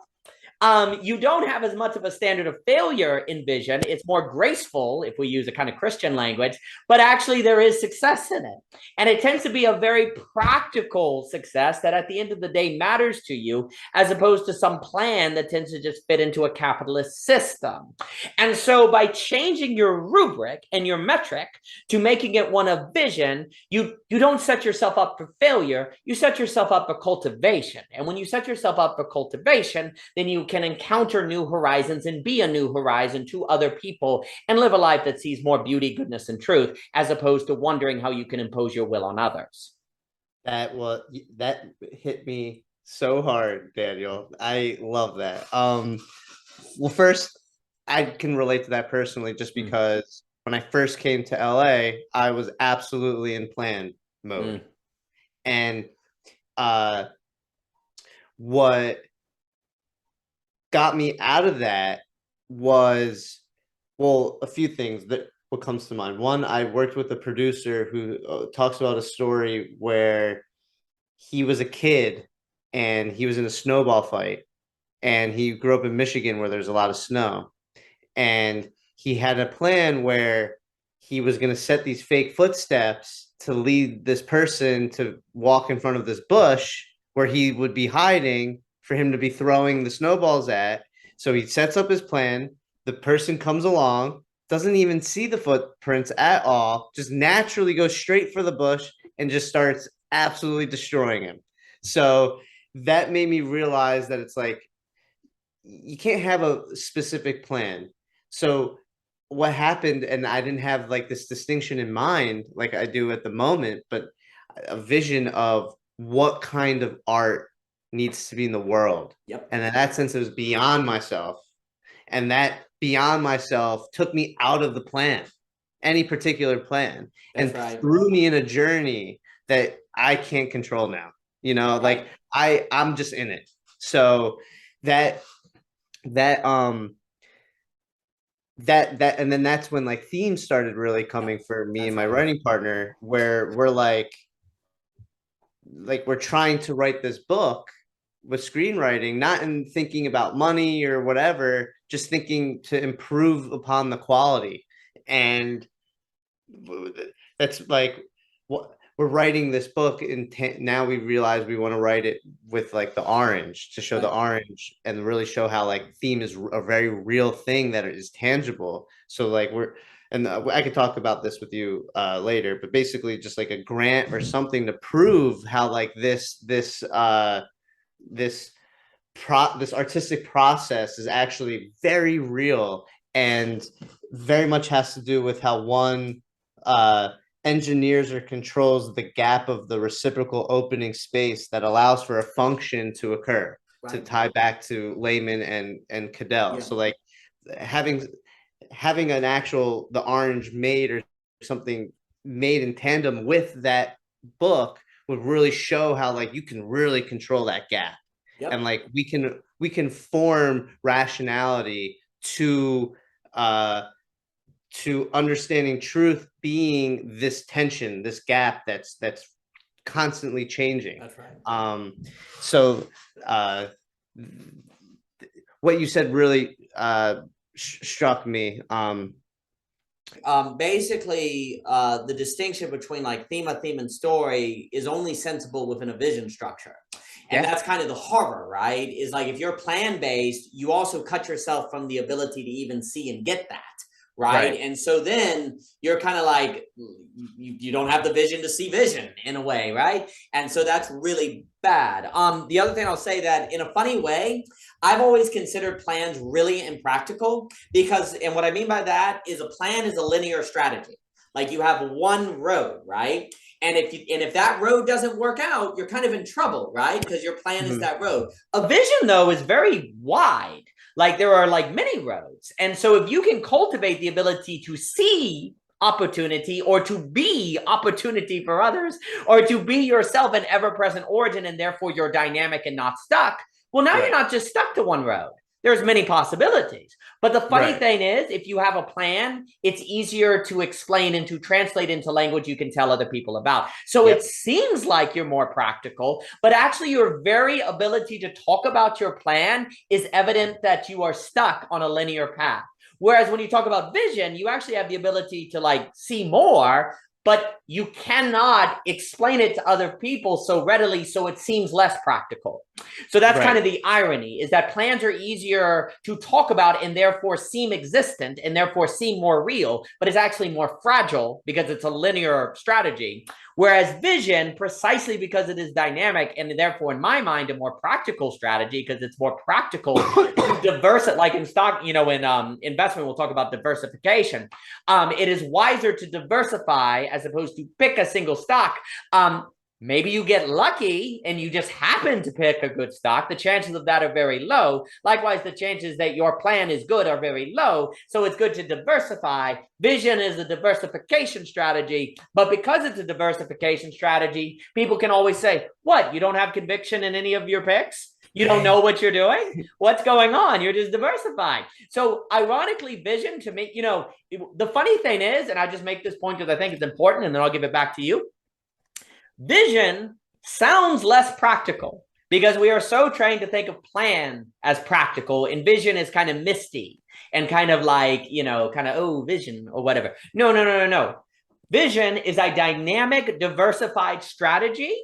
You don't have as much of a standard of failure in vision. It's more graceful, if we use a kind of Christian language, but actually there is success in it. And it tends to be a very practical success that at the end of the day matters to you, as opposed to some plan that tends to just fit into a capitalist system. And so by changing your rubric and your metric to making it one of vision, you don't set yourself up for failure, you set yourself up for cultivation. And when you set yourself up for cultivation, then you can encounter new horizons and be a new horizon to other people and live a life that sees more beauty, goodness, and truth, as opposed to wondering how you can impose your will on others. That hit me so hard, Daniel. I love that. Well, first, I can relate to that personally just because when I first came to LA, I was absolutely in plan mode. And what got me out of that was, well, a few things that what comes to mind. One, I worked with a producer who talks about a story where he was a kid and he was in a snowball fight, and he grew up in Michigan where there's a lot of snow, and he had a plan where he was going to set these fake footsteps to lead this person to walk in front of this bush where he would be hiding for him to be throwing the snowballs at. So he sets up his plan. The person comes along, doesn't even see the footprints at all, just naturally goes straight for the bush and just starts absolutely destroying him. So that made me realize that it's like, you can't have a specific plan. So what happened, and I didn't have like this distinction in mind like I do at the moment, but a vision of what kind of art needs to be in the world. Yep. And in that sense, it was beyond myself. And that beyond myself took me out of the plan, any particular plan, That's and right. threw me in a journey that I can't control now. You know, like I'm just in it. So that and then that's when like themes started really coming for me and my writing partner, where we're like we're trying to write this book with screenwriting, not in thinking about money or whatever, just thinking to improve upon the quality. And that's like what we're writing this book, and now we realize we want to write it with like the orange, to show the orange and really show how like theme is a very real thing that is tangible. So like I could talk about this with you later, but basically just like a grant or something to prove how like this artistic process is actually very real, and very much has to do with how one engineers or controls the gap of the reciprocal opening space that allows for a function to occur, to tie back to Layman and Cadell. So like having the orange made or something made in tandem with that book would really show how like you can really control that gap. And like we can form rationality to understanding truth being this tension, this gap that's constantly changing. That's right. So what you said really struck me. Basically, the distinction between like theme, and story is only sensible within a vision structure. And that's kind of the horror, right? Is like if you're plan-based, you also cut yourself from the ability to even see and get that. Right. And so then you're kind of like, you don't have the vision to see vision in a way. Right. And so that's really bad. The other thing I'll say, that in a funny way, I've always considered plans really impractical, because, and what I mean by that is a plan is a linear strategy. Like you have one road, right? And if that road doesn't work out, you're kind of in trouble, right? Because your plan is that road. A vision, though, is very wide. Like there are like many roads. And so if you can cultivate the ability to see opportunity, or to be opportunity for others, or to be yourself an ever-present origin, and therefore you're dynamic and not stuck, well, now you're not just stuck to one road. there's many possibilities. But the funny Right. thing is, if you have a plan, it's easier to explain and to translate into language you can tell other people about. So Yep. it seems like you're more practical, but actually your very ability to talk about your plan is evident that you are stuck on a linear path. Whereas when you talk about vision, you actually have the ability to like see more, but you cannot explain it to other people so readily, so it seems less practical. So that's kind of the irony, is that plans are easier to talk about and therefore seem existent and therefore seem more real, but it's actually more fragile because it's a linear strategy. Whereas vision, precisely because it is dynamic and therefore, in my mind, a more practical strategy, because it's more practical to diversify, like in stock, you know, in investment, we'll talk about diversification. It is wiser to diversify as opposed to pick a single stock. Maybe you get lucky and you just happen to pick a good stock. The chances of that are very low. Likewise, the chances that your plan is good are very low. So it's good to diversify. Vision is a diversification strategy. But because it's a diversification strategy, people can always say, what, you don't have conviction in any of your picks? You don't know what you're doing? What's going on? You're just diversifying. So ironically, vision to me, you know, the funny thing is, and I just make this point because I think it's important, and then I'll give it back to you. Vision sounds less practical because we are so trained to think of plan as practical, and vision is kind of misty and kind of like, you know, kind of, oh, vision or whatever. No. Vision is a dynamic, diversified strategy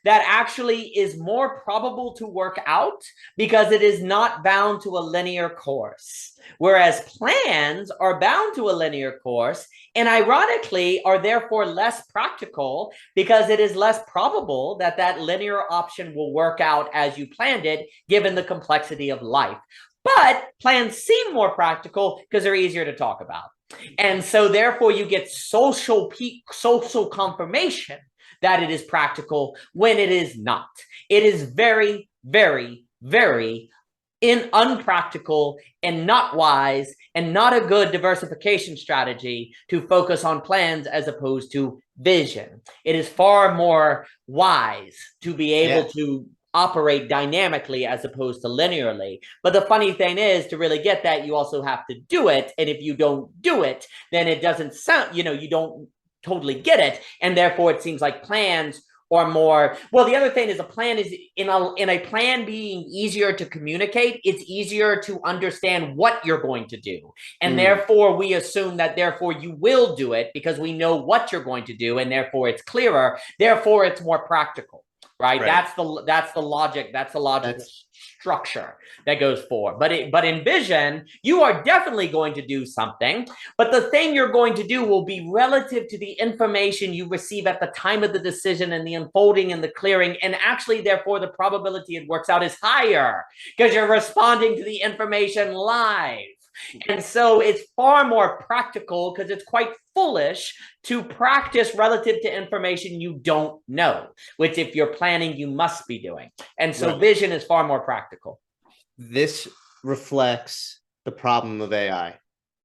that actually is more probable to work out because it is not bound to a linear course. Whereas plans are bound to a linear course and ironically are therefore less practical because it is less probable that that linear option will work out as you planned it, given the complexity of life. But plans seem more practical because they're easier to talk about. And so therefore you get social confirmation that it is practical when it is not. It is very, very, very unpractical and not wise and not a good diversification strategy to focus on plans as opposed to vision. It is far more wise to be able to operate dynamically as opposed to linearly. But the funny thing is, to really get that, you also have to do it. And if you don't do it, then it doesn't sound, you know, you don't totally get it. And therefore it seems like plans are more, well, the other thing is a plan is in a plan being easier to communicate, it's easier to understand what you're going to do. And therefore we assume that therefore you will do it because we know what you're going to do. And therefore it's clearer. Therefore it's more practical. Right? That's the logic. That's the logical structure that goes forward. But in vision, you are definitely going to do something. But the thing you're going to do will be relative to the information you receive at the time of the decision and the unfolding and the clearing. And actually, therefore, the probability it works out is higher because you're responding to the information live. And so it's far more practical because it's quite foolish to practice relative to information you don't know, which if you're planning, you must be doing. And so vision is far more practical. This reflects the problem of AI.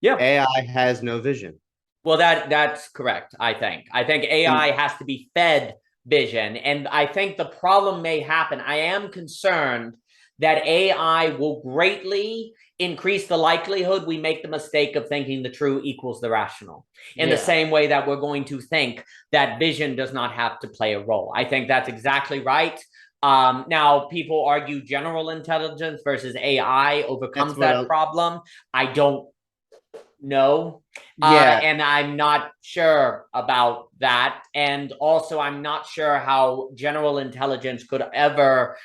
Yeah. AI has no vision. Well, that's correct, I think. I think AI has to be fed vision. And I think the problem may happen. I am concerned that AI will greatly increase the likelihood we make the mistake of thinking the true equals the rational in the same way that we're going to think that vision does not have to play a role. I think that's exactly right. Now, people argue general intelligence versus AI overcomes that problem. I don't know. And I'm not sure about that. And also, I'm not sure how general intelligence could ever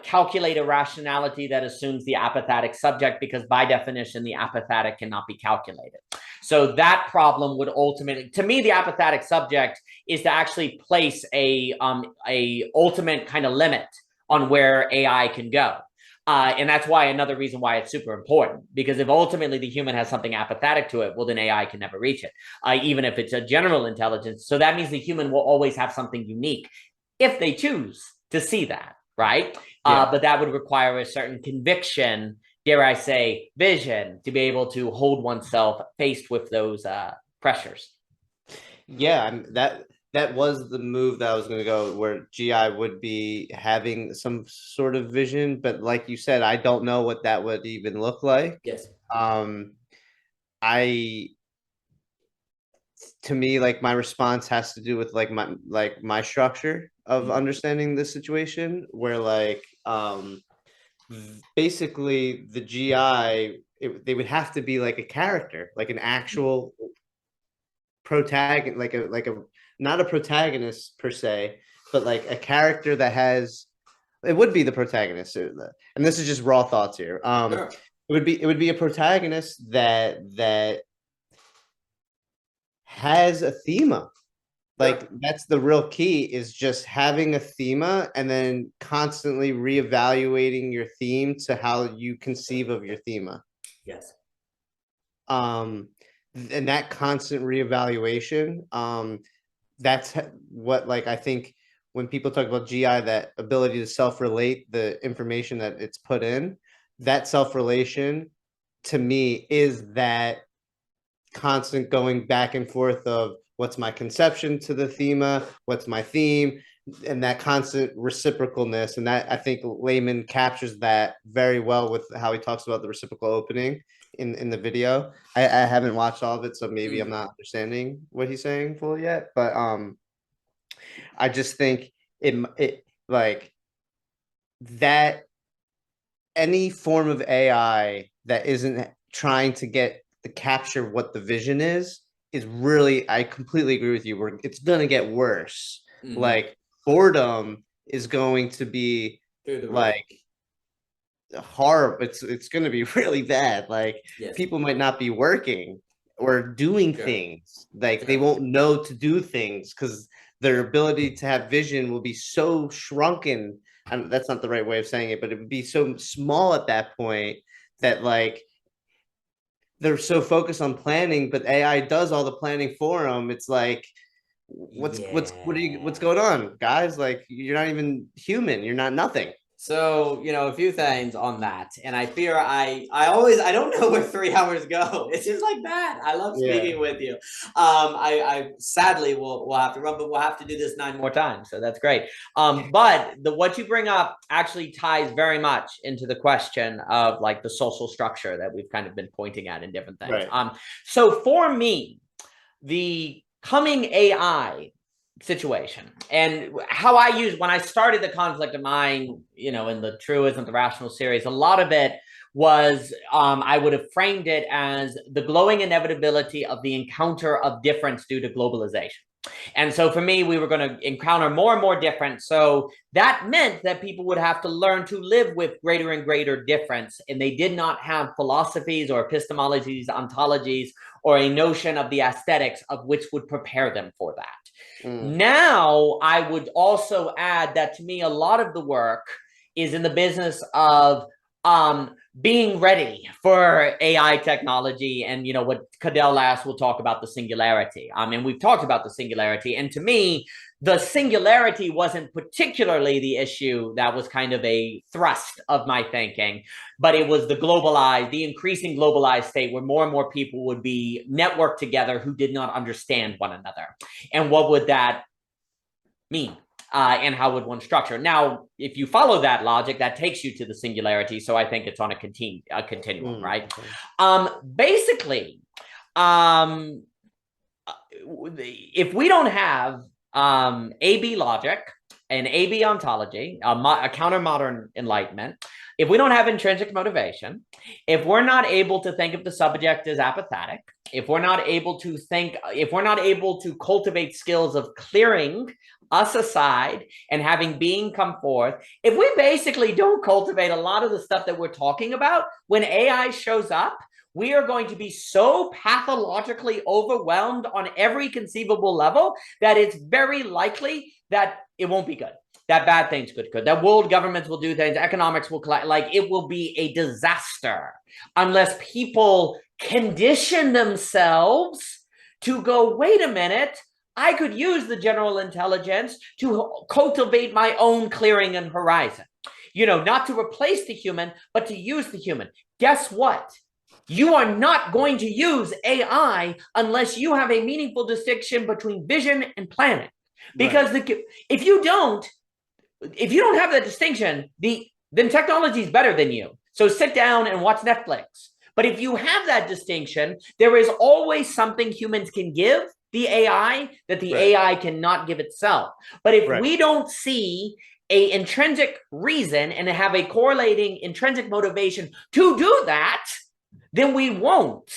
calculate a rationality that assumes the apophatic subject, because by definition, the apophatic cannot be calculated. So that problem would ultimately, to me, the apophatic subject is to actually place a ultimate kind of limit on where AI can go. And that's why another reason why it's super important, because if ultimately the human has something apophatic to it, well, then AI can never reach it, even if it's a general intelligence. So that means the human will always have something unique if they choose to see that, right? But that would require a certain conviction, dare I say, vision, to be able to hold oneself faced with those pressures. Yeah, that was the move that I was going to go, where GI would be having some sort of vision, but like you said, I don't know what that would even look like. Yes. I to me, like, my response has to do with like my structure of understanding the situation, where like basically the GI, they would have to be like a character, like an actual protagonist, like a not a protagonist per se, but like a character that has, it would be the protagonist, and this is just raw thoughts here. Sure. It would be a protagonist that has a thema. Like, that's the real key, is just having a thema and then constantly reevaluating your theme to how you conceive of your thema. Yes. And that constant reevaluation, that's what, like, I think when people talk about GI, that ability to self-relate the information that it's put in, that self-relation to me is that constant going back and forth of what's my conception to the thema, what's my theme, and that constant reciprocalness. And that, I think Layman captures that very well with how he talks about the reciprocal opening in the video. I haven't watched all of it, so maybe I'm not understanding what he's saying fully yet, but I just think it like that any form of AI that isn't trying to get the capture what the vision is really, I completely agree with you, where it's going to get worse. Like, boredom is going to be like horrible. It's going to be really bad. Like, people might not be working or doing things. Like, they won't know to do things because their ability to have vision will be so shrunken. And that's not the right way of saying it, but it would be so small at that point that, like, they're so focused on planning, but AI does all the planning for them. It's like, what's going on, guys? Like, you're not even human. You're not nothing. So, a few things on that. And I fear I don't know where 3 hours go. It's just like that. I love speaking with you. I sadly will have to run, but we'll have to do this 9 more times. So that's great. But what you bring up actually ties very much into the question of like the social structure that we've kind of been pointing at in different things. Right. So for me, the coming AI situation and how I use, when I started the conflict of mind, in the Truism, the Rational series, a lot of it was, I would have framed it as the glowing inevitability of the encounter of difference due to globalization. And so for me, we were going to encounter more and more difference. So that meant that people would have to learn to live with greater and greater difference. And they did not have philosophies or epistemologies, ontologies, or a notion of the aesthetics of which would prepare them for that. Now, I would also add that to me, a lot of the work is in the business of being ready for AI technology. And, what Cadell asked, we'll talk about the singularity. And we've talked about the singularity. And to me, the singularity wasn't particularly the issue that was kind of a thrust of my thinking, but it was the increasing globalized state where more and more people would be networked together who did not understand one another. And what would that mean? And how would one structure? Now, if you follow that logic, that takes you to the singularity. So I think it's on a continuum, right? Basically, if we don't have AB logic and AB ontology, a counter-modern enlightenment, if we don't have intrinsic motivation, if we're not able to think of the subject as apophatic, if we're not able to cultivate skills of clearing us aside and having being come forth, if we basically don't cultivate a lot of the stuff that we're talking about, when AI shows up, we are going to be so pathologically overwhelmed on every conceivable level that it's very likely that it won't be good, that bad things could, that world governments will do things, economics will collapse, like it will be a disaster unless people condition themselves to go, wait a minute, I could use the general intelligence to cultivate my own clearing and horizon. Not to replace the human, but to use the human. Guess what? You are not going to use AI unless you have a meaningful distinction between vision and planning. Because if you don't have that distinction, then technology is better than you. So sit down and watch Netflix. But if you have that distinction, there is always something humans can give the AI that the AI cannot give itself. But if we don't see an intrinsic reason and have a correlating intrinsic motivation to do that, then we won't.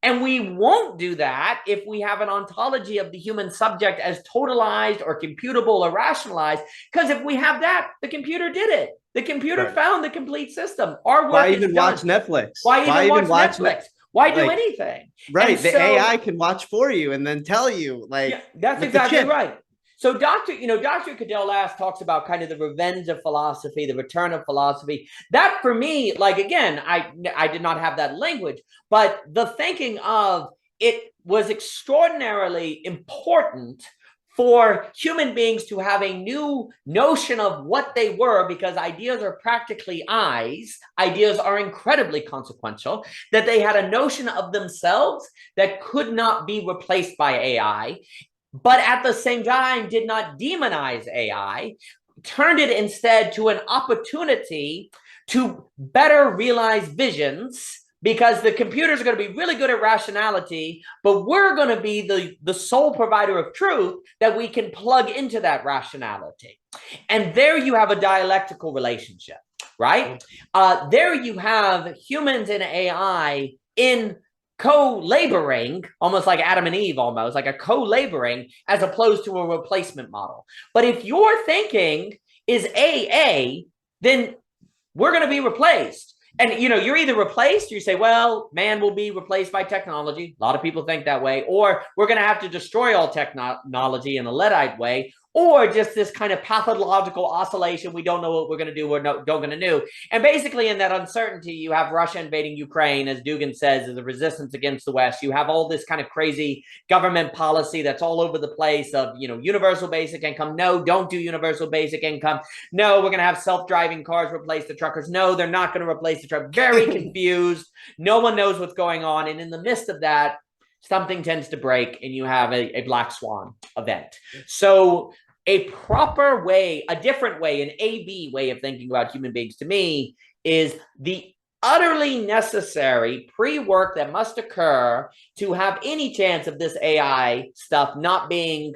And we won't do that if we have an ontology of the human subject as totalized or computable or rationalized. Because if we have that, the computer did it. The computer found the complete system. Our work Why even watch Netflix? Why even watch Netflix? Why do anything? Right. The AI can watch for you and then tell you, like, yeah, that's exactly right. So Dr. Cadell-Lass talks about kind of the revenge of philosophy, the return of philosophy. That for me, like, again, I did not have that language, but the thinking of it was extraordinarily important for human beings to have a new notion of what they were, because ideas are practically eyes. Ideas are incredibly consequential, that they had a notion of themselves that could not be replaced by AI, but at the same time did not demonize AI, turned it instead to an opportunity to better realize visions, because the computers are going to be really good at rationality, but we're going to be the sole provider of truth that we can plug into that rationality. And there you have a dialectical relationship, right? There you have humans and AI in co-laboring, almost like Adam and Eve, almost like a co-laboring, as opposed to a replacement model. But if your thinking is AA, then we're going to be replaced. And, you know, you're either replaced, or you say, well, man will be replaced by technology. A lot of people think that way. Or we're going to have to destroy all technology in a Luddite way. Or just this kind of pathological oscillation. We don't know what we're going to do. We're not going to do. And basically in that uncertainty, you have Russia invading Ukraine, as Dugan says, as a resistance against the West. You have all this kind of crazy government policy that's all over the place of, you know, universal basic income. No, don't do universal basic income. No, we're going to have self-driving cars replace the truckers. No, they're not going to replace the truck. Very confused. No one knows what's going on. And in the midst of that, something tends to break and you have a black swan event. So a proper way, a different way, an AB way of thinking about human beings to me is the utterly necessary pre-work that must occur to have any chance of this AI stuff not being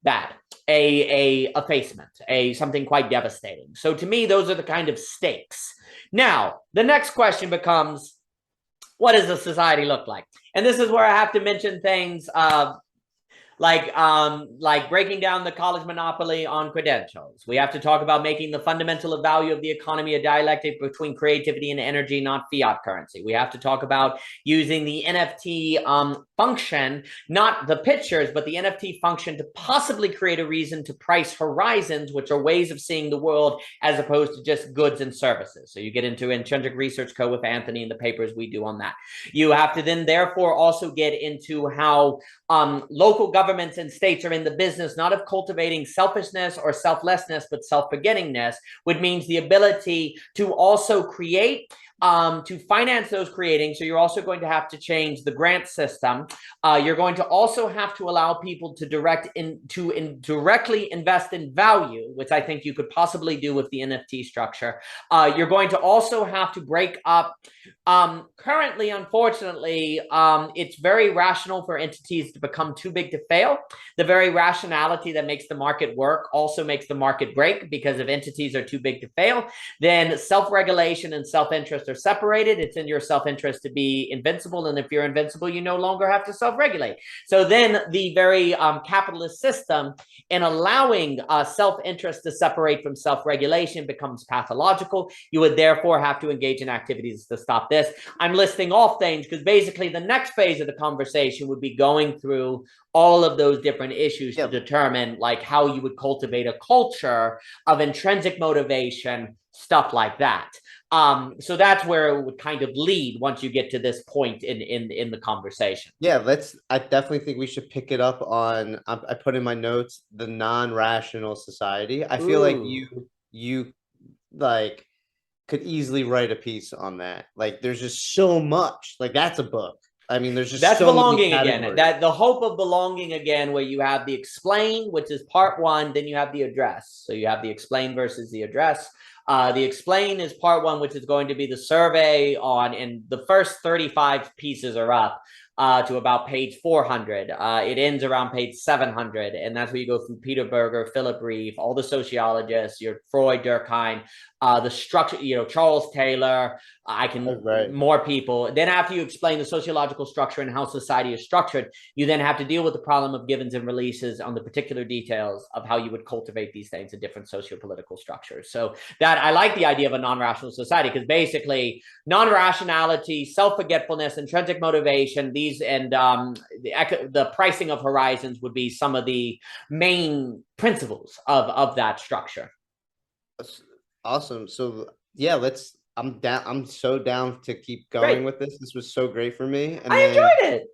bad, a effacement, something quite devastating. So to me, those are the kind of stakes. Now, the next question becomes, what does the society look like? And this is where I have to mention things like breaking down the college monopoly on credentials. We have to talk about making the fundamental value of the economy a dialectic between creativity and energy, not fiat currency. We have to talk about using the NFT function, not the pictures, but the NFT function to possibly create a reason to price horizons, which are ways of seeing the world as opposed to just goods and services. So you get into intrinsic research code with Anthony and the papers we do on that. You have to then therefore also get into how local governments and states are in the business not of cultivating selfishness or selflessness, but self-forgettingness, which means the ability to also create, to finance those creating. So you're also going to have to change the grant system. You're going to also have to allow people to directly invest in value, which I think you could possibly do with the NFT structure. You're going to also have to break up. Currently, unfortunately, it's very rational for entities to become too big to fail. The very rationality that makes the market work also makes the market break, because if entities are too big to fail, then self-regulation and self-interest are separated. It's in your self-interest to be invincible, and if you're invincible, you no longer have to self-regulate. So then the very capitalist system, in allowing self-interest to separate from self-regulation, becomes pathological. You would therefore have to engage in activities to stop this. I'm listing off things because basically the next phase of the conversation would be going through all of those different issues to determine like how you would cultivate a culture of intrinsic motivation, stuff like that. So that's where it would kind of lead once you get to this point in the conversation. Yeah, I definitely think we should pick it up on, I put in my notes, the non-rational society. I feel like you like could easily write a piece on that. Like there's just so much, like that's a book. I mean, there's just that's so many belonging again. categories. That the hope of belonging again, where you have the explain, which is part one, then you have the address. So you have the explain versus the address. The explain is part one, which is going to be the survey on, and the first 35 pieces are up to about page 400. It ends around page 700, and that's where you go through Peter Berger, Philip Reeve, all the sociologists, your Freud, Durkheim, the structure, Charles Taylor, more people. Then after you explain the sociological structure and how society is structured, you then have to deal with the problem of givens and releases on the particular details of how you would cultivate these things in different socio-political structures. So that I like the idea of a non-rational society, because basically non-rationality, self-forgetfulness, intrinsic motivation, these and the pricing of horizons would be some of the main principles of that structure. Awesome. So yeah, I'm so down to keep going with this. This was so great for me. And I enjoyed it.